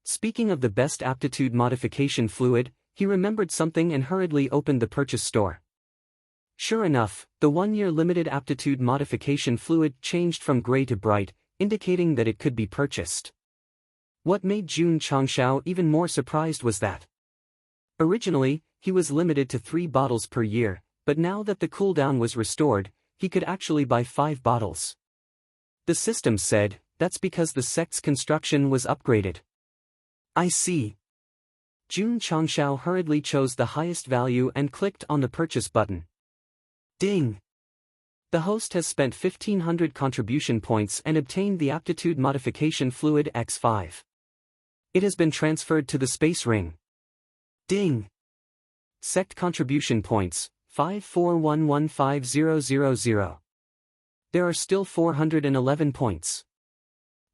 S1: Speaking of the best aptitude modification fluid, he remembered something and hurriedly opened the purchase store. Sure enough, the 1-year limited aptitude modification fluid changed from gray to bright, indicating that it could be purchased. What made Jun Changxiao even more surprised was that originally, he was limited to 3 bottles per year, but now that the cooldown was restored, he could actually buy 5 bottles. The system said, that's because the sect's construction was upgraded. I see. Jun Changxiao hurriedly chose the highest value and clicked on the purchase button. Ding! The host has spent 1,500 contribution points and obtained the aptitude modification fluid X5. It has been transferred to the space ring. Ding! Sect contribution points, 54115,000. There are still 411 points.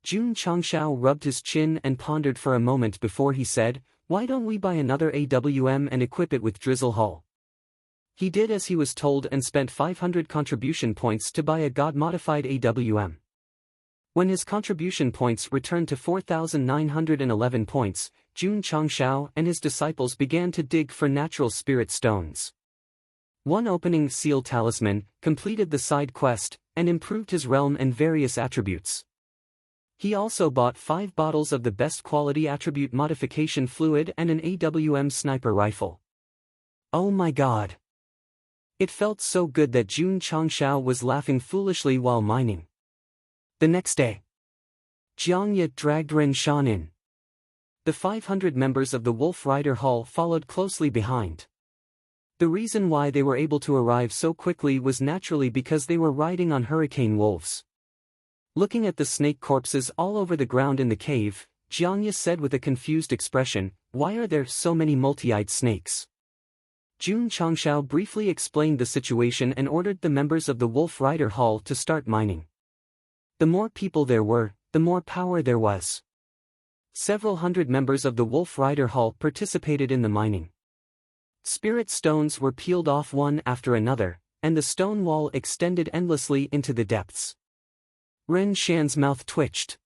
S1: Jun Changshao rubbed his chin and pondered for a moment before he said, "Why don't we buy another AWM and equip it with Drizzle Hull?" He did as he was told and spent 500 contribution points to buy a God-modified AWM. When his contribution points returned to 4,911 points, Jun Changshao and his disciples began to dig for natural spirit stones. One opening seal talisman completed the side quest and improved his realm and various attributes. He also bought 5 bottles of the best quality attribute modification fluid and an AWM sniper rifle. Oh my god! It felt so good that Jun Changshao was laughing foolishly while mining. The next day, Jiangye dragged Ren Shan in. The 500 members of the Wolf Rider Hall followed closely behind. The reason why they were able to arrive so quickly was naturally because they were riding on hurricane wolves. Looking at the snake corpses all over the ground in the cave, Jiangye said with a confused expression, "Why are there so many multi-eyed snakes?" Jun Changshao briefly explained the situation and ordered the members of the Wolf Rider Hall to start mining. The more people there were, the more power there was. Several hundred members of the Wolf Rider Hall participated in the mining. Spirit stones were peeled off one after another, and the stone wall extended endlessly into the depths. Ren Shan's mouth twitched.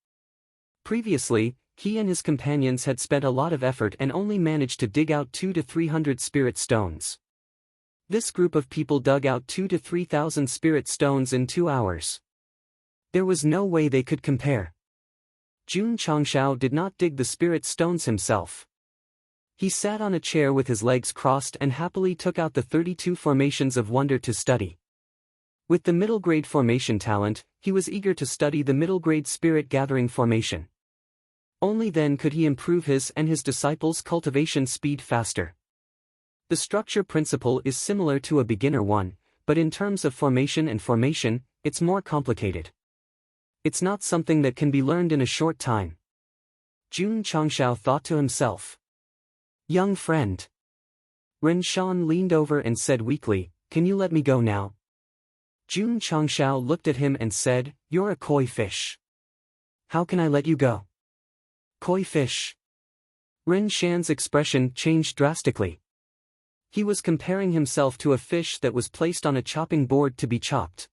S1: Previously, he and his companions had spent a lot of effort and only managed to dig out 200 to 300 spirit stones. This group of people dug out 2,000 to 3,000 spirit stones in 2 hours. There was no way they could compare. Jun Changshao did not dig the spirit stones himself. He sat on a chair with his legs crossed and happily took out the 32 formations of wonder to study. With the middle grade formation talent, he was eager to study the middle grade spirit gathering formation. Only then could he improve his and his disciples' cultivation speed faster. The structure principle is similar to a beginner one, but in terms of formation, it's more complicated. It's not something that can be learned in a short time. Jun Changshao thought to himself. Young friend. Ren Shan leaned over and said weakly, "Can you let me go now?" Jun Changshao looked at him and said, "You're a koi fish. How can I let you go?" Koi fish. Ren Shan's expression changed drastically. He was comparing himself to a fish that was placed on a chopping board to be chopped.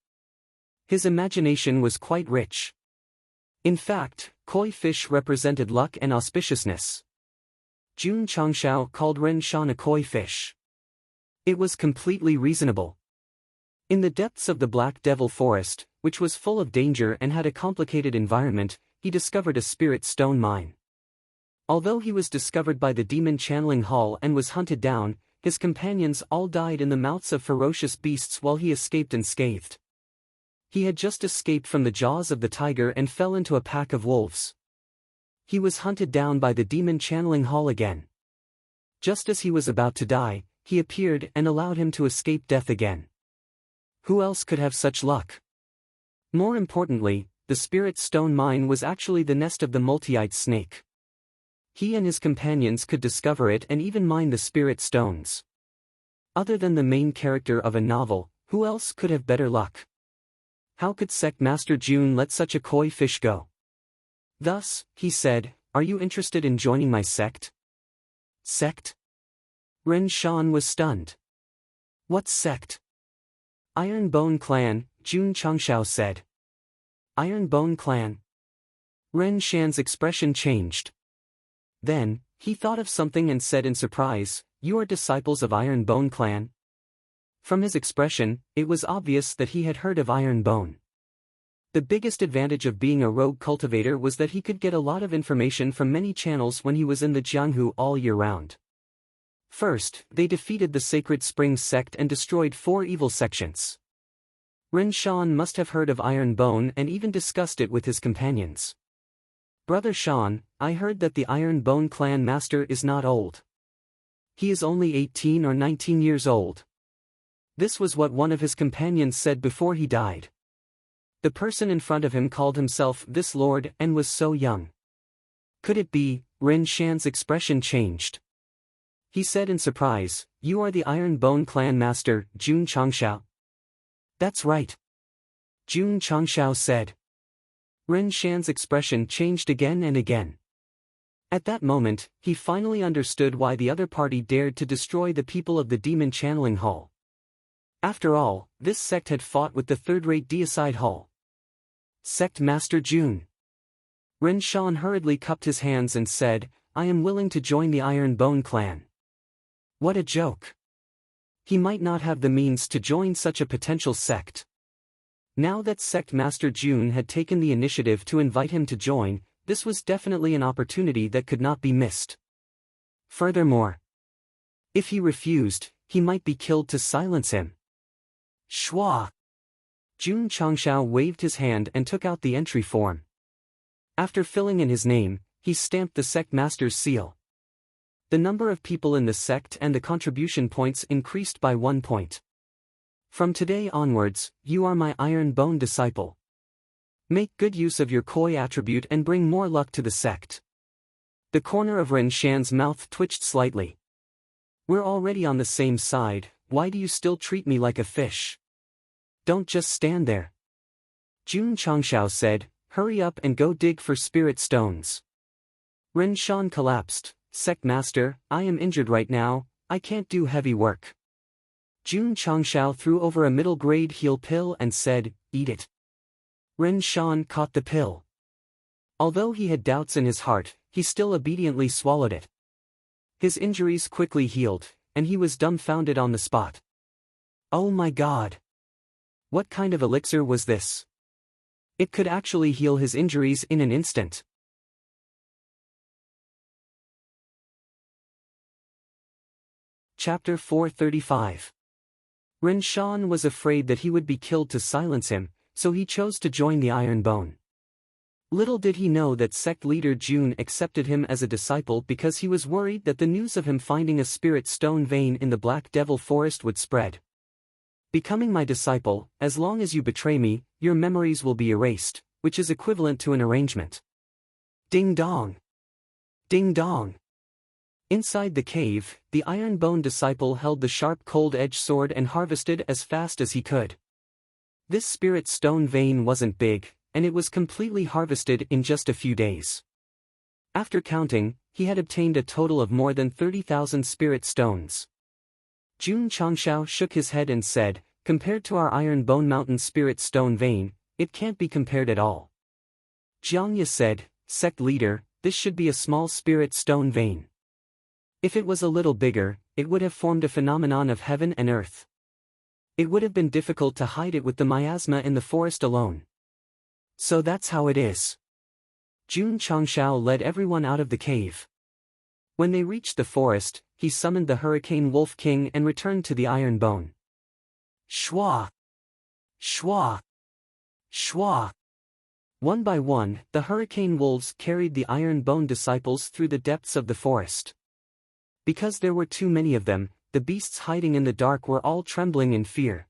S1: His imagination was quite rich. In fact, koi fish represented luck and auspiciousness. Jun Changshao called Ren Shan a koi fish. It was completely reasonable. In the depths of the Black Devil Forest, which was full of danger and had a complicated environment, he discovered a spirit stone mine. Although he was discovered by the Demon Channeling Hall and was hunted down, his companions all died in the mouths of ferocious beasts while he escaped unscathed. He had just escaped from the jaws of the tiger and fell into a pack of wolves. He was hunted down by the Demon Channeling Hall again. Just as he was about to die, he appeared and allowed him to escape death again. Who else could have such luck? More importantly, the spirit stone mine was actually the nest of the multi-eyed snake. He and his companions could discover it and even mine the spirit stones. Other than the main character of a novel, who else could have better luck? How could Sect Master Jun let such a koi fish go? Thus, he said, "Are you interested in joining my sect?" Sect? Ren Shan was stunned. What sect? Iron Bone Clan, Jun Changshao said. Iron Bone Clan? Ren Shan's expression changed. Then, he thought of something and said in surprise, "You are disciples of Iron Bone Clan?" From his expression, it was obvious that he had heard of Iron Bone. The biggest advantage of being a rogue cultivator was that he could get a lot of information from many channels when he was in the Jianghu all year round. First, they defeated the Sacred Springs sect and destroyed 4 evil sections. Ren Shan must have heard of Iron Bone and even discussed it with his companions. "Brother Shan, I heard that the Iron Bone clan master is not old. He is only 18 or 19 years old." This was what one of his companions said before he died. The person in front of him called himself this lord and was so young. Could it be? Ren Shan's expression changed. He said in surprise, "You are the Iron Bone clan master, Jun Changshao." "That's right," Jun Changshao said. Ren Shan's expression changed again and again. At that moment, he finally understood why the other party dared to destroy the people of the Demon Channeling Hall. After all, this sect had fought with the third-rate Deicide Hall. Sect Master Jun. Ren Shan hurriedly cupped his hands and said, "I am willing to join the Iron Bone clan." What a joke. He might not have the means to join such a potential sect. Now that Sect Master Jun had taken the initiative to invite him to join, this was definitely an opportunity that could not be missed. Furthermore, if he refused, he might be killed to silence him. Shua! Jun Changshao waved his hand and took out the entry form. After filling in his name, he stamped the sect master's seal. The number of people in the sect and the contribution points increased by 1 point. From today onwards, you are my Iron Bone disciple. Make good use of your Koi attribute and bring more luck to the sect. The corner of Ren Shan's mouth twitched slightly. We're already on the same side, why do you still treat me like a fish? Don't just stand there. Jun Changshao said, "Hurry up and go dig for spirit stones." Ren Shan collapsed. "Sect Master, I am injured right now, I can't do heavy work." Jun Changshao threw over a middle-grade heal pill and said, "Eat it." Ren Shan caught the pill. Although he had doubts in his heart, he still obediently swallowed it. His injuries quickly healed, and he was dumbfounded on the spot. Oh my god! What kind of elixir was this? It could actually heal his injuries in an instant. Chapter 435. Ren Shan was afraid that he would be killed to silence him, so he chose to join the Iron Bone. Little did he know that sect leader Jun accepted him as a disciple because he was worried that the news of him finding a spirit stone vein in the Black Devil Forest would spread. "Becoming my disciple, as long as you betray me, your memories will be erased," which is equivalent to an arrangement. Ding dong! Ding dong! Inside the cave, the Iron Bone disciple held the sharp cold-edged sword and harvested as fast as he could. This spirit stone vein wasn't big, and it was completely harvested in just a few days. After counting, he had obtained a total of more than 30,000 spirit stones. Jun Changshao shook his head and said, "Compared to our Iron Bone Mountain spirit stone vein, it can't be compared at all." Jiang Ye said, "Sect leader, this should be a small spirit stone vein. If it was a little bigger, it would have formed a phenomenon of heaven and earth. It would have been difficult to hide it with the miasma in the forest alone. So that's how it is." Jun Changshao led everyone out of the cave. When they reached the forest, he summoned the Hurricane Wolf King and returned to the Iron Bone. Shwa! Shwa! Shwa! One by one, the Hurricane Wolves carried the Iron Bone disciples through the depths of the forest. Because there were too many of them, the beasts hiding in the dark were all trembling in fear.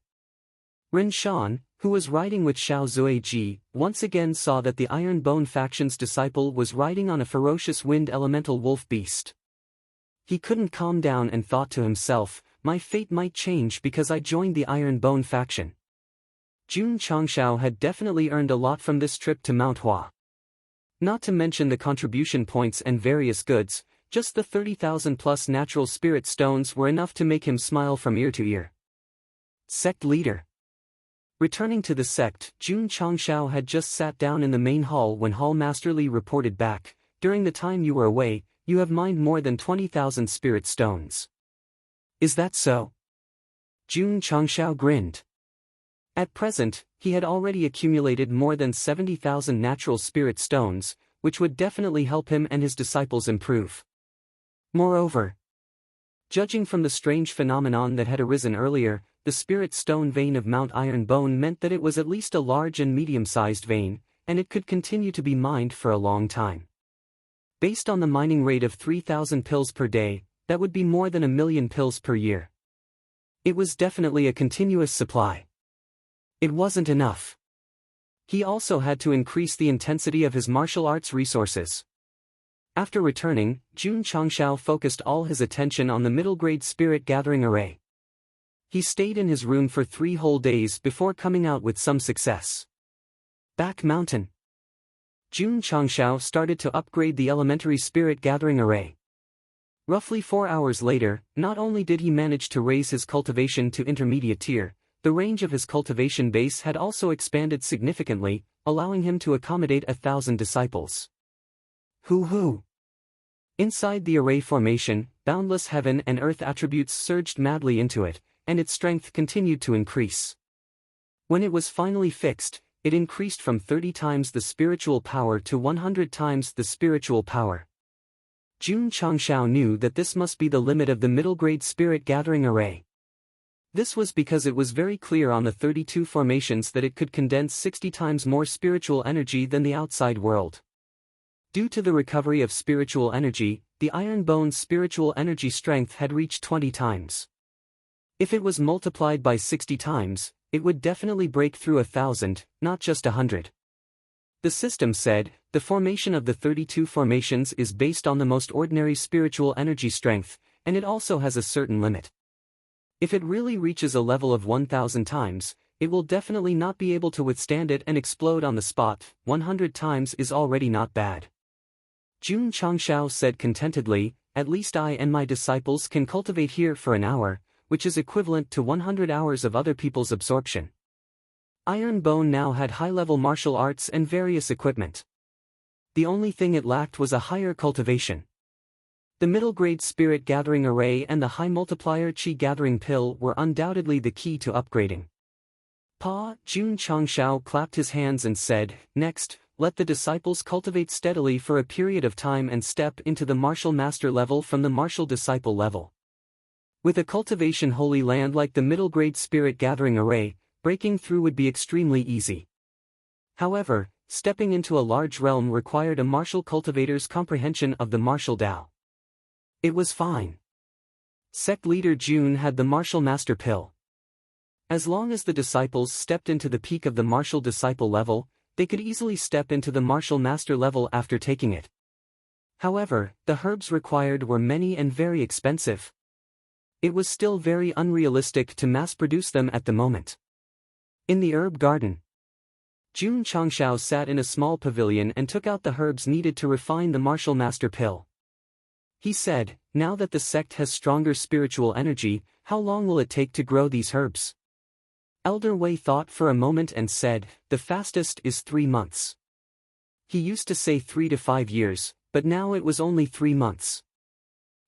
S1: Ren Shan, who was riding with Xiao Zuiji, once again saw that the Iron Bone faction's disciple was riding on a ferocious wind elemental wolf beast. He couldn't calm down and thought to himself, "My fate might change because I joined the Iron Bone faction." Jun Changshao had definitely earned a lot from this trip to Mount Hua. Not to mention the contribution points and various goods, just the 30,000 plus natural spirit stones were enough to make him smile from ear to ear. Sect leader. Returning to the sect, Jun Changshao had just sat down in the main hall when Hall Master Li reported back, "During the time you were away, you have mined more than 20,000 spirit stones." "Is that so?" Jun Changshao grinned. At present, he had already accumulated more than 70,000 natural spirit stones, which would definitely help him and his disciples improve. Moreover, judging from the strange phenomenon that had arisen earlier, the spirit stone vein of Mount Iron Bone meant that it was at least a large and medium-sized vein, and it could continue to be mined for a long time. Based on the mining rate of 3,000 pills per day, that would be more than 1,000,000 pills per year. It was definitely a continuous supply. It wasn't enough. He also had to increase the intensity of his martial arts resources. After returning, Jun Changshao focused all his attention on the middle-grade spirit gathering array. He stayed in his room for 3 whole days before coming out with some success. Back Mountain. Jun Changshao started to upgrade the elementary spirit gathering array. Roughly 4 hours later, not only did he manage to raise his cultivation to intermediate tier, the range of his cultivation base had also expanded significantly, allowing him to accommodate 1,000 disciples. Hoo-hoo! Inside the array formation, boundless heaven and earth attributes surged madly into it, and its strength continued to increase. When it was finally fixed, it increased from 30 times the spiritual power to 100 times the spiritual power. Jun Changshao knew that this must be the limit of the middle-grade spirit gathering array. This was because it was very clear on the 32 formations that it could condense 60 times more spiritual energy than the outside world. Due to the recovery of spiritual energy, the iron bone's spiritual energy strength had reached 20 times. If it was multiplied by 60 times, it would definitely break through 1,000, not just 100. The system said, the formation of the 32 formations is based on the most ordinary spiritual energy strength, and it also has a certain limit. If it really reaches a level of 1,000 times, it will definitely not be able to withstand it and explode on the spot. 100 times is already not bad. Jun Changshao said contentedly, at least I and my disciples can cultivate here for an hour, which is equivalent to 100 hours of other people's absorption. Iron Bone now had high-level martial arts and various equipment. The only thing it lacked was a higher cultivation. The middle-grade spirit gathering array and the high multiplier qi gathering pill were undoubtedly the key to upgrading. Jun Changshao clapped his hands and said, next, let the disciples cultivate steadily for a period of time and step into the martial master level from the martial disciple level. With a cultivation holy land like the middle-grade spirit gathering array, breaking through would be extremely easy. However, stepping into a large realm required a martial cultivator's comprehension of the martial Tao. It was fine. Sect leader Jun had the martial master pill. As long as the disciples stepped into the peak of the martial disciple level, they could easily step into the martial master level after taking it. However, the herbs required were many and very expensive. It was still very unrealistic to mass-produce them at the moment. In the herb garden, Jun Changshao sat in a small pavilion and took out the herbs needed to refine the martial master pill. He said, now that the sect has stronger spiritual energy, how long will it take to grow these herbs? Elder Wei thought for a moment and said, the fastest is 3 months. He used to say 3 to 5 years, but now it was only 3 months.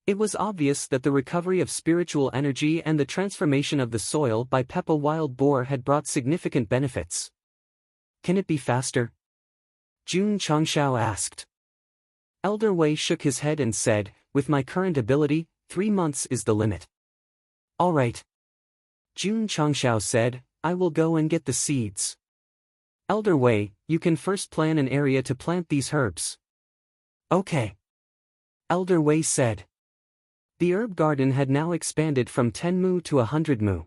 S1: It was obvious that the recovery of spiritual energy and the transformation of the soil by Peppa Wild Boar had brought significant benefits. Can it be faster? Jun Changshao asked. Elder Wei shook his head and said, with my current ability, 3 months is the limit. All right. Jun Changshao said, I will go and get the seeds. Elder Wei, you can first plan an area to plant these herbs. Okay. Elder Wei said. The herb garden had now expanded from 10 mu to 100 mu.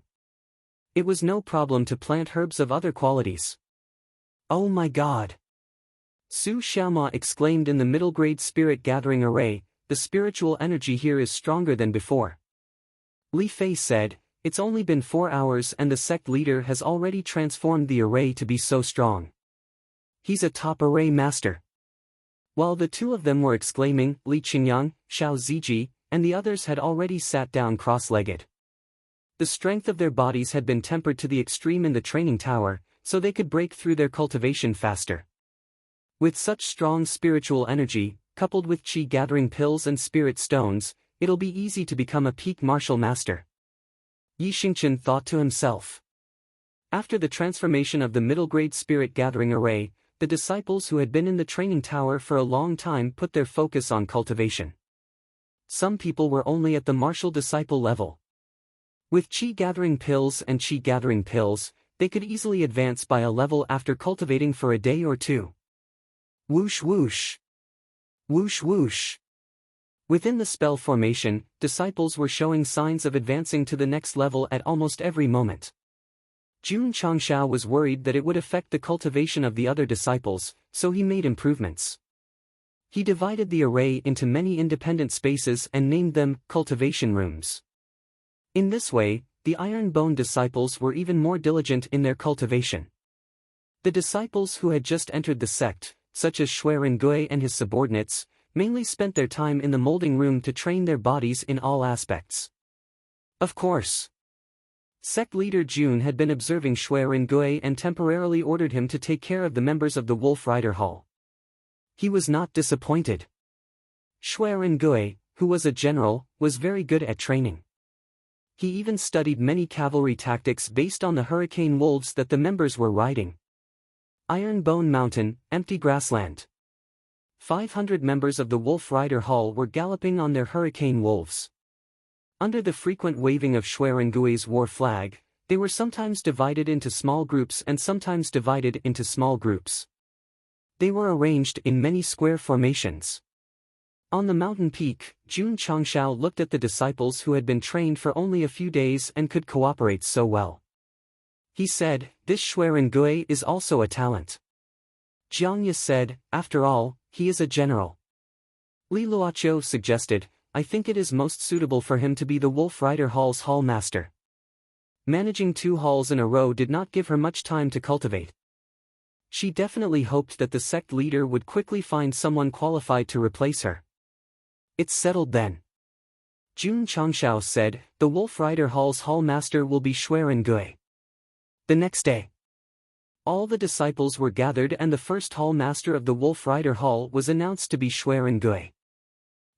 S1: It was no problem to plant herbs of other qualities. Oh my god! Su Xiaoma exclaimed in the middle-grade spirit gathering array, the spiritual energy here is stronger than before. Li Fei said, it's only been 4 hours and the sect leader has already transformed the array to be so strong. He's a top array master. While the two of them were exclaiming, Li Qingyang, Xiao Ziji, and the others had already sat down cross-legged. The strength of their bodies had been tempered to the extreme in the training tower, so they could break through their cultivation faster. With such strong spiritual energy, coupled with qi gathering pills and spirit stones, it'll be easy to become a peak martial master. Yi Xingqian thought to himself. After the transformation of the middle-grade spirit gathering array, the disciples who had been in the training tower for a long time put their focus on cultivation. Some people were only at the martial disciple level. With qi gathering pills and qi gathering pills, they could easily advance by a level after cultivating for a day or two. Whoosh whoosh. Whoosh whoosh. Within the spell formation, disciples were showing signs of advancing to the next level at almost every moment. Jun Changshao was worried that it would affect the cultivation of the other disciples, so he made improvements. He divided the array into many independent spaces and named them cultivation rooms. In this way, the Iron Bone disciples were even more diligent in their cultivation. The disciples who had just entered the sect, such as Shui Rengui and his subordinates, mainly spent their time in the molding room to train their bodies in all aspects. Of course, Sect leader Jun had been observing Shui Rengui and temporarily ordered him to take care of the members of the Wolf Rider Hall. He was not disappointed. Shui Rengui, who was a general, was very good at training. He even studied many cavalry tactics based on the hurricane wolves that the members were riding. Iron Bone Mountain, empty grassland. 500 members of the Wolf Rider Hall were galloping on their hurricane wolves. Under the frequent waving of Shui Rengui's war flag, they were sometimes divided into small groups and sometimes divided into small groups. They were arranged in many square formations. On the mountain peak, Jun Changshao looked at the disciples who had been trained for only a few days and could cooperate so well. He said, "This Shui Rengui is also a talent." Jiang Ye said, "After all, he is a general." Li Luoqiu suggested, "I think it is most suitable for him to be the Wolf Rider Hall's hall master." Managing 2 halls in a row did not give her much time to cultivate. She definitely hoped that the sect leader would quickly find someone qualified to replace her. It's settled then. Jun Changshao said, "The Wolf Rider Hall's hall master will be Shui Rengui." The next day, all the disciples were gathered and the first hall master of the Wolf Rider Hall was announced to be Shui Rengui.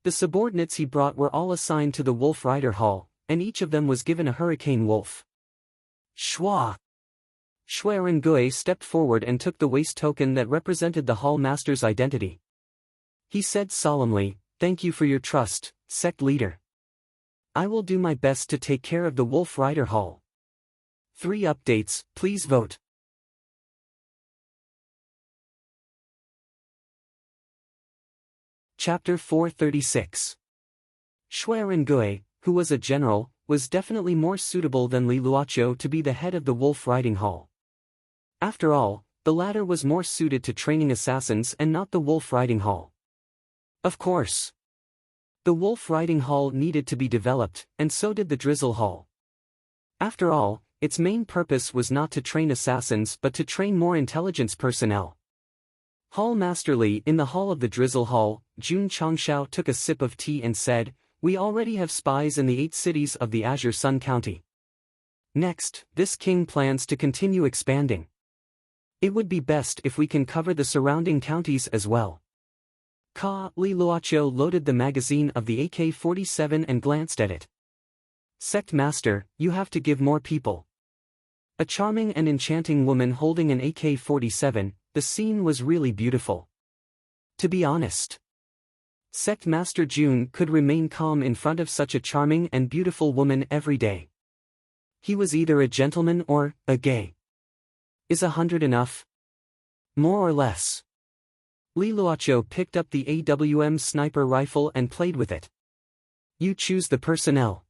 S1: The subordinates he brought were all assigned to the Wolf Rider Hall, and each of them was given a hurricane wolf. Shua! Shui Rengui stepped forward and took the waist token that represented the hall master's identity. He said solemnly, "Thank you for your trust, sect leader. I will do my best to take care of the Wolf Rider Hall." 3 updates, please vote. Chapter 436. Shui Rengui, who was a general, was definitely more suitable than Li Luoqiu to be the head of the Wolf Riding Hall. After all, the latter was more suited to training assassins and not the Wolf Riding Hall. Of course, the Wolf Riding Hall needed to be developed, and so did the Drizzle Hall. After all, its main purpose was not to train assassins but to train more intelligence personnel. Hall Master Li in the hall of the Drizzle Hall, Jun Changshao took a sip of tea and said, "We already have spies in the 8 cities of the Azure Sun County. Next, this king plans to continue expanding. It would be best if we can cover the surrounding counties as well." Li Luoqiu loaded the magazine of the AK-47 and glanced at it. "Sect Master, you have to give more people." A charming and enchanting woman holding an AK-47, the scene was really beautiful. To be honest, Sect Master Jun could remain calm in front of such a charming and beautiful woman every day. He was either a gentleman or a gay. Is 100 enough? More or less. Li Luoqiu picked up the AWM sniper rifle and played with it. "You choose the personnel."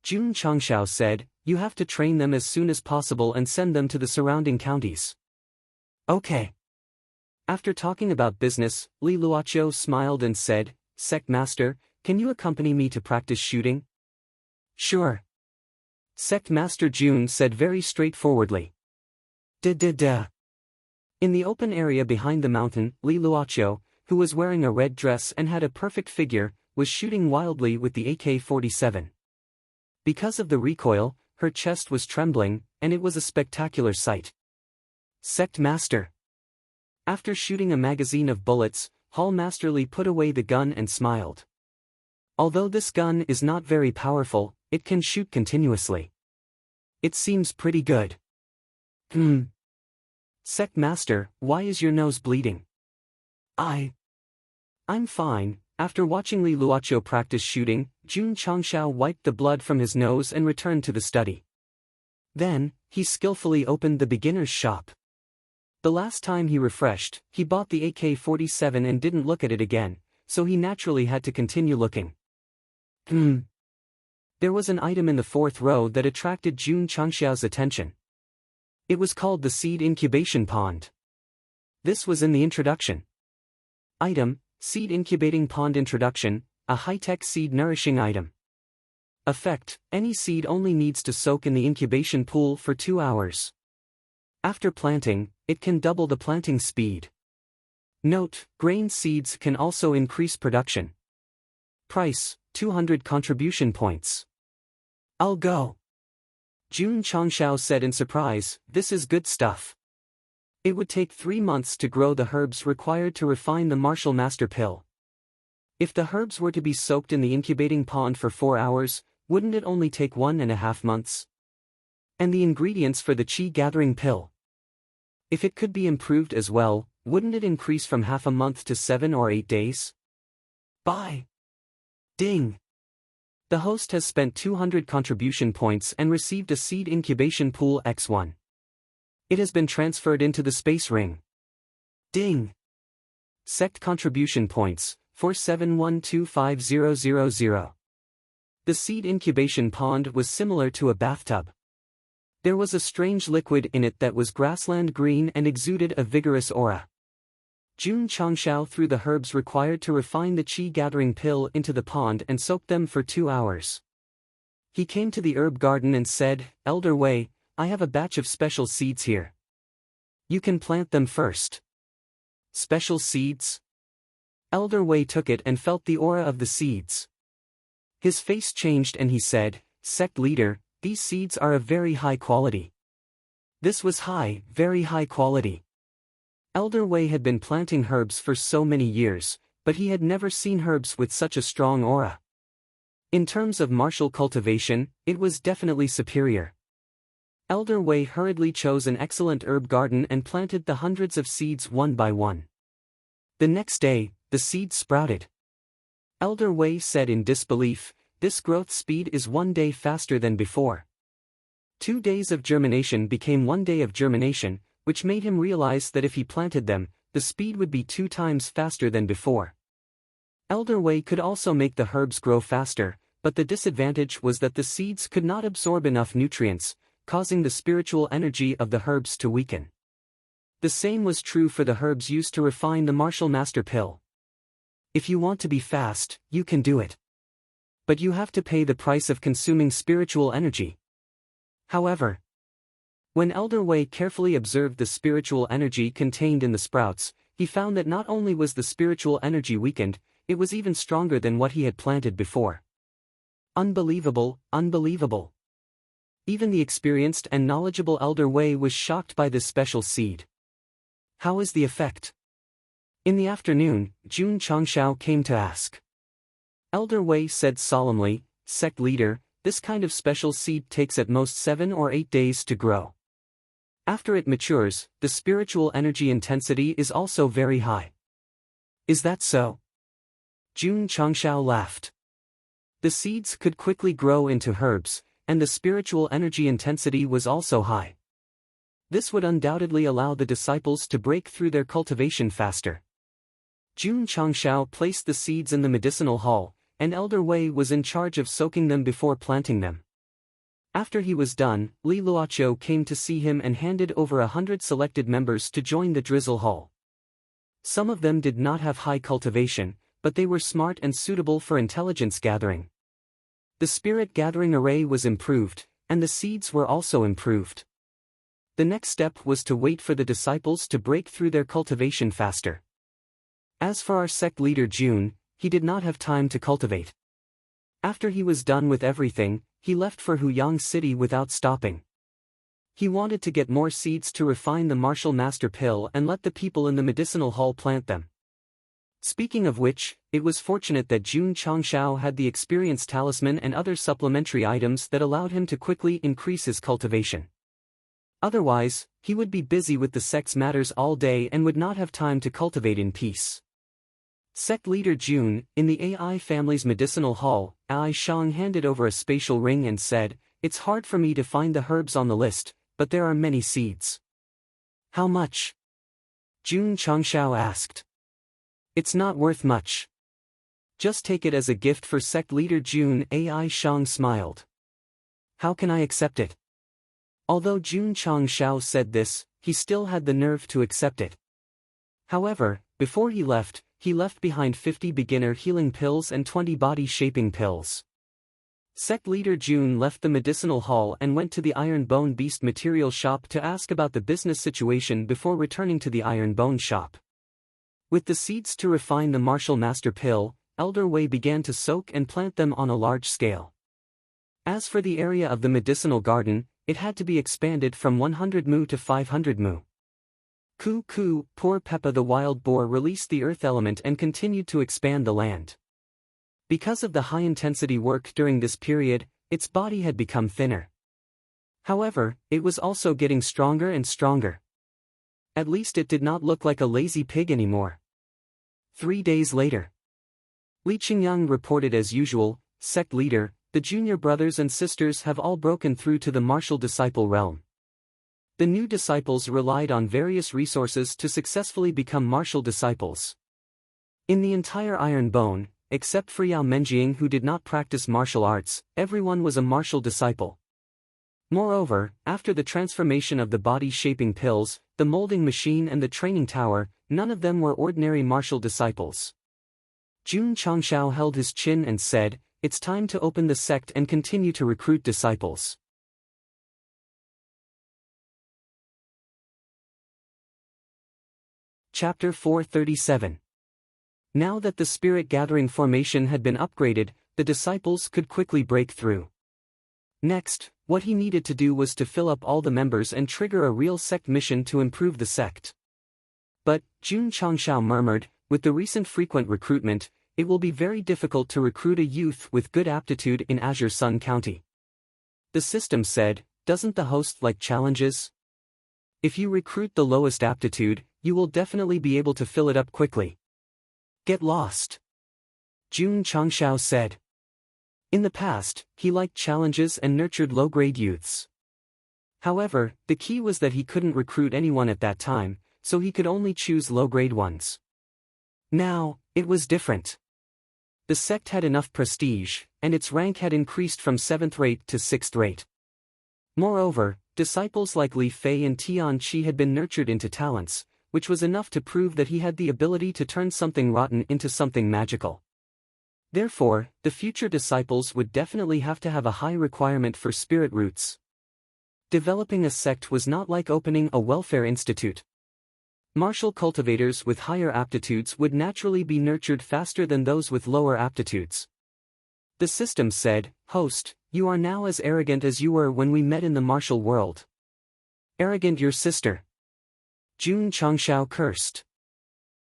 S1: Jun Changshao said, "You have to train them as soon as possible and send them to the surrounding counties." Okay. After talking about business, Li Luoqiu smiled and said, "Sect Master, can you accompany me to practice shooting?" "Sure." Sect Master Jun said very straightforwardly. Da. In the open area behind the mountain, Li Luoqiu, who was wearing a red dress and had a perfect figure, was shooting wildly with the AK-47. Because of the recoil, her chest was trembling, and it was a spectacular sight. "Sect Master." After shooting a magazine of bullets, Hall Master Li put away the gun and smiled. "Although this gun is not very powerful, it can shoot continuously. It seems pretty good." "Sect Master, why is your nose bleeding?" I'm fine." After watching Li Luoqiu practice shooting, Jun Changshao wiped the blood from his nose and returned to the study. Then, he skillfully opened the beginner's shop. The last time he refreshed, he bought the AK-47 and didn't look at it again, so he naturally had to continue looking. There was an item in the fourth row that attracted Jun Changxiao's attention. It was called the Seed Incubation Pond. This was in the introduction. Item, Seed Incubating Pond Introduction, a high-tech seed nourishing item. Effect, any seed only needs to soak in the incubation pool for 2 hours. After planting, it can double the planting speed. Note, grain seeds can also increase production. Price, 200 contribution points. I'll go. Jun Changxiao said in surprise, this is good stuff. It would take 3 months to grow the herbs required to refine the martial master pill. If the herbs were to be soaked in the incubating pond for 4 hours, wouldn't it only take 1.5 months? And the ingredients for the qi gathering pill. If it could be improved as well, wouldn't it increase from half a month to 7 or 8 days? Buy. Ding. The host has spent 200 contribution points and received a seed incubation pool X1. It has been transferred into the space ring. Ding. Sect contribution points, 47125000. The seed incubation pond was similar to a bathtub. There was a strange liquid in it that was grassland green and exuded a vigorous aura. Jun Changxiao threw the herbs required to refine the qi gathering pill into the pond and soaked them for 2 hours. He came to the herb garden and said, Elder Wei, I have a batch of special seeds here. You can plant them first. Special seeds? Elder Wei took it and felt the aura of the seeds. His face changed and he said, Sect leader, these seeds are of very high quality. This was high, very high quality. Elder Wei had been planting herbs for so many years, but he had never seen herbs with such a strong aura. In terms of martial cultivation, it was definitely superior. Elder Wei hurriedly chose an excellent herb garden and planted the hundreds of seeds one by one. The next day, the seeds sprouted. Elder Wei said in disbelief, this growth speed is 1 day faster than before. 2 days of germination became 1 day of germination, which made him realize that if he planted them, the speed would be 2 times faster than before. Elder Wei could also make the herbs grow faster, but the disadvantage was that the seeds could not absorb enough nutrients, causing the spiritual energy of the herbs to weaken. The same was true for the herbs used to refine the martial master pill. If you want to be fast, you can do it. But you have to pay the price of consuming spiritual energy. However, when Elder Wei carefully observed the spiritual energy contained in the sprouts, he found that not only was the spiritual energy weakened, it was even stronger than what he had planted before. Unbelievable, unbelievable. Even the experienced and knowledgeable Elder Wei was shocked by this special seed. How is the effect? In the afternoon, Jun Changxiao came to ask. Elder Wei said solemnly, Sect leader, this kind of special seed takes at most 7 or 8 days to grow. After it matures, the spiritual energy intensity is also very high. Is that so? Jun Changxiao laughed. The seeds could quickly grow into herbs, and the spiritual energy intensity was also high. This would undoubtedly allow the disciples to break through their cultivation faster. Jun Changxiao placed the seeds in the medicinal hall, and Elder Wei was in charge of soaking them before planting them. After he was done, Li Luoqiu came to see him and handed over 100 selected members to join the drizzle hall. Some of them did not have high cultivation, but they were smart and suitable for intelligence gathering. The spirit gathering array was improved, and the seeds were also improved. The next step was to wait for the disciples to break through their cultivation faster. As for our sect leader Jun, he did not have time to cultivate. After he was done with everything, he left for Huyang City without stopping. He wanted to get more seeds to refine the martial master pill and let the people in the medicinal hall plant them. Speaking of which, it was fortunate that Jun Changxiao had the experience talisman and other supplementary items that allowed him to quickly increase his cultivation. Otherwise, he would be busy with the sect's matters all day and would not have time to cultivate in peace. Sect leader Jun, in the AI family's medicinal hall, Ai Shang handed over a spatial ring and said, It's hard for me to find the herbs on the list, but there are many seeds. How much? Jun Changxiao asked. It's not worth much. Just take it as a gift for sect leader Jun. Ai Shang smiled. How can I accept it? Although Jun Changshao said this, he still had the nerve to accept it. However, before he left behind 50 beginner healing pills and 20 body-shaping pills. Sect leader Jun left the medicinal hall and went to the Iron Bone Beast material shop to ask about the business situation before returning to the Iron Bone shop. With the seeds to refine the martial master pill, Elder Wei began to soak and plant them on a large scale. As for the area of the medicinal garden, it had to be expanded from 100 mu to 500 mu. Coo, poor Peppa the wild boar released the earth element and continued to expand the land. Because of the high-intensity work during this period, its body had become thinner. However, it was also getting stronger and stronger. At least it did not look like a lazy pig anymore. 3 days later. Li Qingyang reported as usual, sect leader, the junior brothers and sisters have all broken through to the martial disciple realm. The new disciples relied on various resources to successfully become martial disciples. In the entire Iron Bone, except for Yao Menjing who did not practice martial arts, everyone was a martial disciple. Moreover, after the transformation of the body-shaping pills, the molding machine and the training tower, none of them were ordinary martial disciples. Jun Changshao held his chin and said, "It's time to open the sect and continue to recruit disciples." Chapter 437. Now that the spirit gathering formation had been upgraded, the disciples could quickly break through. Next, what he needed to do was to fill up all the members and trigger a real sect mission to improve the sect. But, Jun Changshao murmured, with the recent frequent recruitment, it will be very difficult to recruit a youth with good aptitude in Azure Sun County. The system said, doesn't the host like challenges? If you recruit the lowest aptitude, you will definitely be able to fill it up quickly. Get lost. Jun Changshao said. In the past, he liked challenges and nurtured low-grade youths. However, the key was that he couldn't recruit anyone at that time, so he could only choose low-grade ones. Now, it was different. The sect had enough prestige, and its rank had increased from 7th rate to 6th rate. Moreover, disciples like Li Fei and Tian Qi had been nurtured into talents, which was enough to prove that he had the ability to turn something rotten into something magical. Therefore, the future disciples would definitely have to have a high requirement for spirit roots. Developing a sect was not like opening a welfare institute. Martial cultivators with higher aptitudes would naturally be nurtured faster than those with lower aptitudes. The system said, "Host, you are now as arrogant as you were when we met in the martial world." Arrogant your sister. Jun Changshao cursed.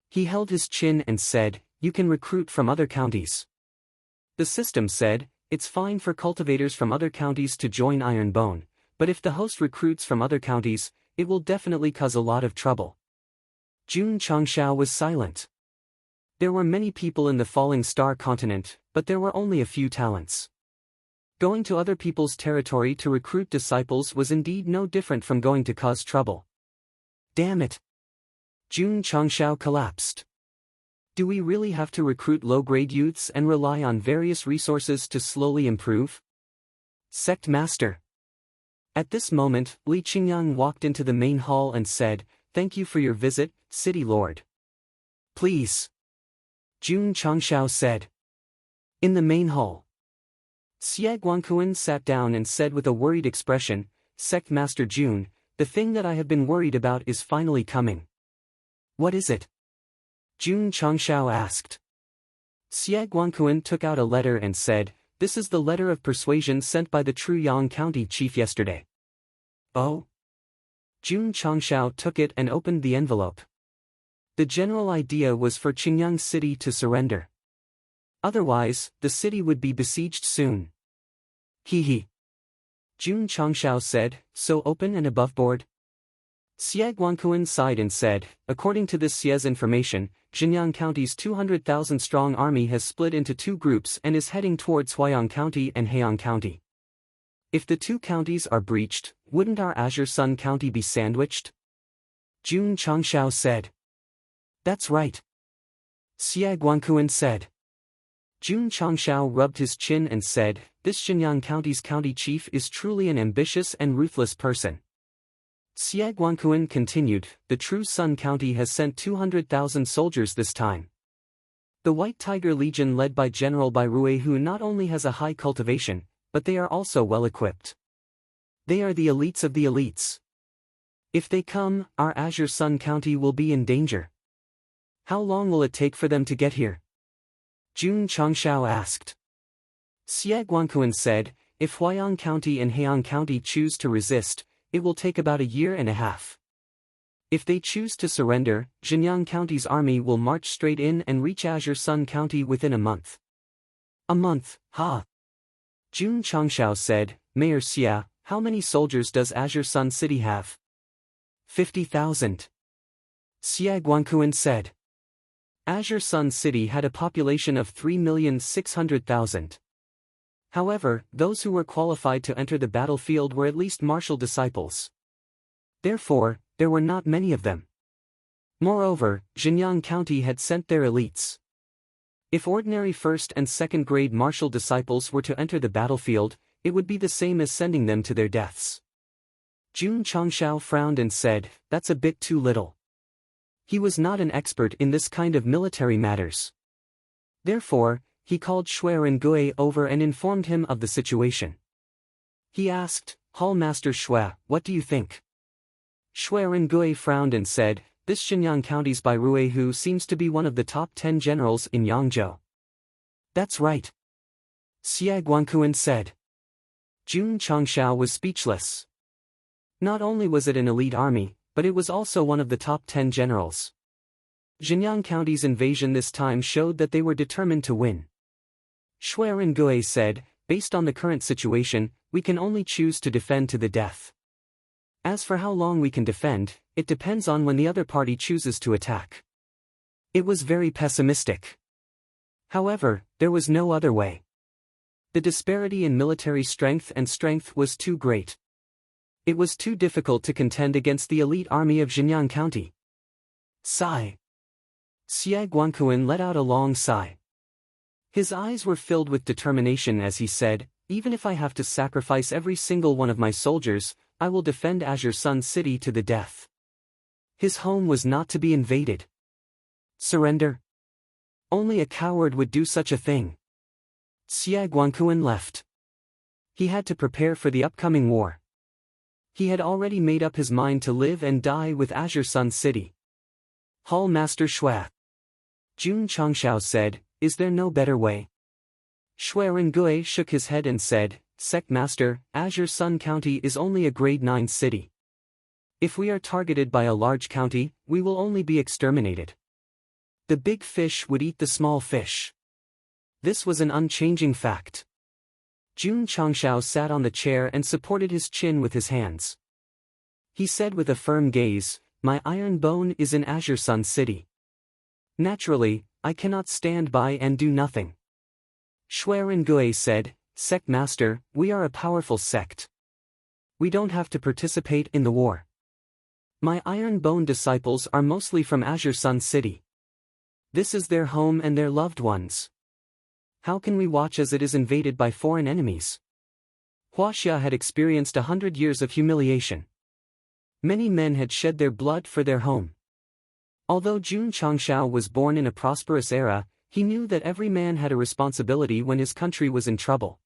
S1: He held his chin and said, "You can recruit from other counties." The system said, "It's fine for cultivators from other counties to join Iron Bone, but if the host recruits from other counties, it will definitely cause a lot of trouble." Jun Changshao was silent. There were many people in the Falling Star continent, but there were only a few talents. Going to other people's territory to recruit disciples was indeed no different from going to cause trouble. Damn it! Jun Changshao collapsed. Do we really have to recruit low-grade youths and rely on various resources to slowly improve? Sect Master. At this moment, Li Qingyang walked into the main hall and said, "Thank you for your visit, City Lord." "Please." Jun Changshao said. In the main hall. Xie Guangquan sat down and said with a worried expression, "Sect Master Jun, the thing that I have been worried about is finally coming." "What is it?" Jun Changshao asked. Xie Guangquan took out a letter and said, "This is the letter of persuasion sent by the Truyang County chief yesterday." "Oh?" Jun Changshao took it and opened the envelope. The general idea was for Qingyang City to surrender. Otherwise, the city would be besieged soon. He. Jun Changshao said, "So open and aboveboard?" Xie Guangquan sighed and said, "According to this Xie's information, Xinjiang County's 200,000-strong army has split into two groups and is heading towards Huayang County and Heian County. If the two counties are breached, wouldn't our Azure Sun County be sandwiched?" Jun Changshao said. "That's right." Xie Guangquan said. Jun Changshao rubbed his chin and said, "This Shenyang County's county chief is truly an ambitious and ruthless person." Xie Guanquan continued, "The true Sun County has sent 200,000 soldiers this time. The White Tiger Legion led by General Bai Rui, who not only has a high cultivation, but they are also well equipped. They are the elites of the elites. If they come, our Azure Sun County will be in danger. How long will it take for them to get here?" Jun Changshao asked. Xie Guanquan said, "If Huayang County and Heian County choose to resist, it will take about a year and a half. If they choose to surrender, Shenyang County's army will march straight in and reach Azure Sun County within a month." "A month, ha!" Jun Changshao said, "Mayor Xia, how many soldiers does Azure Sun City have?" 50,000. Xie Guanquan said. Azure Sun City had a population of 3,600,000. However, those who were qualified to enter the battlefield were at least martial disciples. Therefore, there were not many of them. Moreover, Shenyang County had sent their elites. If ordinary first and second grade martial disciples were to enter the battlefield, it would be the same as sending them to their deaths. Jun Changshao frowned and said, "That's a bit too little." He was not an expert in this kind of military matters. Therefore, he called Shui Rengui over and informed him of the situation. He asked, "Hall Master Shui, what do you think?" Shui Rengui frowned and said, "This Shenyang County's Bai Rui, who seems to be one of the top 10 generals in Yangzhou." "That's right," Xie Guanquan said. Jun Changshao was speechless. Not only was it an elite army, but it was also one of the top 10 generals. Shenyang County's invasion this time showed that they were determined to win. Shui Rengui said, "Based on the current situation, we can only choose to defend to the death. As for how long we can defend, it depends on when the other party chooses to attack." It was very pessimistic. However, there was no other way. The disparity in military strength was too great. It was too difficult to contend against the elite army of Shenyang County. Sigh. Xie Guanquan let out a long sigh. His eyes were filled with determination as he said, "Even if I have to sacrifice every single one of my soldiers, I will defend Azure Sun City to the death." His home was not to be invaded. Surrender? Only a coward would do such a thing. Xie Guanquan left. He had to prepare for the upcoming war. He had already made up his mind to live and die with Azure Sun City. "Hall Master Shui," Jun Changshao said, "is there no better way?" Shui Rengui shook his head and said, "Sect Master, Azure Sun County is only a grade 9 city. If we are targeted by a large county, we will only be exterminated. The big fish would eat the small fish." This was an unchanging fact. Jun Changshao sat on the chair and supported his chin with his hands. He said with a firm gaze, "My iron bone is in Azure Sun City. Naturally, I cannot stand by and do nothing." Shui Rengui said, "Sect Master, we are a powerful sect. We don't have to participate in the war. My iron bone disciples are mostly from Azure Sun City. This is their home and their loved ones. How can we watch as it is invaded by foreign enemies?" Huaxia had experienced 100 years of humiliation. Many men had shed their blood for their home. Although Jun Changshao was born in a prosperous era, he knew that every man had a responsibility when his country was in trouble.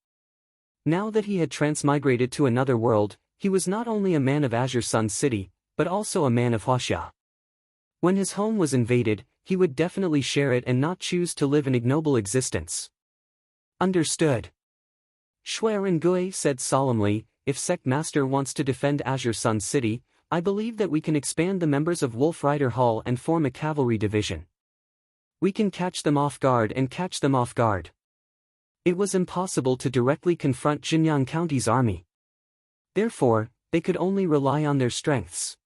S1: Now that he had transmigrated to another world, he was not only a man of Azure Sun City, but also a man of Huaxia. When his home was invaded, he would definitely share it and not choose to live an ignoble existence. Understood. Shui Rengui said solemnly, "If Sect Master wants to defend Azure Sun City, I believe that we can expand the members of Wolf Rider Hall and form a cavalry division. We can catch them off guard and catch them off guard." It was impossible to directly confront Shenyang County's army. Therefore, they could only rely on their strengths.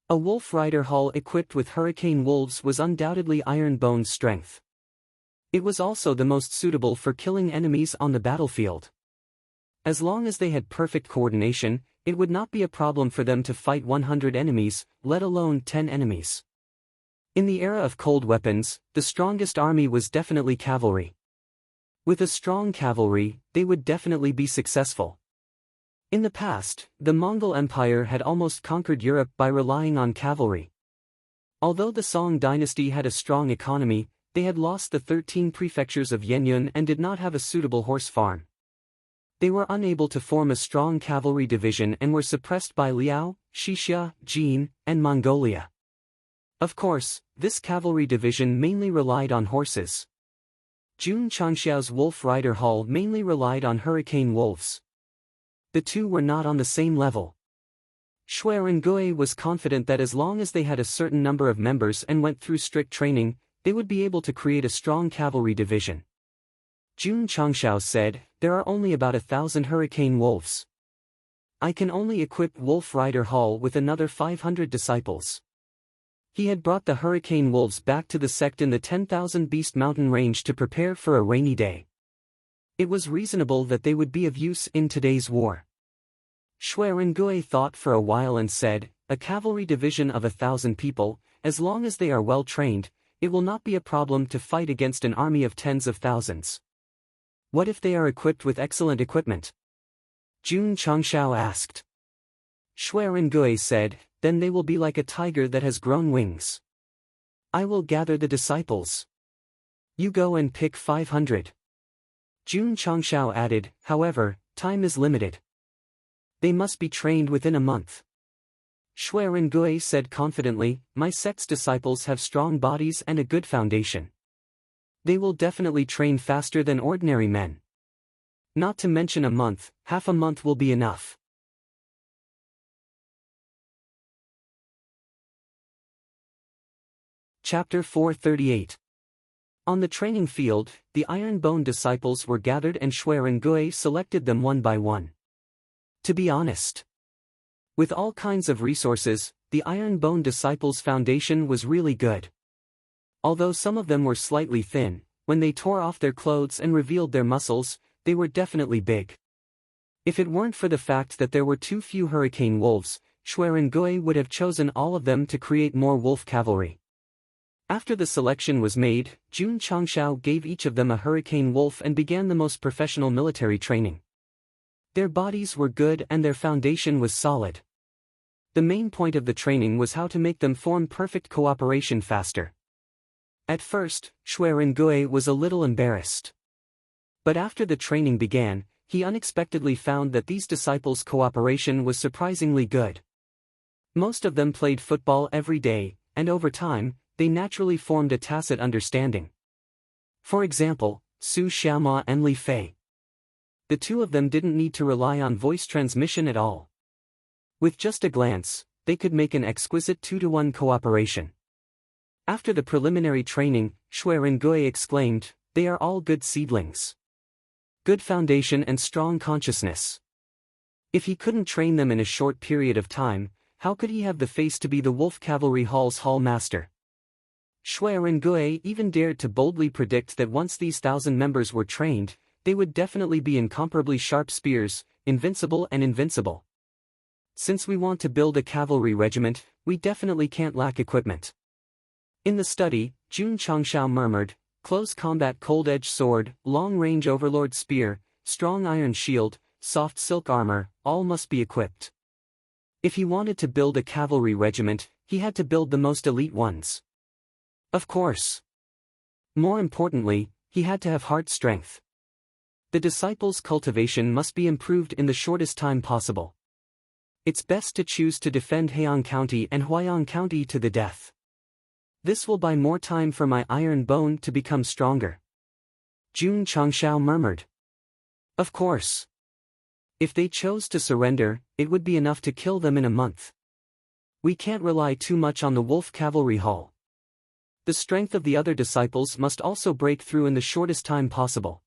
S1: A Wolf Rider Hall equipped with hurricane wolves was undoubtedly Iron Bone's strength. It was also the most suitable for killing enemies on the battlefield. As long as they had perfect coordination, it would not be a problem for them to fight 100 enemies, let alone 10 enemies. In the era of cold weapons, the strongest army was definitely cavalry. With a strong cavalry, they would definitely be successful. In the past, the Mongol Empire had almost conquered Europe by relying on cavalry. Although the Song dynasty had a strong economy, they had lost the 13 prefectures of Yenyun and did not have a suitable horse farm. They were unable to form a strong cavalry division and were suppressed by Liao, Xixia, Jin, and Mongolia. Of course, this cavalry division mainly relied on horses. Jun Changxiao's Wolf Rider Hall mainly relied on hurricane wolves. The two were not on the same level. Shui Rengui was confident that as long as they had a certain number of members and went through strict training, they would be able to create a strong cavalry division. Jun Changxiao said, "There are only about 1,000 hurricane wolves. I can only equip Wolf Rider Hall with another 500 disciples." He had brought the hurricane wolves back to the sect in the 10,000 Beast Mountain range to prepare for a rainy day. It was reasonable that they would be of use in today's war. Shui Rengui thought for a while and said, "A cavalry division of 1,000 people, as long as they are well trained, it will not be a problem to fight against an army of tens of thousands." "What if they are equipped with excellent equipment?" Jun Changxiao asked. Shui Rengui said, "Then they will be like a tiger that has grown wings. I will gather the disciples. You go and pick 500. Jun Changxiao added, "However, time is limited. They must be trained within a month." Shui Rengui said confidently, "My sect's disciples have strong bodies and a good foundation. They will definitely train faster than ordinary men. Not to mention a month, half a month will be enough." Chapter 438. On the training field, the Iron Bone disciples were gathered and Shui Rengui selected them one by one. To be honest, with all kinds of resources, the Iron Bone disciples' foundation was really good. Although some of them were slightly thin, when they tore off their clothes and revealed their muscles, they were definitely big. If it weren't for the fact that there were too few hurricane wolves, Shui Rengui would have chosen all of them to create more wolf cavalry. After the selection was made, Jun Changxiao gave each of them a hurricane wolf and began the most professional military training. Their bodies were good and their foundation was solid. The main point of the training was how to make them form perfect cooperation faster. At first, Shui Rengui was a little embarrassed. But after the training began, he unexpectedly found that these disciples' cooperation was surprisingly good. Most of them played football every day, and over time, they naturally formed a tacit understanding. For example, Su Xiaoma and Li Fei. The two of them didn't need to rely on voice transmission at all. With just a glance, they could make an exquisite 2-to-1 cooperation. After the preliminary training, Shui Rengui exclaimed, "They are all good seedlings. Good foundation and strong consciousness." If he couldn't train them in a short period of time, how could he have the face to be the Wolf Cavalry Hall's Hall Master? Shui Rengui even dared to boldly predict that once these 1,000 members were trained, they would definitely be incomparably sharp spears, invincible and invincible. "Since we want to build a cavalry regiment, we definitely can't lack equipment." In the study, Jun Changxiao murmured, "Close combat cold-edge sword, long-range overlord spear, strong iron shield, soft silk armor, all must be equipped." If he wanted to build a cavalry regiment, he had to build the most elite ones. Of course. More importantly, he had to have heart strength. The disciples' cultivation must be improved in the shortest time possible. It's best to choose to defend Heian County and Huayang County to the death. This will buy more time for my iron bone to become stronger. Jun Changxiao murmured. Of course. If they chose to surrender, it would be enough to kill them in a month. We can't rely too much on the Wolf Cavalry Hall. The strength of the other disciples must also break through in the shortest time possible.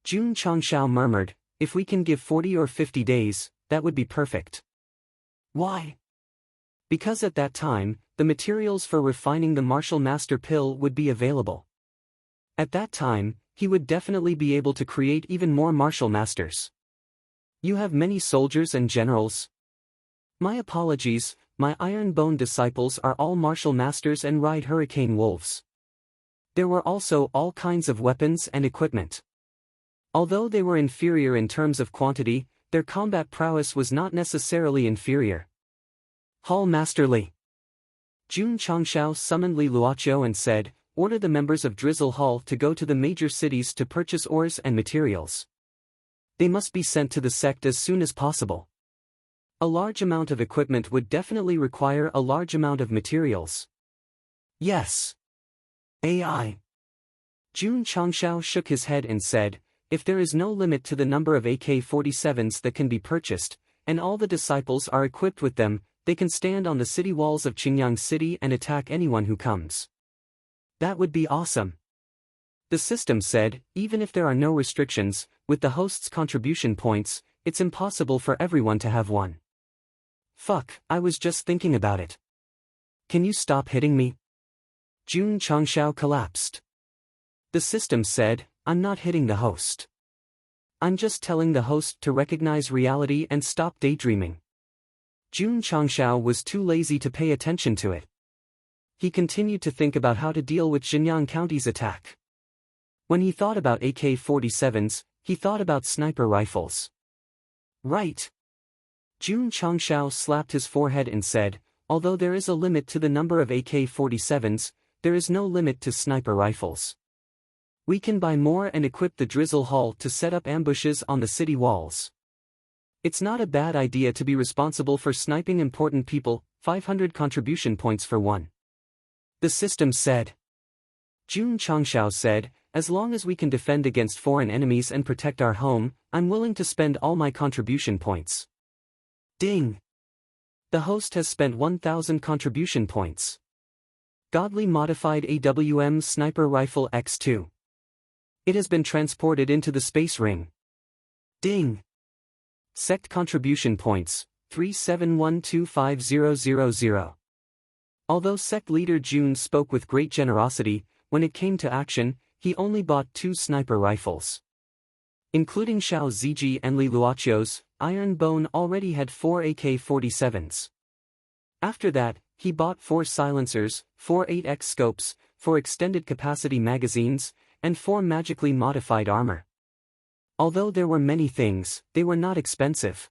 S1: Jun Changxiao murmured, "If we can give 40 or 50 days, that would be perfect." Why? Because at that time, the materials for refining the martial master pill would be available. At that time, he would definitely be able to create even more martial masters. "You have many soldiers and generals." "My apologies, my iron bone disciples are all martial masters and ride hurricane wolves." There were also all kinds of weapons and equipment. Although they were inferior in terms of quantity, their combat prowess was not necessarily inferior. Hall Master Li. Jun Changshao summoned Li Luoqiu and said, "Order the members of Drizzle Hall to go to the major cities to purchase ores and materials. They must be sent to the sect as soon as possible. A large amount of equipment would definitely require a large amount of materials." Yes. AI. Jun Changshao shook his head and said, "If there is no limit to the number of AK-47s that can be purchased, and all the disciples are equipped with them, they can stand on the city walls of Qingyang City and attack anyone who comes. That would be awesome." The system said, "Even if there are no restrictions, with the host's contribution points, it's impossible for everyone to have one." Fuck, I was just thinking about it. Can you stop hitting me? Jun Changshao collapsed. The system said, "I'm not hitting the host. I'm just telling the host to recognize reality and stop daydreaming." Jun Changshao was too lazy to pay attention to it. He continued to think about how to deal with Xinjiang County's attack. When he thought about AK-47s, he thought about sniper rifles. Right. Jun Changshao slapped his forehead and said, "Although there is a limit to the number of AK-47s, there is no limit to sniper rifles. We can buy more and equip the Drizzle Hall to set up ambushes on the city walls. It's not a bad idea to be responsible for sniping important people, 500 contribution points for one." The system said. Jun Changshao said, "As long as we can defend against foreign enemies and protect our home, I'm willing to spend all my contribution points." Ding! The host has spent 1,000 contribution points. Godly Modified AWM Sniper Rifle X2. It has been transported into the space ring. Ding! Sect contribution points, 3712500. Although Sect leader Jun spoke with great generosity, when it came to action, he only bought 2 sniper rifles. Including Xiao Ziji and Li Luoqiu's, Iron Bone already had 4 AK-47s. After that, he bought 4 silencers, 4 8x scopes, 4 extended capacity magazines, and 4 magically modified armor. Although there were many things, they were not expensive.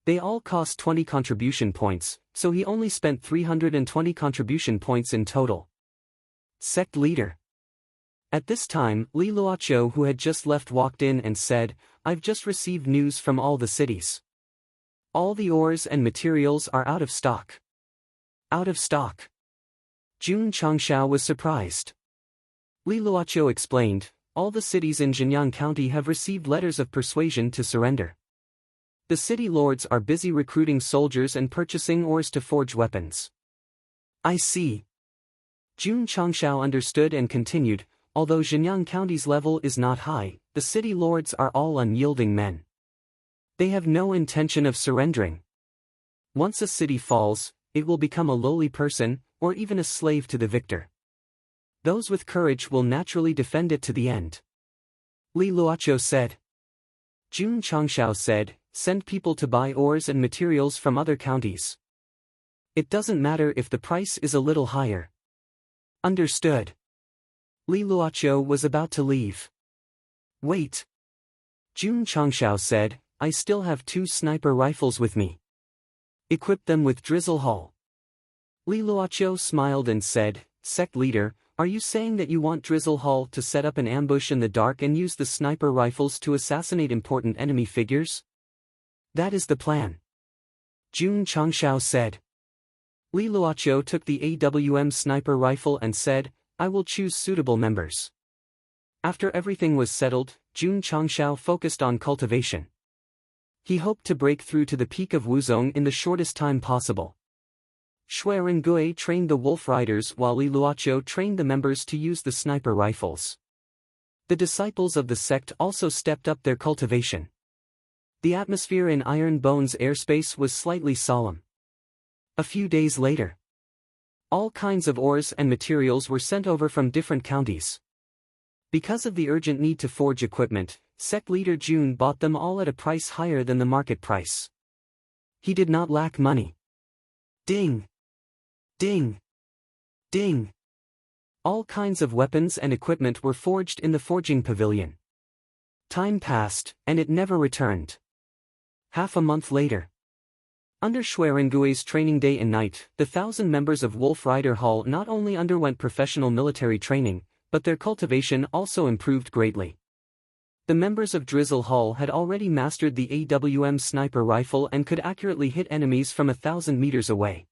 S1: They all cost 20 contribution points, so he only spent 320 contribution points in total. Sect leader. At this time, Li Luoqiu, who had just left, walked in and said, "I've just received news from all the cities. All the ores and materials are out of stock." Out of stock. Jun Changshao was surprised. Li Luoqiu explained, "All the cities in Xinjiang County have received letters of persuasion to surrender. The city lords are busy recruiting soldiers and purchasing ores to forge weapons." I see. Jun Changshao understood and continued, "Although Xinjiang County's level is not high, the city lords are all unyielding men. They have no intention of surrendering. Once a city falls, it will become a lowly person, or even a slave to the victor. Those with courage will naturally defend it to the end." Li Luoqiu said. Jun Changshao said, "Send people to buy ores and materials from other counties. It doesn't matter if the price is a little higher." Understood. Li Luoqiu was about to leave. "Wait." Jun Changshao said, "I still have 2 sniper rifles with me. Equip them with Drizzle Hall." Li Luoqiu smiled and said, "Sect leader, are you saying that you want Drizzle Hall to set up an ambush in the dark and use the sniper rifles to assassinate important enemy figures?" "That is the plan." Jun Changshao said. Li Luoqiu took the AWM sniper rifle and said, "I will choose suitable members." After everything was settled, Jun Changshao focused on cultivation. He hoped to break through to the peak of Wuzong in the shortest time possible. Shui Rengui trained the Wolf Riders while Li Luoqiu trained the members to use the sniper rifles. The disciples of the sect also stepped up their cultivation. The atmosphere in Iron Bone's airspace was slightly solemn. A few days later, all kinds of ores and materials were sent over from different counties. Because of the urgent need to forge equipment, Sect leader Jun bought them all at a price higher than the market price. He did not lack money. Ding! Ding! Ding! All kinds of weapons and equipment were forged in the forging pavilion. Time passed, and it never returned. Half a month later. Under Schwerengue's training day and night, the 1,000 members of Wolf Rider Hall not only underwent professional military training, but their cultivation also improved greatly. The members of Drizzle Hall had already mastered the AWM sniper rifle and could accurately hit enemies from 1,000 meters away.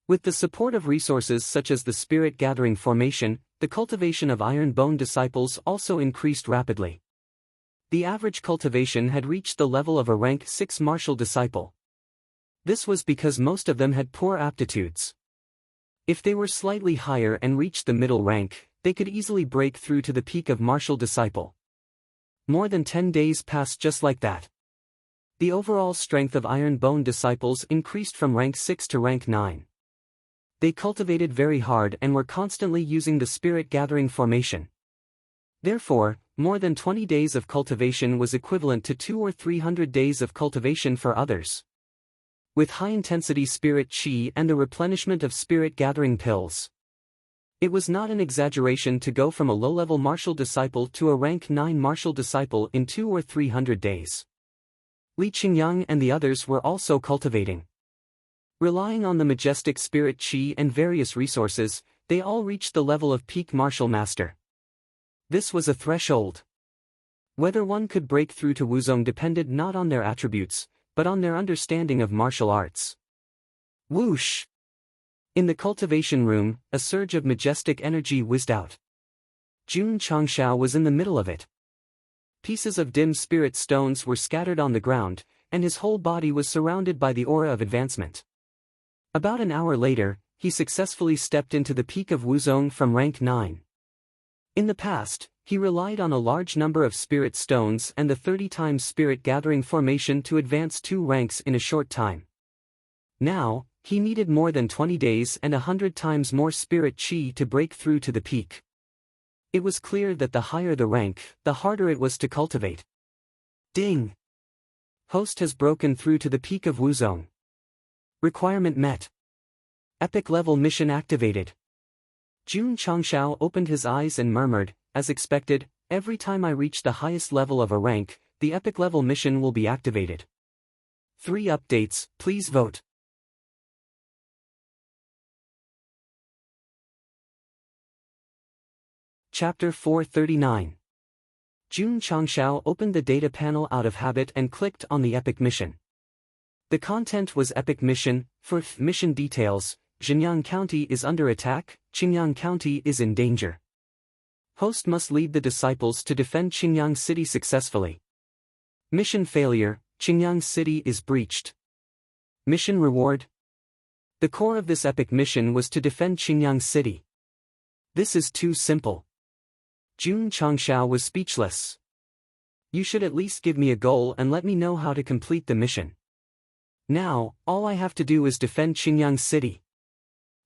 S1: With the support of resources such as the Spirit Gathering Formation, the cultivation of Iron Bone disciples also increased rapidly. The average cultivation had reached the level of a rank 6 martial disciple. This was because most of them had poor aptitudes. If they were slightly higher and reached the middle rank, they could easily break through to the peak of martial disciple. More than 10 days passed just like that. The overall strength of Iron Bone disciples increased from rank 6 to rank 9. They cultivated very hard and were constantly using the Spirit Gathering Formation. Therefore, more than 20 days of cultivation was equivalent to 200 or 300 days of cultivation for others. With high-intensity spirit chi and the replenishment of spirit gathering pills. It was not an exaggeration to go from a low-level martial disciple to a rank 9 martial disciple in 200 or 300 days. Li Qingyang and the others were also cultivating. Relying on the majestic spirit chi and various resources, they all reached the level of peak martial master. This was a threshold. Whether one could break through to Wuzong depended not on their attributes, but on their understanding of martial arts. Whoosh! In the cultivation room, a surge of majestic energy whizzed out. Jun Changshao was in the middle of it. Pieces of dim spirit stones were scattered on the ground, and his whole body was surrounded by the aura of advancement. About an hour later, he successfully stepped into the peak of Wuzong from rank 9. In the past, he relied on a large number of spirit stones and the 30 times spirit gathering formation to advance 2 ranks in a short time. Now, he needed more than 20 days and 100 times more spirit chi to break through to the peak. It was clear that the higher the rank, the harder it was to cultivate. Ding! Host has broken through to the peak of Wuzong. Requirement met. Epic level mission activated. Jun Changshao opened his eyes and murmured, as expected, every time I reach the highest level of a rank, the epic level mission will be activated. 3 updates, please vote. Chapter 439. Jun Changshao opened the data panel out of habit and clicked on the epic mission. The content was Epic Mission. For mission details, Jinyang County is under attack, Qingyang County is in danger. Host must lead the disciples to defend Qingyang City successfully. Mission failure, Qingyang City is breached. Mission reward. The core of this epic mission was to defend Qingyang City. This is too simple. Jun Changshao was speechless. You should at least give me a goal and let me know how to complete the mission. Now, all I have to do is defend Qingyang City.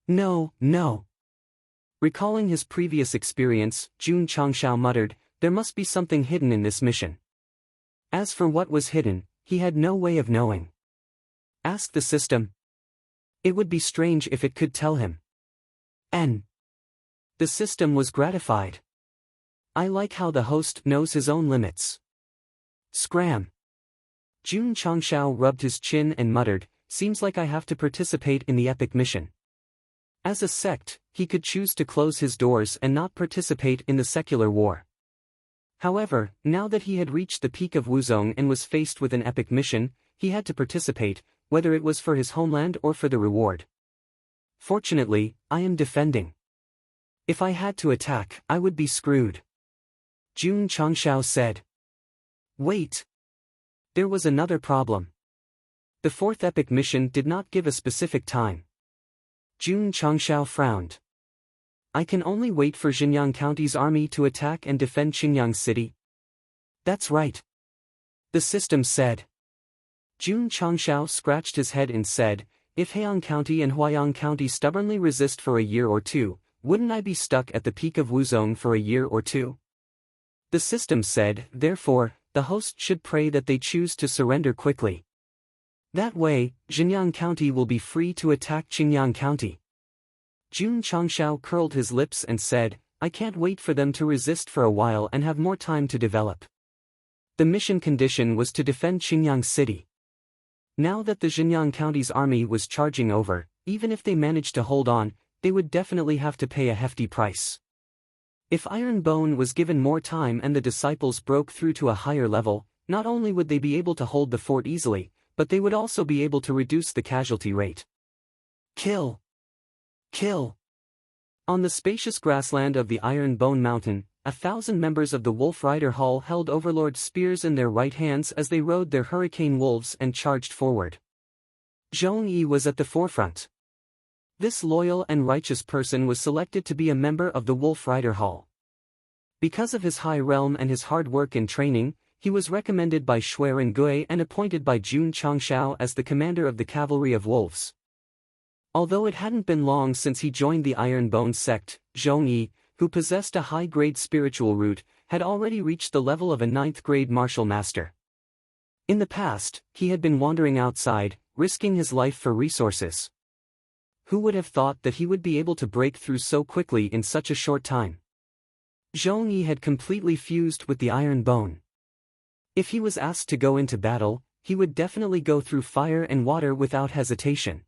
S1: No. Recalling his previous experience, Jun Changshao muttered, there must be something hidden in this mission. As for what was hidden, he had no way of knowing. Ask the system. It would be strange if it could tell him. The system was gratified. I like how the host knows his own limits. Scram. Jun Changshao rubbed his chin and muttered, seems like I have to participate in the epic mission. As a sect, he could choose to close his doors and not participate in the secular war. However, now that he had reached the peak of Wuzong and was faced with an epic mission, he had to participate, whether it was for his homeland or for the reward. Fortunately, I am defending. If I had to attack, I would be screwed. Jun Changshao said. Wait. There was another problem. The 4th epic mission did not give a specific time. Jun Changshao frowned. I can only wait for Jinyang County's army to attack and defend Qingyang City. That's right. The system said. Jun Changshao scratched his head and said, if Heian County and Huayang County stubbornly resist for a year or 2, wouldn't I be stuck at the peak of Wuzong for a year or 2? The system said, therefore, the host should pray that they choose to surrender quickly. That way, Jinyang County will be free to attack Qingyang County. Jun Changshao curled his lips and said, I can't wait for them to resist for a while and have more time to develop. The mission condition was to defend Xinjiang City. Now that the Xinjiang County's army was charging over, even if they managed to hold on, they would definitely have to pay a hefty price. If Iron Bone was given more time and the disciples broke through to a higher level, not only would they be able to hold the fort easily, but they would also be able to reduce the casualty rate. Kill! Kill! On the spacious grassland of the Iron Bone Mountain, 1,000 members of the Wolf Rider Hall held Overlord's spears in their right hands as they rode their hurricane wolves and charged forward. Zhong Yi was at the forefront. This loyal and righteous person was selected to be a member of the Wolf Rider Hall. Because of his high realm and his hard work in training, he was recommended by Shui Rengui and appointed by Jun Changshao as the commander of the Cavalry of Wolves. Although it hadn't been long since he joined the Iron Bone sect, Zhong Yi, who possessed a high-grade spiritual root, had already reached the level of a 9th-grade martial master. In the past, he had been wandering outside, risking his life for resources. Who would have thought that he would be able to break through so quickly in such a short time? Zhong Yi had completely fused with the Iron Bone. If he was asked to go into battle, he would definitely go through fire and water without hesitation.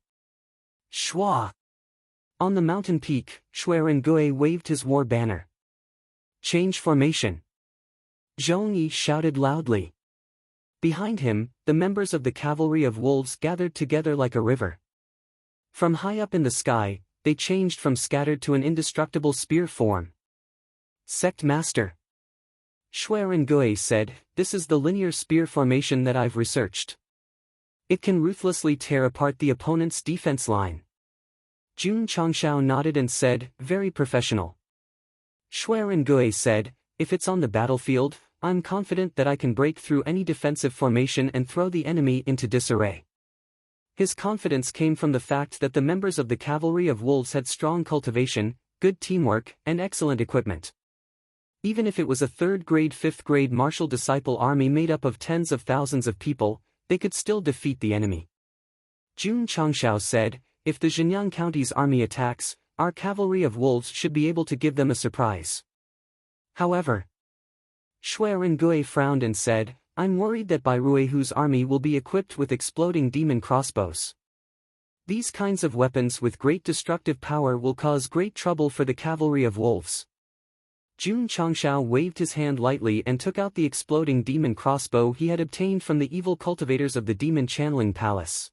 S1: Shua! On the mountain peak, Shui Rengui waved his war banner. Change formation! Zhong Yi shouted loudly. Behind him, the members of the Cavalry of Wolves gathered together like a river. From high up in the sky, they changed from scattered to an indestructible spear form. Sect Master! Shui Rengui said, "This is the linear spear formation that I've researched. It can ruthlessly tear apart the opponent's defense line." Jun Changshao nodded and said, "Very professional." Shui Rengui said, "If it's on the battlefield, I'm confident that I can break through any defensive formation and throw the enemy into disarray." His confidence came from the fact that the members of the Cavalry of Wolves had strong cultivation, good teamwork, and excellent equipment. Even if it was a 3rd-grade 5th-grade martial disciple army made up of tens of thousands of people, they could still defeat the enemy. Jun Changshao said, "If the Xinjiang County's army attacks, our Cavalry of Wolves should be able to give them a surprise." However, Shui Rengui frowned and said, "I'm worried that Bai Ruihu's army will be equipped with exploding demon crossbows. These kinds of weapons with great destructive power will cause great trouble for the Cavalry of Wolves." Jun Changshao waved his hand lightly and took out the exploding demon crossbow he had obtained from the evil cultivators of the Demon Channeling Palace.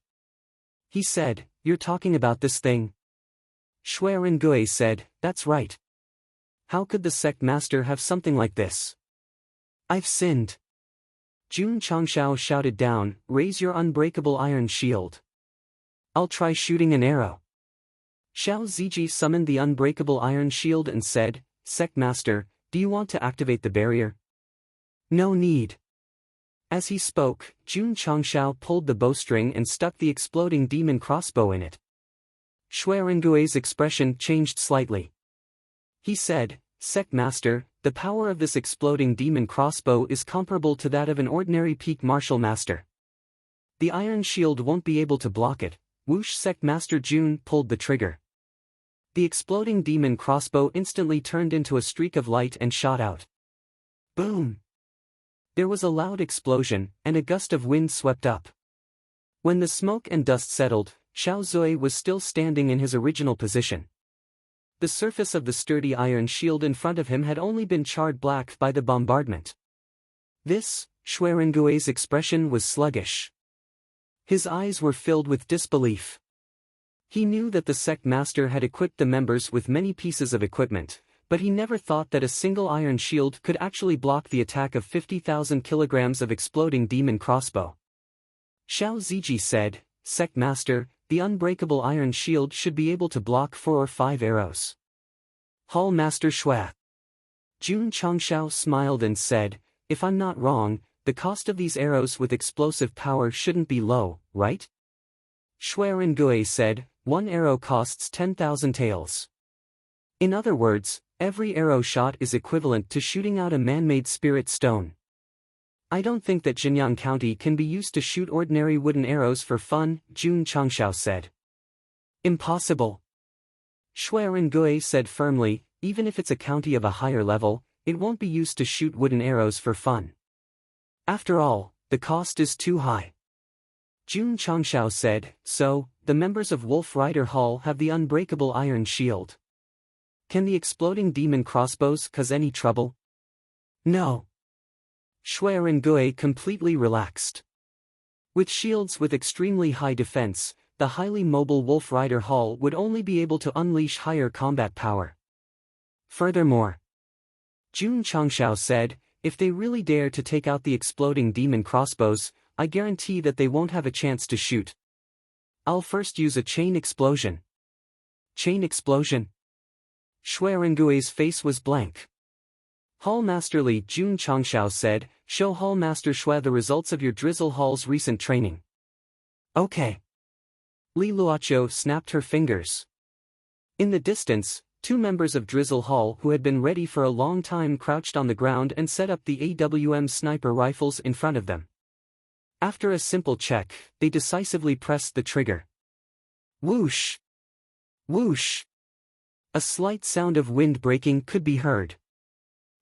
S1: He said, "You're talking about this thing?" Shui Rengui said, "That's right. How could the sect master have something like this? I've sinned." Jun Changshao shouted down, "Raise your unbreakable iron shield. I'll try shooting an arrow." Xiao Ziji summoned the unbreakable iron shield and said, "Sect master, do you want to activate the barrier?" "No need." As he spoke, Jun Changshao pulled the bowstring and stuck the exploding demon crossbow in it. Shui Rengui's expression changed slightly. He said, "Sect master, the power of this exploding demon crossbow is comparable to that of an ordinary peak martial master. The iron shield won't be able to block it." Whoosh! Sect master Jun pulled the trigger. The exploding demon crossbow instantly turned into a streak of light and shot out. Boom! There was a loud explosion, and a gust of wind swept up. When the smoke and dust settled, Xiao Zui was still standing in his original position. The surface of the sturdy iron shield in front of him had only been charred black by the bombardment. Shui Rengui's expression was sluggish. His eyes were filled with disbelief. He knew that the sect master had equipped the members with many pieces of equipment, but he never thought that a single iron shield could actually block the attack of 50,000 kilograms of exploding demon crossbow. Xiao Ziji said, "Sect master, the unbreakable iron shield should be able to block 4 or 5 arrows." Hall Master Shui. Jun Changshao smiled and said, "If I'm not wrong, the cost of these arrows with explosive power shouldn't be low, right?" Shui Rengui said, "1 arrow costs 10,000 taels. In other words, every arrow shot is equivalent to shooting out a man-made spirit stone. I don't think that Xinjiang County can be used to shoot ordinary wooden arrows for fun," Jun Changshao said. "Impossible." Shui Rengui said firmly, "Even if it's a county of a higher level, it won't be used to shoot wooden arrows for fun. After all, the cost is too high. Jun Changshao said, so, the members of Wolf Rider Hall have the unbreakable iron shield. Can the exploding demon crossbows cause any trouble? No. Shui Rengui completely relaxed. With shields with extremely high defense, the highly mobile Wolf Rider Hall would only be able to unleash higher combat power. Furthermore, Jun Changshao said, if they really dare to take out the exploding demon crossbows, I guarantee that they won't have a chance to shoot. I'll first use a chain explosion. Chain explosion? Shui Rengui's face was blank. Hall Master Li Jun Changshao said, show Hall Master Shui the results of your Drizzle Hall's recent training. Okay. Li Luoqiu snapped her fingers. In the distance, two members of Drizzle Hall who had been ready for a long time crouched on the ground and set up the AWM sniper rifles in front of them. After a simple check, they decisively pressed the trigger. Whoosh! Whoosh! A slight sound of wind breaking could be heard.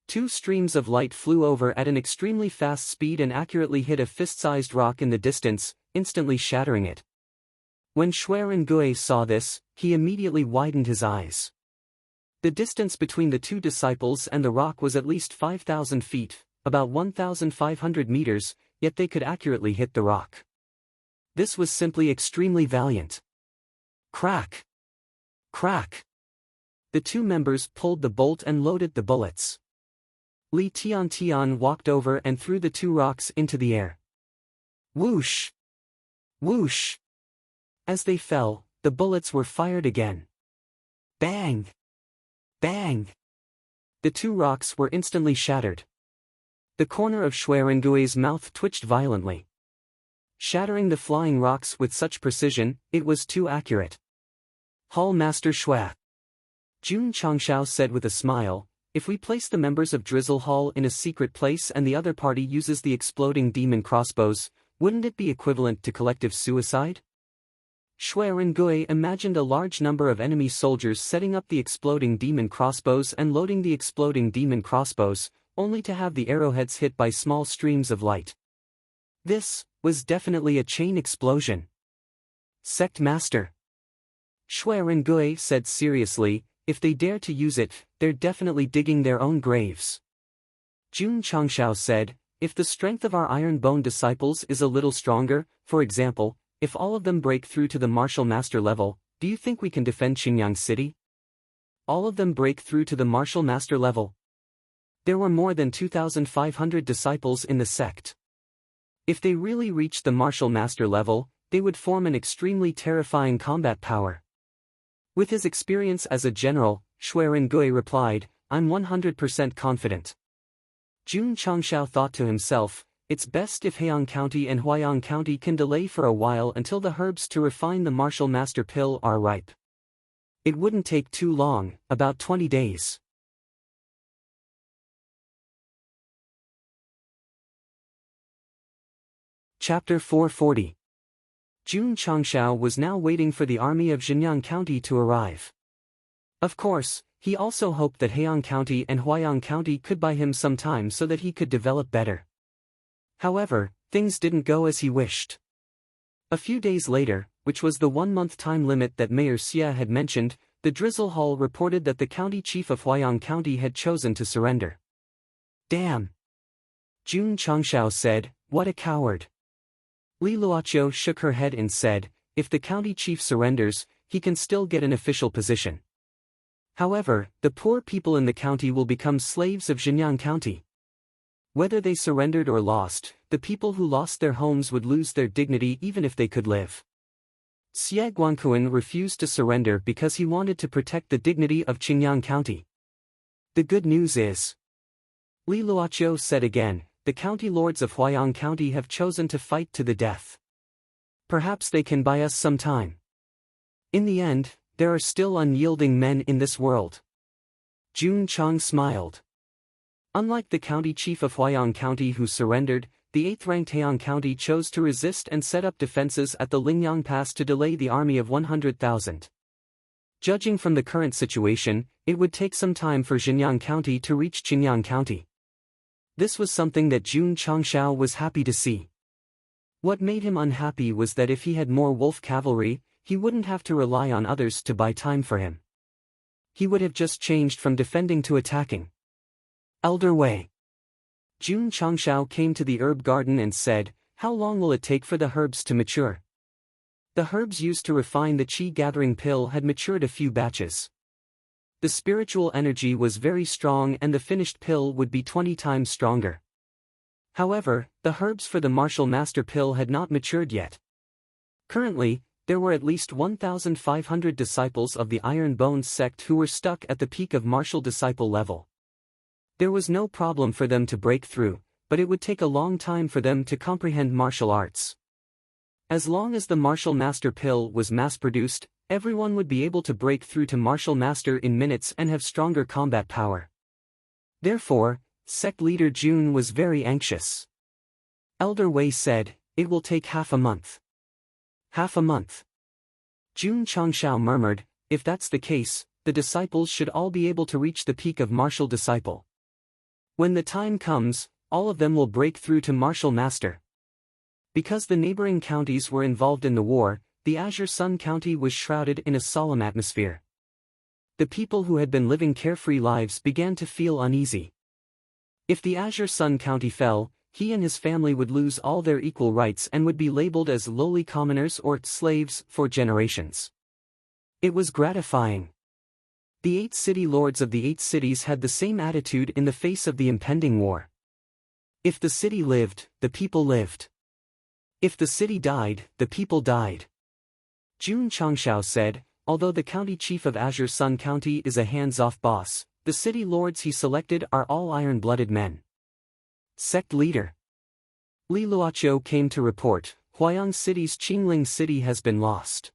S1: Two streams of light flew over at an extremely fast speed and accurately hit a fist-sized rock in the distance, instantly shattering it. When Shui Rengui saw this, he immediately widened his eyes. The distance between the two disciples and the rock was at least 5,000 feet, about 1,500 meters, yet they could accurately hit the rock. This was simply extremely valiant. Crack! Crack! The two members pulled the bolt and loaded the bullets. Li Tian walked over and threw the two rocks into the air. Whoosh! Whoosh! As they fell, the bullets were fired again. Bang! Bang! The two rocks were instantly shattered. The corner of Shui Rengui's mouth twitched violently. Shattering the flying rocks with such precision, it was too accurate. Hall Master Shui. Jun Changshao said with a smile, if we place the members of Drizzle Hall in a secret place and the other party uses the exploding demon crossbows, wouldn't it be equivalent to collective suicide? Shui Rengui imagined a large number of enemy soldiers setting up the exploding demon crossbows and loading the exploding demon crossbows, only to have the arrowheads hit by small streams of light. This was definitely a chain explosion. Sect Master. Shui Rengui said seriously, if they dare to use it, they're definitely digging their own graves. Jun Changshao said, if the strength of our Iron Bone disciples is a little stronger, for example, if all of them break through to the Martial Master level, do you think we can defend Qingyang City? All of them break through to the Martial Master level. There were more than 2,500 disciples in the sect. If they really reached the Martial Master level, they would form an extremely terrifying combat power. With his experience as a general, Shui Rengui replied, I'm 100% confident. Jun Changshao thought to himself, it's best if Heian County and Huayang County can delay for a while until the herbs to refine the Martial Master pill are ripe. It wouldn't take too long, about 20 days. Chapter 440. Jun Changshao was now waiting for the army of Xinjiang County to arrive. Of course, he also hoped that Heian County and Huayang County could buy him some time so that he could develop better. However, things didn't go as he wished. A few days later, which was the 1-month time limit that Mayor Xia had mentioned, the Drizzle Hall reported that the county chief of Huayang County had chosen to surrender. Damn! Jun Changshao said, what a coward. Li Luoqiu shook her head and said, if the county chief surrenders, he can still get an official position. However, the poor people in the county will become slaves of Xinjiang County. Whether they surrendered or lost, the people who lost their homes would lose their dignity even if they could live. Xie Guangquan refused to surrender because he wanted to protect the dignity of Qingyang County. The good news is, Li Luoqiu said again, the county lords of Huayang County have chosen to fight to the death. Perhaps they can buy us some time. In the end, there are still unyielding men in this world. Jun Chang smiled. Unlike the county chief of Huayang County who surrendered, the 8th-ranked Heian County chose to resist and set up defenses at the Lingyang Pass to delay the army of 100,000. Judging from the current situation, it would take some time for Xinjiang County to reach Qingyang County. This was something that Jun Changshao was happy to see. What made him unhappy was that if he had more wolf cavalry, he wouldn't have to rely on others to buy time for him. He would have just changed from defending to attacking. Elder Wei. Jun Changshao came to the herb garden and said, "How long will it take for the herbs to mature?" The herbs used to refine the qi-gathering pill had matured a few batches. The spiritual energy was very strong and the finished pill would be 20 times stronger. However, the herbs for the martial master pill had not matured yet. Currently, there were at least 1,500 disciples of the Iron Bones sect who were stuck at the peak of martial disciple level. There was no problem for them to break through, but it would take a long time for them to comprehend martial arts. As long as the martial master pill was mass-produced, everyone would be able to break through to martial master in minutes and have stronger combat power. Therefore, sect leader Jun was very anxious. Elder Wei said, "It will take half a month." Half a month. Jun Changshao murmured, "If that's the case, the disciples should all be able to reach the peak of martial disciple. When the time comes, all of them will break through to martial master." Because the neighboring counties were involved in the war, the Azure Sun County was shrouded in a solemn atmosphere. The people who had been living carefree lives began to feel uneasy. If the Azure Sun County fell, he and his family would lose all their equal rights and would be labeled as lowly commoners or slaves for generations. It was gratifying. The 8 city lords of the 8 cities had the same attitude in the face of the impending war. If the city lived, the people lived. If the city died, the people died. Jun Changshao said, "Although the county chief of Azure Sun County is a hands-off boss, the city lords he selected are all iron-blooded men." Sect leader Li Luoqiu came to report, "Huayang City's Qingling City has been lost."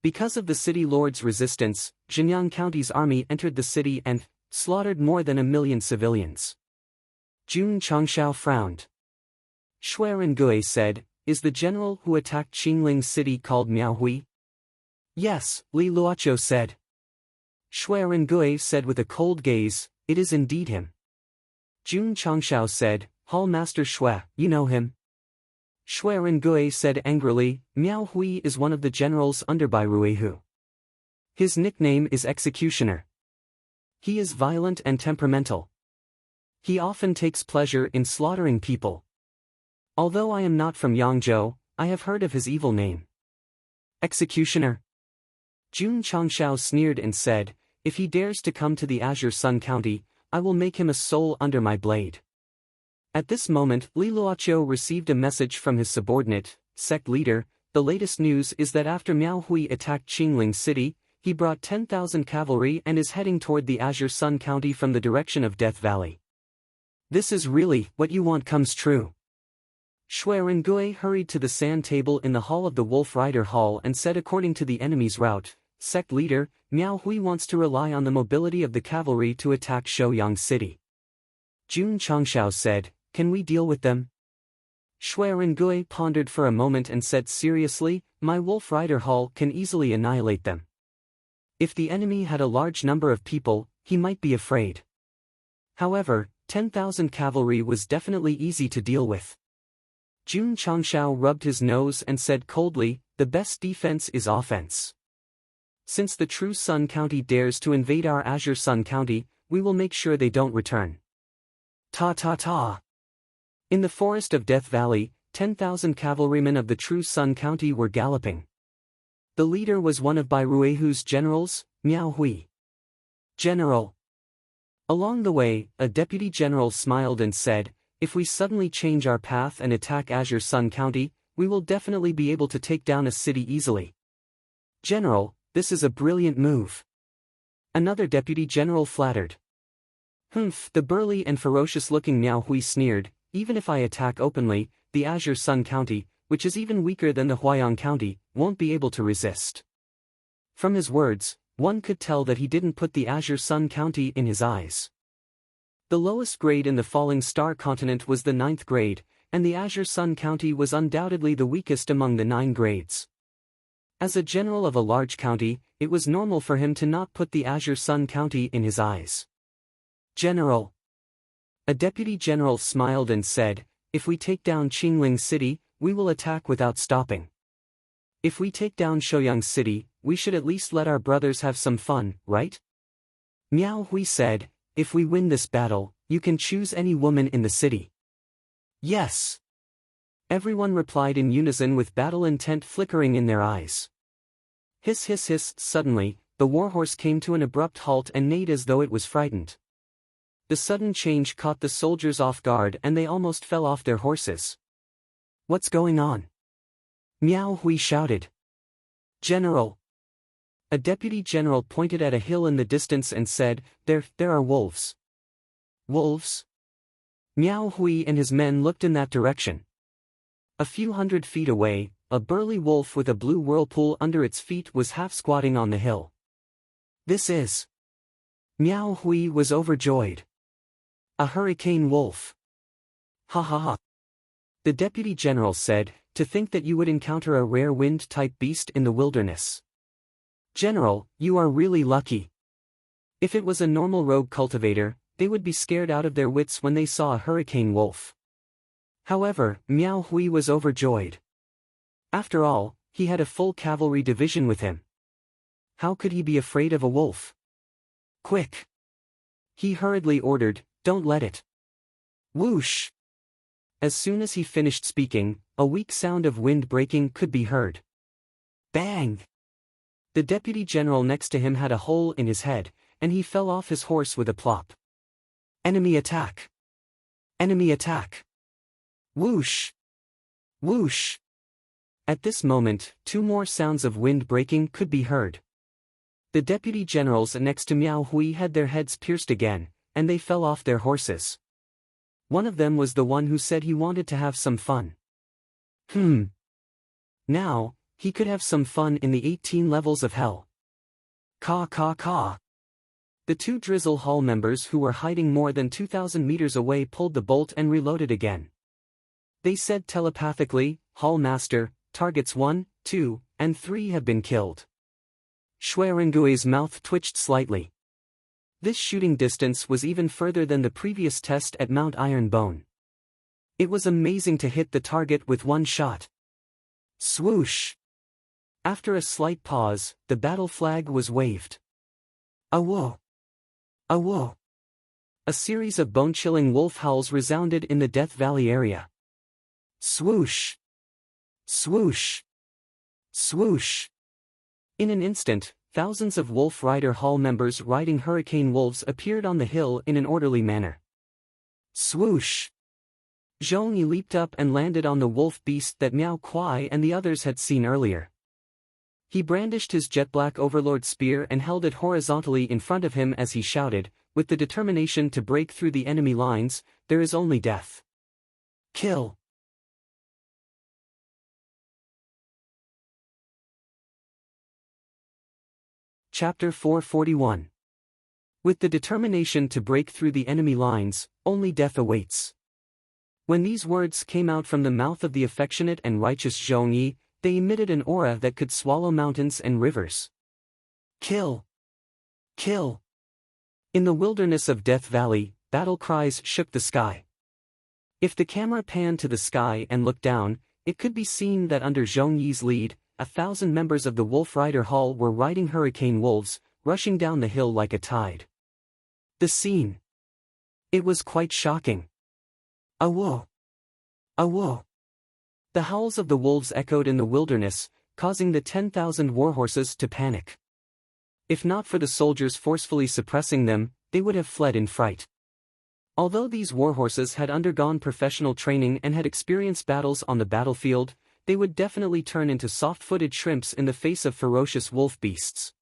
S1: Because of the city lords' resistance, Zhenyang County's army entered the city and slaughtered more than 1 million civilians. Jun Changshao frowned. Shui Rengui said, "Is the general who attacked Qingling City called Miao Hui?" "Yes," Li Luoqiu said. Shui Rengui said with a cold gaze, "It is indeed him." Jun Changshao said, "Hall Master Shui, you know him?" Shui Rengui said angrily, "Miao Hui is one of the generals under Bai Ruihu. His nickname is Executioner. He is violent and temperamental. He often takes pleasure in slaughtering people. Although I am not from Yangzhou, I have heard of his evil name." Executioner. Jun Changshao sneered and said, "If he dares to come to the Azure Sun County, I will make him a soul under my blade." At this moment, Li Luoqiu received a message from his subordinate, sect leader. "The latest news is that after Miao Hui attacked Qingling City, he brought 10,000 cavalry and is heading toward the Azure Sun County from the direction of Death Valley. This is really what you want comes true." Shui Rengui hurried to the sand table in the hall of the Wolf Rider Hall and said, "According to the enemy's route, sect leader, Miao Hui wants to rely on the mobility of the cavalry to attack Shouyang City." Jun Changshao said, "Can we deal with them?" Shui Rengui pondered for a moment and said seriously, "My Wolf Rider Hall can easily annihilate them. If the enemy had a large number of people, he might be afraid. However, 10,000 cavalry was definitely easy to deal with." Jun Changshao rubbed his nose and said coldly, "The best defense is offense. Since the True Sun County dares to invade our Azure Sun County, we will make sure they don't return." Ta ta ta. In the forest of Death Valley, 10,000 cavalrymen of the True Sun County were galloping. The leader was one of Bai Ruihu's generals, Miao Hui. "General." Along the way, a deputy general smiled and said, "If we suddenly change our path and attack Azure Sun County, we will definitely be able to take down a city easily." "General, this is a brilliant move." Another deputy general flattered. "Humph," the burly and ferocious-looking Miao Hui sneered, "Even if I attack openly, the Azure Sun County, which is even weaker than the Huayang County, won't be able to resist." From his words, one could tell that he didn't put the Azure Sun County in his eyes. The lowest grade in the Falling Star continent was the 9th grade, and the Azure Sun County was undoubtedly the weakest among the 9 grades. As a general of a large county, it was normal for him to not put the Azure Sun County in his eyes. "General." A deputy general smiled and said, "If we take down Qingling City, we will attack without stopping. If we take down Shouyang City, we should at least let our brothers have some fun, right?" Miao Hui said, "If we win this battle, you can choose any woman in the city." "Yes." Everyone replied in unison with battle intent flickering in their eyes. Hiss hiss hiss. Suddenly, the warhorse came to an abrupt halt and neighed as though it was frightened. The sudden change caught the soldiers off guard and they almost fell off their horses. "What's going on?" Miao Hui shouted. "General." A deputy general pointed at a hill in the distance and said, There are wolves." "Wolves?" Miao Hui and his men looked in that direction. A few hundred feet away, a burly wolf with a blue whirlpool under its feet was half squatting on the hill. "This is..." Miao Hui was overjoyed. "A hurricane wolf." "Ha ha ha." The deputy general said, "To think that you would encounter a rare wind-type beast in the wilderness. General, you are really lucky. If it was a normal rogue cultivator, they would be scared out of their wits when they saw a hurricane wolf." However, Miao Hui was overjoyed. After all, he had a full cavalry division with him. How could he be afraid of a wolf? "Quick!" he hurriedly ordered, "Don't let it." Whoosh! As soon as he finished speaking, a weak sound of wind breaking could be heard. Bang! The deputy general next to him had a hole in his head, and he fell off his horse with a plop. "Enemy attack! Enemy attack!" Whoosh! Whoosh! At this moment, two more sounds of wind breaking could be heard. The deputy generals next to Miao Hui had their heads pierced again, and they fell off their horses. One of them was the one who said he wanted to have some fun. Now, he could have some fun in the 18 levels of hell. Caw caw caw. The two Drizzle Hall members who were hiding more than 2,000 meters away pulled the bolt and reloaded again. They said telepathically, "Hall Master, targets 1, 2, and 3 have been killed." Shuirengui's mouth twitched slightly. This shooting distance was even further than the previous test at Mount Ironbone. It was amazing to hit the target with one shot. Swoosh! After a slight pause, the battle flag was waved. Awo! Awo! A series of bone-chilling wolf howls resounded in the Death Valley area. Swoosh! Swoosh! Swoosh! In an instant, thousands of Wolf Rider Hall members riding hurricane wolves appeared on the hill in an orderly manner. Swoosh! Zhong Yi leaped up and landed on the wolf beast that Miao Kuai and the others had seen earlier. He brandished his jet-black overlord spear and held it horizontally in front of him as he shouted, with the determination to break through the enemy lines, "There is only death. Kill!" Chapter 441. With the determination to break through the enemy lines, only death awaits. When these words came out from the mouth of the affectionate and righteous Zhong Yi, they emitted an aura that could swallow mountains and rivers. Kill! Kill! In the wilderness of Death Valley, battle cries shook the sky. If the camera panned to the sky and looked down, it could be seen that under Zhong Yi's lead, 1,000 members of the Wolf Rider Hall were riding hurricane wolves, rushing down the hill like a tide. The scene. It was quite shocking. Awo! Awo! The howls of the wolves echoed in the wilderness, causing the 10,000 warhorses to panic. If not for the soldiers forcefully suppressing them, they would have fled in fright. Although these warhorses had undergone professional training and had experienced battles on the battlefield, they would definitely turn into soft-footed shrimps in the face of ferocious wolf beasts.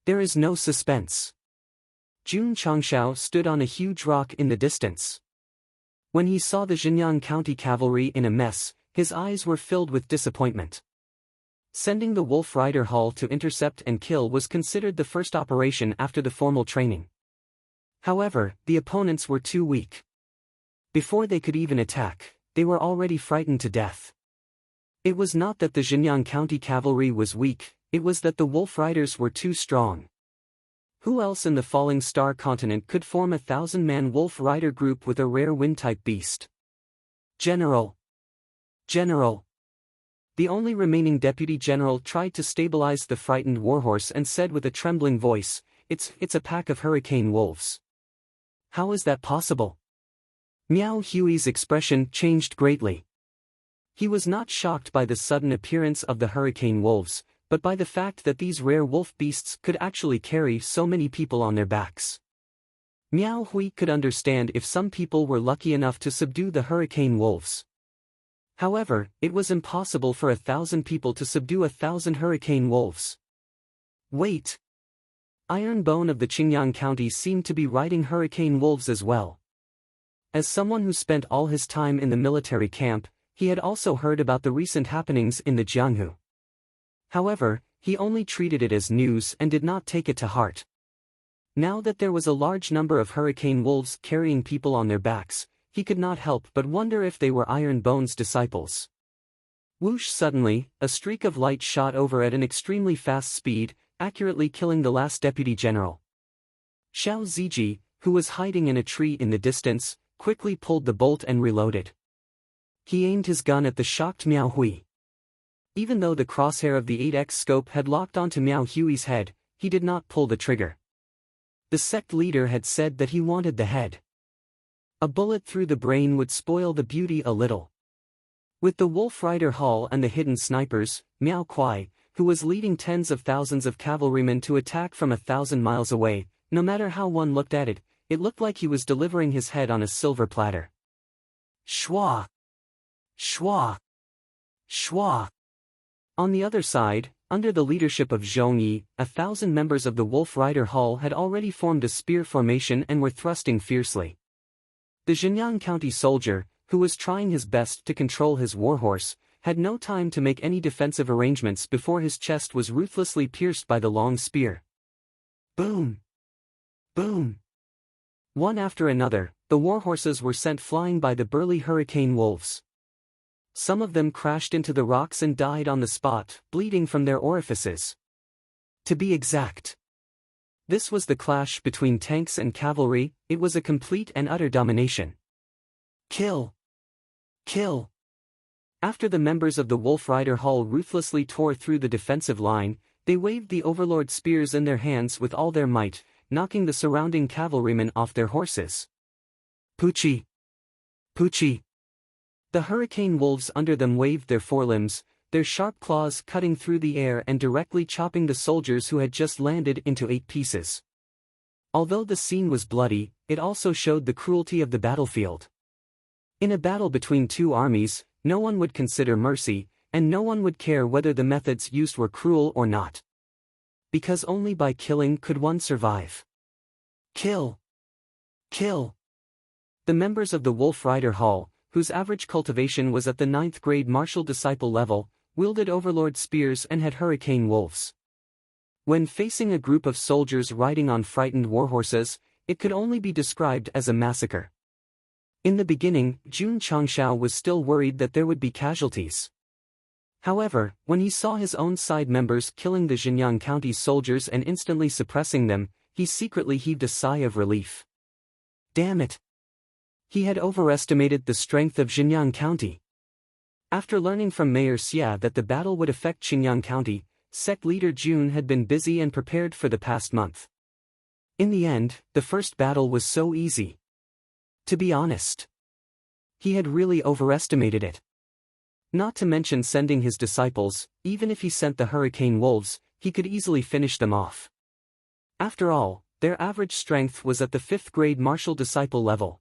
S1: There is no suspense. Jun Changshao stood on a huge rock in the distance. When he saw the Xinjiang County cavalry in a mess, his eyes were filled with disappointment. Sending the Wolf Rider Hall to intercept and kill was considered the first operation after the formal training. However, the opponents were too weak. Before they could even attack, they were already frightened to death. It was not that the Xinjiang County cavalry was weak, it was that the Wolf Riders were too strong. Who else in the Falling Star continent could form a 1,000-man wolf rider group with a rare wind-type beast? General! General! The only remaining deputy general tried to stabilize the frightened warhorse and said with a trembling voice, It's a pack of hurricane wolves. How is that possible? Miao Hui's expression changed greatly. He was not shocked by the sudden appearance of the hurricane wolves, but by the fact that these rare wolf beasts could actually carry so many people on their backs. Miao Hui could understand if some people were lucky enough to subdue the hurricane wolves. However, it was impossible for 1,000 people to subdue 1,000 hurricane wolves. Wait! Iron Bone of the Qingyang County seemed to be riding hurricane wolves as well. As someone who spent all his time in the military camp, he had also heard about the recent happenings in the Jianghu. However, he only treated it as news and did not take it to heart. Now that there was a large number of hurricane wolves carrying people on their backs, he could not help but wonder if they were Iron Bone's disciples. Whoosh! Suddenly, a streak of light shot over at an extremely fast speed, accurately killing the last deputy general. Xiao Ziji, who was hiding in a tree in the distance, quickly pulled the bolt and reloaded. He aimed his gun at the shocked Miao Hui. Even though the crosshair of the 8x scope had locked onto Miao Hui's head, he did not pull the trigger. The sect leader had said that he wanted the head. A bullet through the brain would spoil the beauty a little. With the Wolf Rider Hall and the hidden snipers, Miao Kuai, who was leading tens of thousands of cavalrymen to attack from 1,000 miles away, no matter how one looked at it, it looked like he was delivering his head on a silver platter. Shwa! Shwa! Shwa! On the other side, under the leadership of Zhong Yi, 1,000 members of the Wolf Rider Hall had already formed a spear formation and were thrusting fiercely. The Zhenyang County soldier, who was trying his best to control his warhorse, had no time to make any defensive arrangements before his chest was ruthlessly pierced by the long spear. Boom! Boom! One after another, the warhorses were sent flying by the burly hurricane wolves. Some of them crashed into the rocks and died on the spot, bleeding from their orifices. To be exact. This was the clash between tanks and cavalry. It was a complete and utter domination. Kill! Kill! After the members of the Wolf Rider Hall ruthlessly tore through the defensive line, they waved the Overlord spears in their hands with all their might, knocking the surrounding cavalrymen off their horses. Poochie! Poochie! The hurricane wolves under them waved their forelimbs, their sharp claws cutting through the air and directly chopping the soldiers who had just landed into 8 pieces. Although the scene was bloody, it also showed the cruelty of the battlefield. In a battle between two armies, no one would consider mercy, and no one would care whether the methods used were cruel or not. Because only by killing could one survive. Kill! Kill! The members of the Wolf Rider Hall, whose average cultivation was at the 9th grade martial disciple level, wielded overlord spears and had hurricane wolves. When facing a group of soldiers riding on frightened warhorses, it could only be described as a massacre. In the beginning, Jun Changshao was still worried that there would be casualties. However, when he saw his own side members killing the Zhenyang County soldiers and instantly suppressing them, he secretly heaved a sigh of relief. Damn it! He had overestimated the strength of Zhenyang County. After learning from Mayor Xia that the battle would affect Xinjiang County, Sect leader Jun had been busy and prepared for the past month. In the end, the first battle was so easy. To be honest, he had really overestimated it. Not to mention sending his disciples. Even if he sent the hurricane wolves, he could easily finish them off. After all, their average strength was at the 5th grade martial disciple level.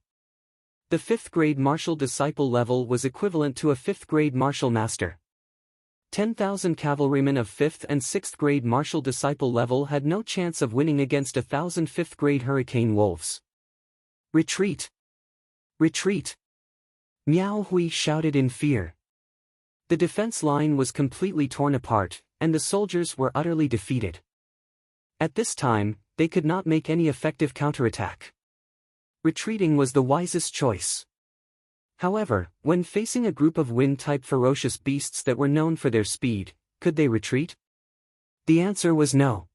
S1: The 5th grade martial disciple level was equivalent to a 5th grade martial master. 10,000 cavalrymen of 5th and 6th grade martial disciple level had no chance of winning against 1,000 5th grade hurricane wolves. Retreat! Retreat! Miao Hui shouted in fear. The defense line was completely torn apart, and the soldiers were utterly defeated. At this time, they could not make any effective counterattack. Retreating was the wisest choice. However, when facing a group of wind-type ferocious beasts that were known for their speed, could they retreat? The answer was no.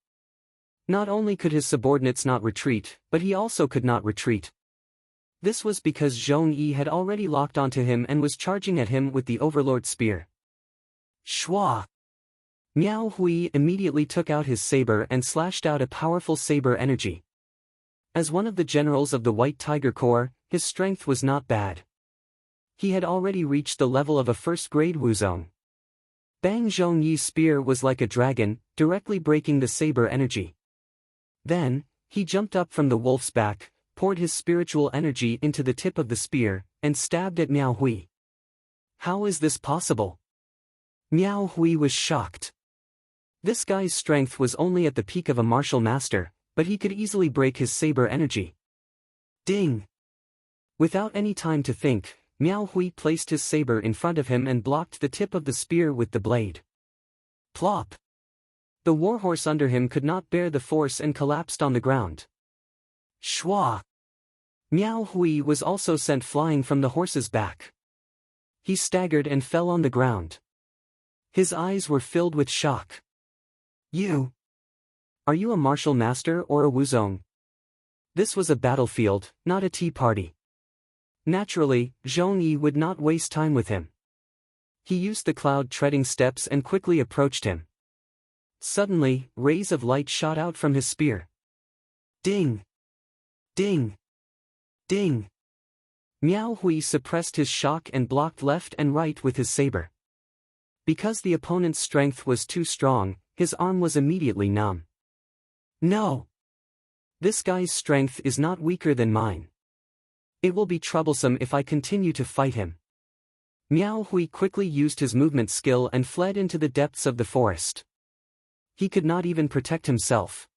S1: Not only could his subordinates not retreat, but he also could not retreat. This was because Zhong Yi had already locked onto him and was charging at him with the Overlord Spear. Shwa! Miao Hui immediately took out his saber and slashed out a powerful saber energy. As one of the generals of the White Tiger Corps, his strength was not bad. He had already reached the level of a first-grade Wuzong. Bang Zhong Yi's spear was like a dragon, directly breaking the saber energy. Then, he jumped up from the wolf's back, poured his spiritual energy into the tip of the spear, and stabbed at Miao Hui. How is this possible? Miao Hui was shocked. This guy's strength was only at the peak of a martial master, but he could easily break his saber energy. Ding! Without any time to think, Miao Hui placed his saber in front of him and blocked the tip of the spear with the blade. Plop! The warhorse under him could not bear the force and collapsed on the ground. Shwa! Miao Hui was also sent flying from the horse's back. He staggered and fell on the ground. His eyes were filled with shock. You! Are you a martial master or a Wuzong? This was a battlefield, not a tea party. Naturally, Zhong Yi would not waste time with him. He used the cloud-treading steps and quickly approached him. Suddenly, rays of light shot out from his spear. Ding! Ding! Ding! Miao Hui suppressed his shock and blocked left and right with his saber. Because the opponent's strength was too strong, his arm was immediately numb. No! This guy's strength is not weaker than mine. It will be troublesome if I continue to fight him. Miao Hui quickly used his movement skill and fled into the depths of the forest. He could not even protect himself.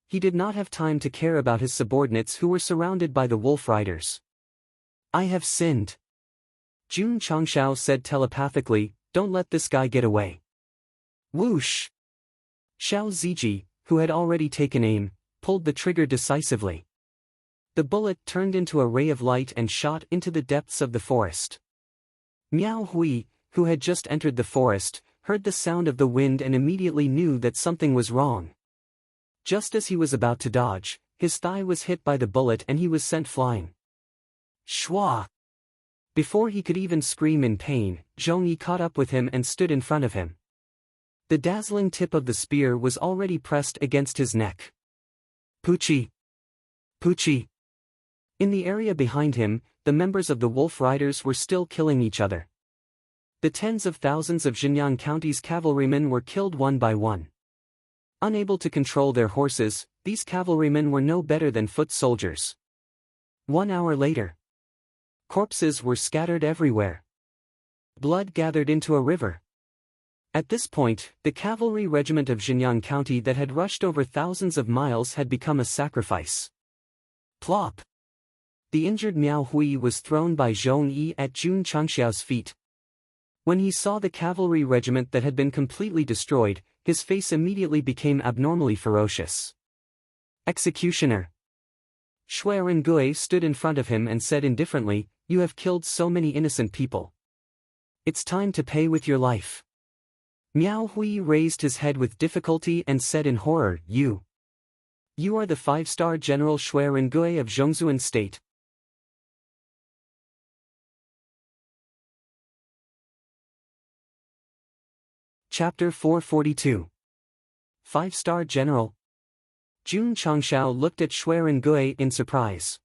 S1: He did not have time to care about his subordinates who were surrounded by the wolf riders. I have sinned. Jun Changshao said telepathically, don't let this guy get away. Whoosh! Xiao Ziji, who had already taken aim, pulled the trigger decisively. The bullet turned into a ray of light and shot into the depths of the forest. Miao Hui, who had just entered the forest, heard the sound of the wind and immediately knew that something was wrong. Just as he was about to dodge, his thigh was hit by the bullet and he was sent flying. Shwa! Before he could even scream in pain, Zhong Yi caught up with him and stood in front of him. The dazzling tip of the spear was already pressed against his neck. Poochie! Poochie! In the area behind him, the members of the Wolf Riders were still killing each other. The tens of thousands of Xinjiang County's cavalrymen were killed one by one. Unable to control their horses, these cavalrymen were no better than foot soldiers. 1 hour later, corpses were scattered everywhere. Blood gathered into a river. At this point, the cavalry regiment of Xinjiang County that had rushed over thousands of miles had become a sacrifice. Plop! The injured Miao Hui was thrown by Zhong Yi at Jun Changxiao's feet. When he saw the cavalry regiment that had been completely destroyed, his face immediately became abnormally ferocious. Executioner! Shui Rengui stood in front of him and said indifferently, you have killed so many innocent people. It's time to pay with your life. Miao Hui raised his head with difficulty and said in horror, You are the 5-star General Shui Rengui of Zhongzuan State. Chapter 442. 5-star General. Jun Changshao looked at Shui Rengui in surprise.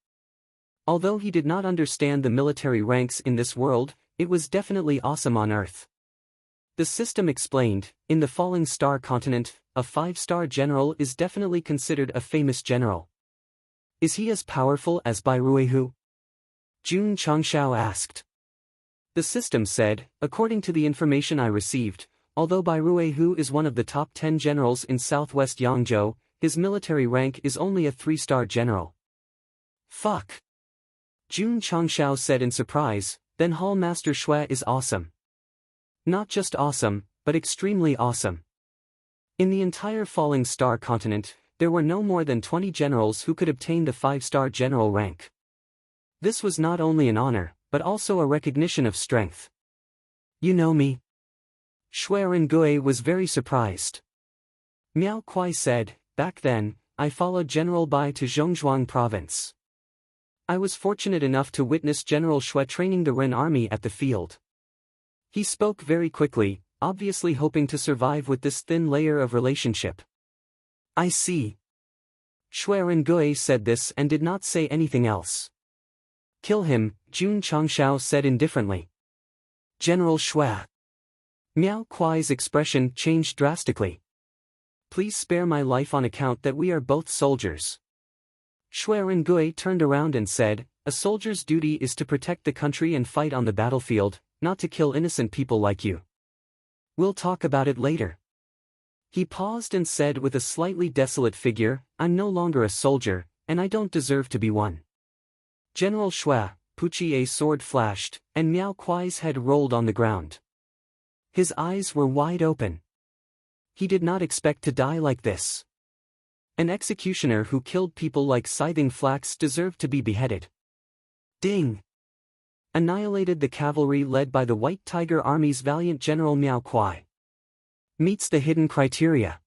S1: Although he did not understand the military ranks in this world, it was definitely awesome on Earth. The system explained, in the Falling Star continent, a 5-star general is definitely considered a famous general. Is he as powerful as Bai Ruihu? Jun Changshao asked. The system said, according to the information I received, although Bai Ruihu is one of the top 10 generals in southwest Yangzhou, his military rank is only a 3-star general. Fuck! Jun Changshao said in surprise, then Hall Master Shui is awesome. Not just awesome, but extremely awesome. In the entire Falling Star continent, there were no more than 20 generals who could obtain the 5-star general rank. This was not only an honor, but also a recognition of strength. You know me? Shui Rengui was very surprised. Miao Kuai said, back then, I followed General Bai to Zhongzhuang province. I was fortunate enough to witness General Shui training the Ren army at the field. He spoke very quickly, obviously hoping to survive with this thin layer of relationship. I see. Shui Rengui said this and did not say anything else. Kill him, Jun Changshao said indifferently. General Shui. Miao Kuai's expression changed drastically. Please spare my life on account that we are both soldiers. Shui Rengui turned around and said, a soldier's duty is to protect the country and fight on the battlefield, not to kill innocent people like you. We'll talk about it later. He paused and said with a slightly desolate figure, I'm no longer a soldier, and I don't deserve to be one. General Shui, Puchi's sword flashed, and Miao Kuai's head rolled on the ground. His eyes were wide open. He did not expect to die like this. An executioner who killed people like scything flax deserved to be beheaded. Ding! Annihilated the cavalry led by the White Tiger Army's valiant General Miao Kuai. Meets the hidden criteria.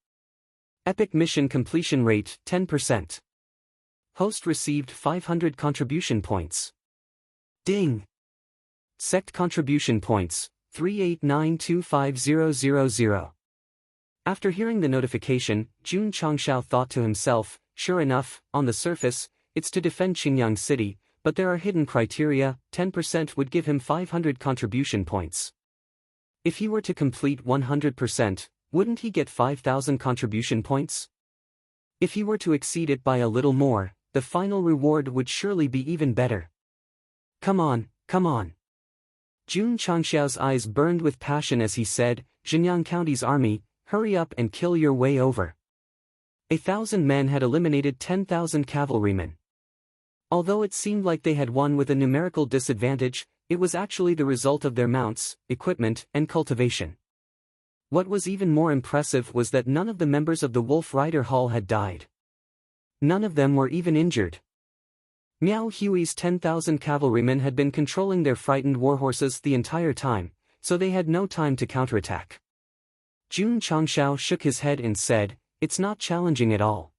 S1: Epic mission completion rate 10%. Host received 500 contribution points. Ding! Sect contribution points, 3892500. After hearing the notification, Jun Changshao thought to himself, sure enough, on the surface, it's to defend Qingyang City, but there are hidden criteria, 10% would give him 500 contribution points. If he were to complete 100%, wouldn't he get 5,000 contribution points? If he were to exceed it by a little more, the final reward would surely be even better. Come on, come on. Jun Changshao's eyes burned with passion as he said, Xinjiang County's army, hurry up and kill your way over. 1,000 men had eliminated 10,000 cavalrymen. Although it seemed like they had won with a numerical disadvantage, it was actually the result of their mounts, equipment, and cultivation. What was even more impressive was that none of the members of the Wolf Rider Hall had died. None of them were even injured. Miao Hui's 10,000 cavalrymen had been controlling their frightened warhorses the entire time, so they had no time to counterattack. Jun Changshao shook his head and said, it's not challenging at all.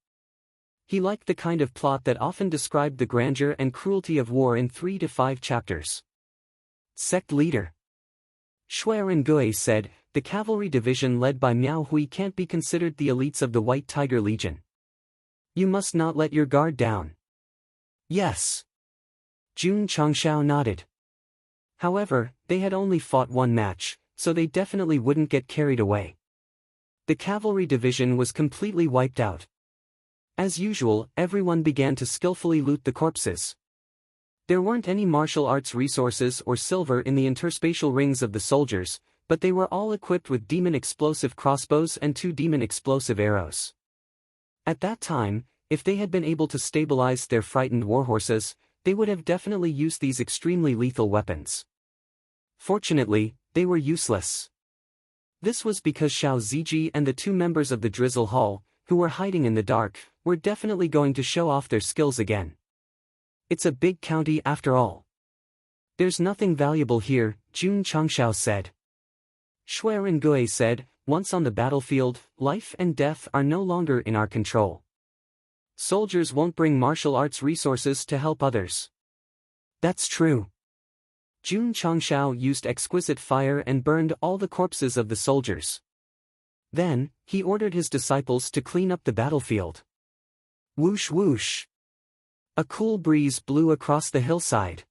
S1: He liked the kind of plot that often described the grandeur and cruelty of war in 3 to 5 chapters. Sect leader. Shui Rengui said, the cavalry division led by Miao Hui can't be considered the elites of the White Tiger Legion. You must not let your guard down. Yes. Jun Changshao nodded. However, they had only fought one match, so they definitely wouldn't get carried away. The cavalry division was completely wiped out. As usual, everyone began to skillfully loot the corpses. There weren't any martial arts resources or silver in the interspatial rings of the soldiers, but they were all equipped with demon explosive crossbows and 2 demon explosive arrows. At that time, if they had been able to stabilize their frightened warhorses, they would have definitely used these extremely lethal weapons. Fortunately, they were useless. This was because Xiao Ziji and the 2 members of the Drizzle Hall, who were hiding in the dark, were definitely going to show off their skills again. It's a big county after all. There's nothing valuable here, Jun Changshao said. Shui Rengui said, once on the battlefield, life and death are no longer in our control. Soldiers won't bring martial arts resources to help others. That's true. Jun Changshao used exquisite fire and burned all the corpses of the soldiers. Then, he ordered his disciples to clean up the battlefield. Whoosh whoosh. A cool breeze blew across the hillside.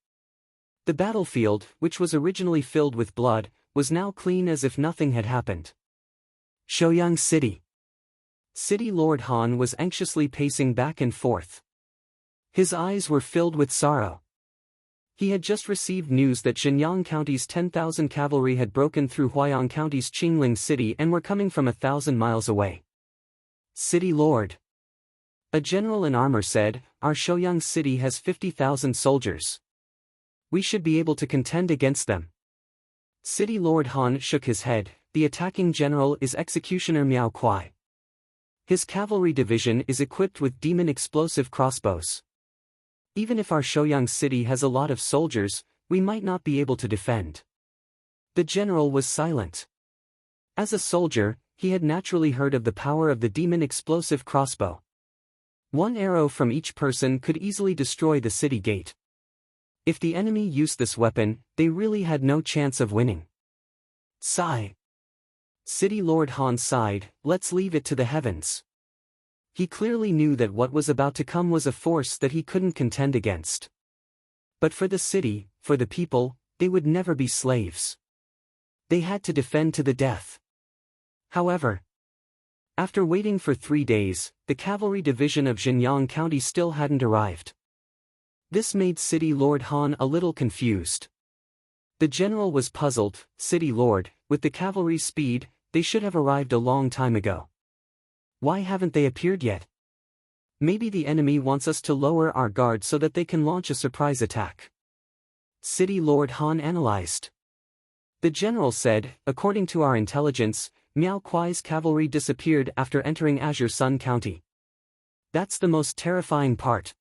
S1: The battlefield, which was originally filled with blood, was now clean as if nothing had happened. Shouyang City. City Lord Han was anxiously pacing back and forth. His eyes were filled with sorrow. He had just received news that Xinjiang County's 10,000 cavalry had broken through Huayang County's Qingling City and were coming from 1,000 miles away. City Lord. A general in armor said, our Shouyang City has 50,000 soldiers. We should be able to contend against them. City Lord Han shook his head, the attacking general is Executioner Miao Kuai. His cavalry division is equipped with demon explosive crossbows. Even if our Shouyang City has a lot of soldiers, we might not be able to defend. The general was silent. As a soldier, he had naturally heard of the power of the demon explosive crossbow. One arrow from each person could easily destroy the city gate. If the enemy used this weapon, they really had no chance of winning. Sigh. City Lord Han sighed, let's leave it to the heavens. He clearly knew that what was about to come was a force that he couldn't contend against. But for the city, for the people, they would never be slaves. They had to defend to the death. However, after waiting for 3 days, the cavalry division of Xinjiang County still hadn't arrived. This made City Lord Han a little confused. The general was puzzled. City Lord, with the cavalry's speed, they should have arrived a long time ago. Why haven't they appeared yet? Maybe the enemy wants us to lower our guard so that they can launch a surprise attack. City Lord Han analyzed. The general said, according to our intelligence, Miao Kuai's cavalry disappeared after entering Azure Sun County. That's the most terrifying part.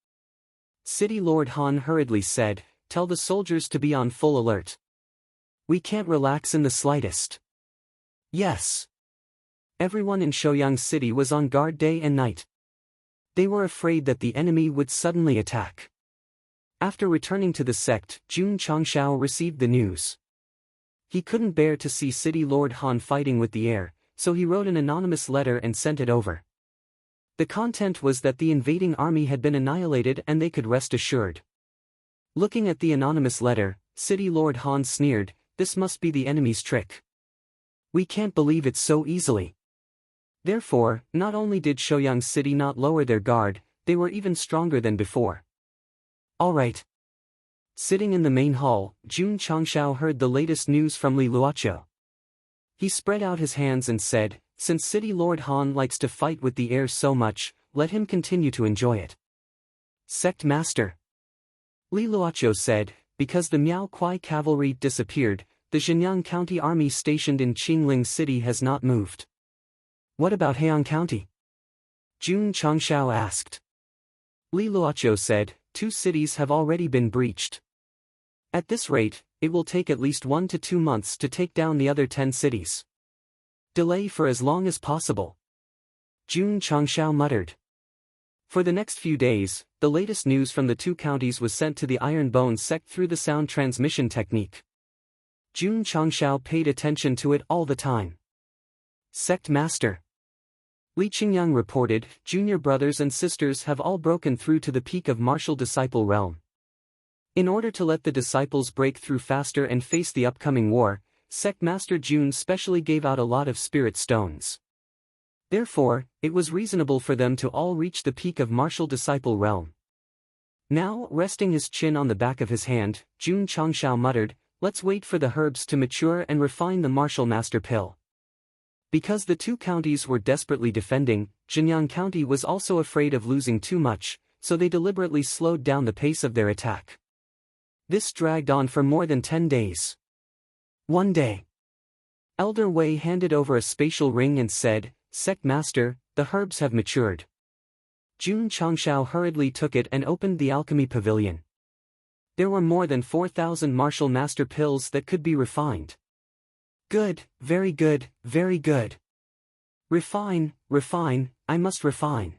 S1: City Lord Han hurriedly said, tell the soldiers to be on full alert. We can't relax in the slightest. Yes. Everyone in Shouyang City was on guard day and night. They were afraid that the enemy would suddenly attack. After returning to the sect, Jun Changshao received the news. He couldn't bear to see City Lord Han fighting with the air, so he wrote an anonymous letter and sent it over. The content was that the invading army had been annihilated and they could rest assured. Looking at the anonymous letter, City Lord Han sneered, this must be the enemy's trick. We can't believe it so easily. Therefore, not only did Shouyang City not lower their guard, they were even stronger than before. All right. Sitting in the main hall, Jun Changshao heard the latest news from Li Luoqiu. He spread out his hands and said, since City Lord Han likes to fight with the air so much, let him continue to enjoy it. Sect Master. Li Luoqiu said, because the Miao Kuai cavalry disappeared, the Xinjiang County army stationed in Qingling City has not moved. What about Heian County? Jun Changshao asked. Li Luoqiu said, 2 cities have already been breached. At this rate, it will take at least 1 to 2 months to take down the other 10 cities. Delay for as long as possible. Jun Changshao muttered. For the next few days, the latest news from the 2 counties was sent to the Iron Bone sect through the sound transmission technique. Jun Changshao paid attention to it all the time. Sect Master. Li Qingyang reported, junior brothers and sisters have all broken through to the peak of martial disciple realm. In order to let the disciples break through faster and face the upcoming war, Sect Master Jun specially gave out a lot of spirit stones. Therefore, it was reasonable for them to all reach the peak of martial disciple realm. Now, resting his chin on the back of his hand, Jun Changshao muttered, let's wait for the herbs to mature and refine the martial master pill. Because the 2 counties were desperately defending, Xinjiang County was also afraid of losing too much, so they deliberately slowed down the pace of their attack. This dragged on for more than 10 days. One day, Elder Wei handed over a spatial ring and said, Sect Master, the herbs have matured. Jun Changshao hurriedly took it and opened the alchemy pavilion. There were more than 4,000 martial master pills that could be refined. Good, very good, very good. Refine, refine, I must refine.